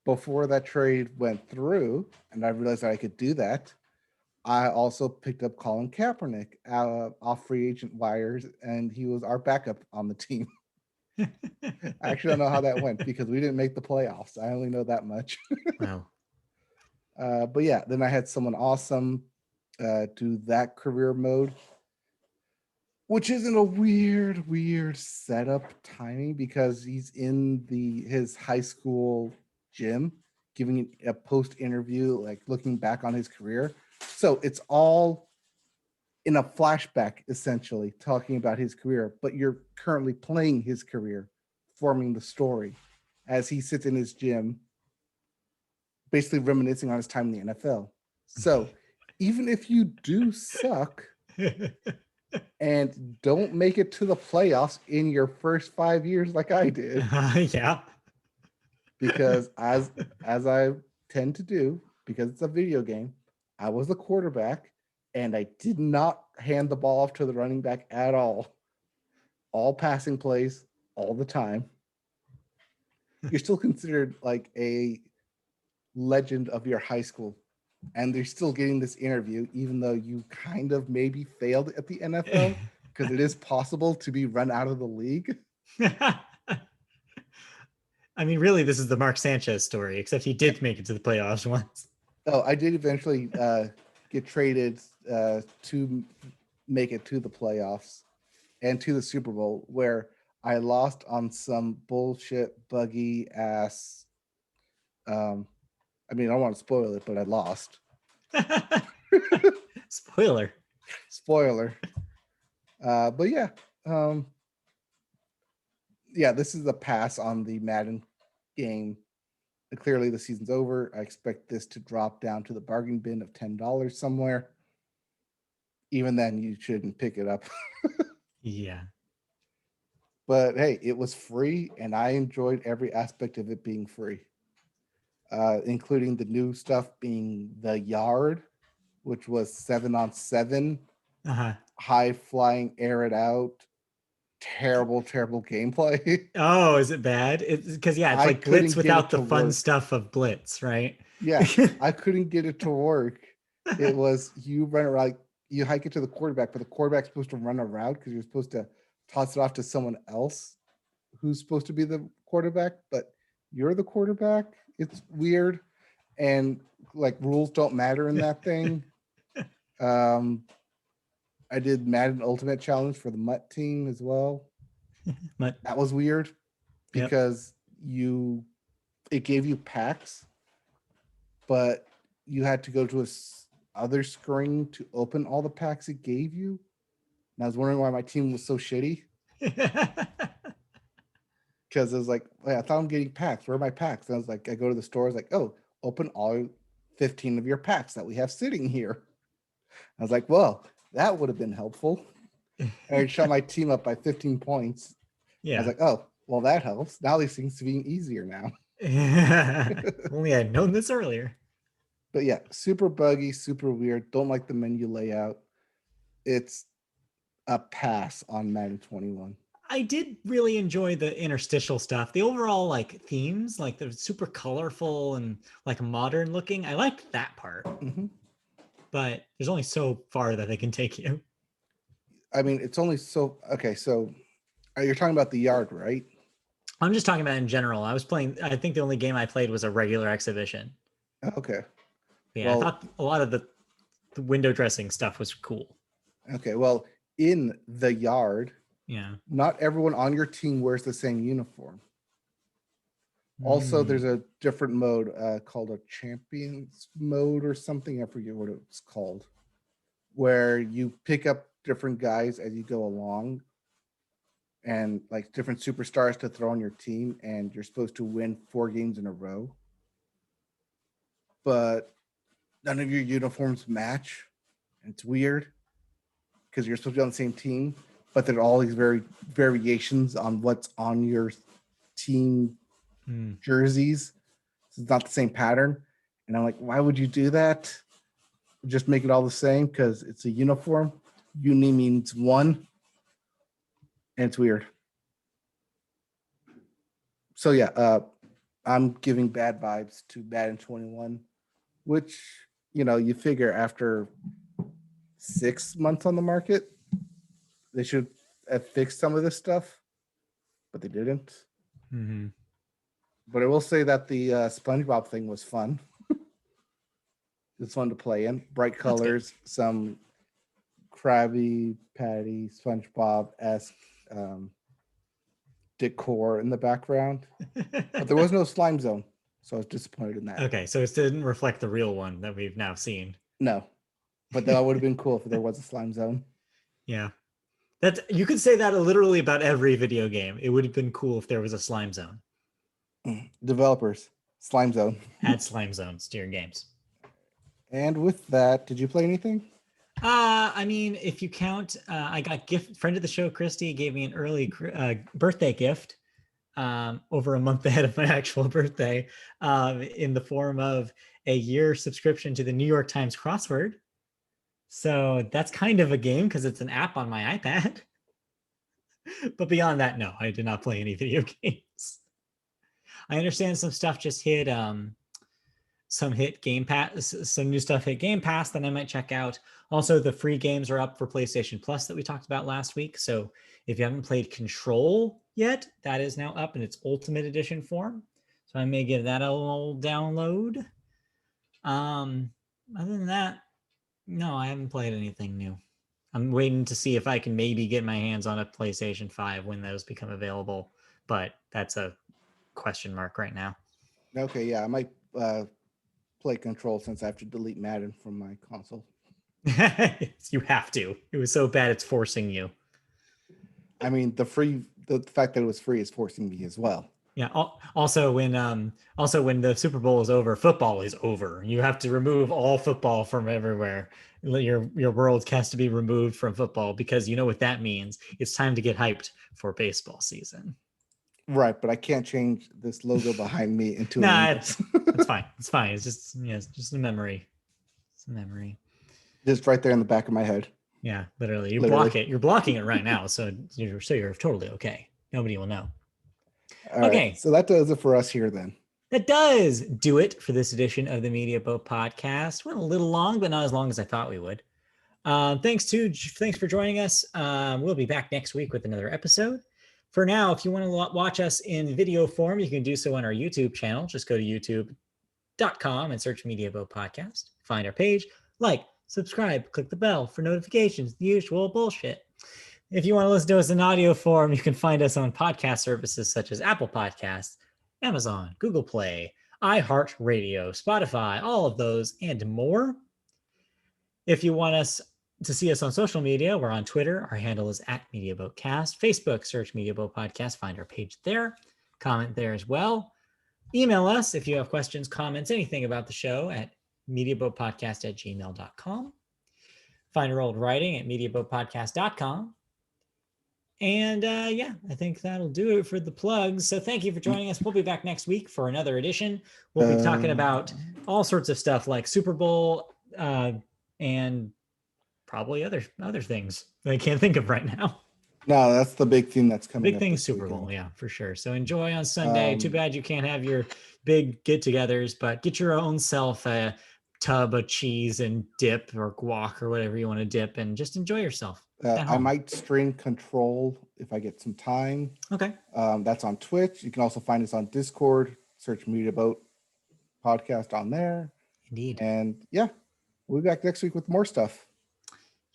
before that trade went through, and I realized that I could do that, I also picked up Colin Kaepernick off free agent wires, and he was our backup on the team. I actually don't know how that went because we didn't make the playoffs. I only know that much. Wow. But yeah, then I had someone awesome do that career mode, which is in a weird setup timing because he's in his high school gym giving a post interview, like looking back on his career. So it's all in a flashback, essentially talking about his career, but you're currently playing his career, forming the story as he sits in his gym, basically reminiscing on his time in the NFL. So even if you do suck and don't make it to the playoffs in your first 5 years, like I did, Yeah. because as I tend to do, because it's a video game, I was the quarterback and I did not hand the ball off to the running back at all passing plays all the time. You're still considered like a legend of your high school, and they're still getting this interview, even though you kind of maybe failed at the NFL, because it is possible to be run out of the league. I mean, really, this is the Mark Sanchez story, except he did make it to the playoffs once. Oh, I did eventually get traded to make it to the playoffs and to the Super Bowl, where I lost on some bullshit, buggy ass. I mean, I don't want to spoil it, but I lost. Spoiler. Spoiler. But yeah, this is a pass on the Madden game. Clearly, the season's over. I expect this to drop down to the bargain bin of $10 somewhere. Even then, you shouldn't pick it up. Yeah. But hey, it was free, and I enjoyed every aspect of it being free, including the new stuff being the yard, which was 7-on-7, Uh-huh. high flying, air it out, terrible gameplay. Oh, is it bad? It's because yeah, it's I like Blitz couldn't get without it the to fun work. stuff of Blitz, right? Yeah, I couldn't get it to work. It was you run around, like, you hike it to the quarterback, but the quarterback's supposed to run a route because you're supposed to toss it off to someone else who's supposed to be the quarterback, but you're the quarterback. It's weird, and like rules don't matter in that thing. Um, I did Madden Ultimate Challenge for the Mutt team as well. But That was weird yep. because it gave you packs, but you had to go to other screen to open all the packs it gave you. And I was wondering why my team was so shitty because it was like, "Wait, I thought I'm getting packs. Where are my packs?" And I was like, I go to the store. I was like, "Oh, open all 15 of your packs that we have sitting here." I was like, "Well, that would have been helpful." And I shot my team up by 15 points. I was Yeah. like, "Oh, well, that helps. Now these things to being easier now." Only I'd known this earlier. But yeah, super buggy, super weird. Don't like the menu layout. It's a pass on Madden 21. I did really enjoy the interstitial stuff. The overall like themes, like they're super colorful and like modern looking. I liked that part, Mm-hmm. but there's only so far that they can take you. I mean, it's only so okay. So you're talking about the yard, right? I'm just talking about in general. I was playing, I think the only game I played was a regular exhibition. Okay. But yeah, I Well, thought a lot of the window dressing stuff was cool. okay. Well, in the yard, Yeah. not everyone on your team wears the same uniform. Also, there's Mm. a different mode called a champions mode or something. I forget what it's called, where you pick up different guys as you go along and like different superstars to throw on your team, and you're supposed to win 4 games in a row. But none of your uniforms match. It's weird because you're supposed to be on the same team, but there are all these variations on what's on your team Mm. jerseys. It's not the same pattern. And I'm like, why would you do that? Just make it all the same because it's a uniform. Uni means one, and it's weird. So yeah, I'm giving bad vibes to Madden 21, which you figure after 6 months on the market, they should have fixed some of this stuff, but they didn't. Hmm. But I will say that the SpongeBob thing was fun. It's fun to play in. Bright That's good. colors, some Krabby Patty, SpongeBob esque decor in the background. But there was no slime zone, so I was disappointed in that. Okay, so it didn't reflect the real one that we've now seen. No, but that would have been cool if there was a slime zone. Yeah. That's you could say that literally about every video game. It would have been cool if there was a slime zone. Developers, slime zone. Add slime zones to your games. And with that, did you play anything? I mean, if you count, I got gift friend of the show, Christy, gave me an early birthday gift over a month ahead of my actual birthday in the form of a year subscription to the New York Times crossword. So that's kind of a game because it's an app on my iPad. But beyond that, no, I did not play any video games. I understand some stuff just hit some hit Game Pass, some new stuff hit Game Pass that I might check out. Also, the free games are up for PlayStation Plus that we talked about last week. So if you haven't played Control yet, that is now up in its Ultimate Edition form. So I may give that a little download. Other than that, no, I haven't played anything new. I'm waiting to see if I can maybe get my hands on a PlayStation 5 when those become available, but that's a question mark right now. Okay, yeah, I might play Control since I have to delete Madden from my console. You have to. It was so bad it's forcing you. I mean, the fact that it was free is forcing me as well. Yeah. Also, when the Super Bowl is over, football is over. You have to remove all football from everywhere. Your world has to be removed from football because you know what that means. It's time to get hyped for baseball season. Right, but I can't change this logo behind me into an Nah, Eagles. it's fine. It's fine. It's just it's just a memory. It's a memory. Just right there in the back of my head. Yeah, literally. You block Literally. it. You're blocking it right now, so you're totally okay. Nobody will know. All right. Okay. So that does it for us here then. That does do it for this edition of the Media Boat Podcast. Went a little long, but not as long as I thought we would. Thanks for joining us. We'll be back next week with another episode. For now, if you want to watch us in video form, you can do so on our YouTube channel. Just go to youtube.com and search Media Boat Podcast. Find our page, like, subscribe, click the bell for notifications, the usual bullshit. If you want to listen to us in audio form, you can find us on podcast services such as Apple Podcasts, Amazon, Google Play, iHeartRadio, Spotify, all of those and more. If you want us to see us on social media, we're on Twitter. Our handle is @MediaBoatCast. Facebook, search Media Boat Podcast. Find our page there. Comment there as well. Email us if you have questions, comments, anything about the show at mediaboatpodcast@gmail.com. Find our old writing at mediaboatpodcast.com. And I think that'll do it for the plugs. So thank you for joining us. We'll be back next week for another edition. We'll be talking about all sorts of stuff like Super Bowl and probably other things that I can't think of right now. No, that's the big thing that's coming. Big thing, Super Bowl, yeah, for sure. So enjoy on Sunday. Too bad you can't have your big get-togethers, but get your own self a tub of cheese and dip or guac or whatever you want to dip and just enjoy yourself. I might stream Control if I get some time. Okay. That's on Twitch. You can also find us on Discord. Search Media Boat Podcast on there. Indeed. And yeah, we'll be back next week with more stuff.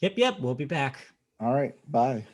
Yep. We'll be back. All right. Bye.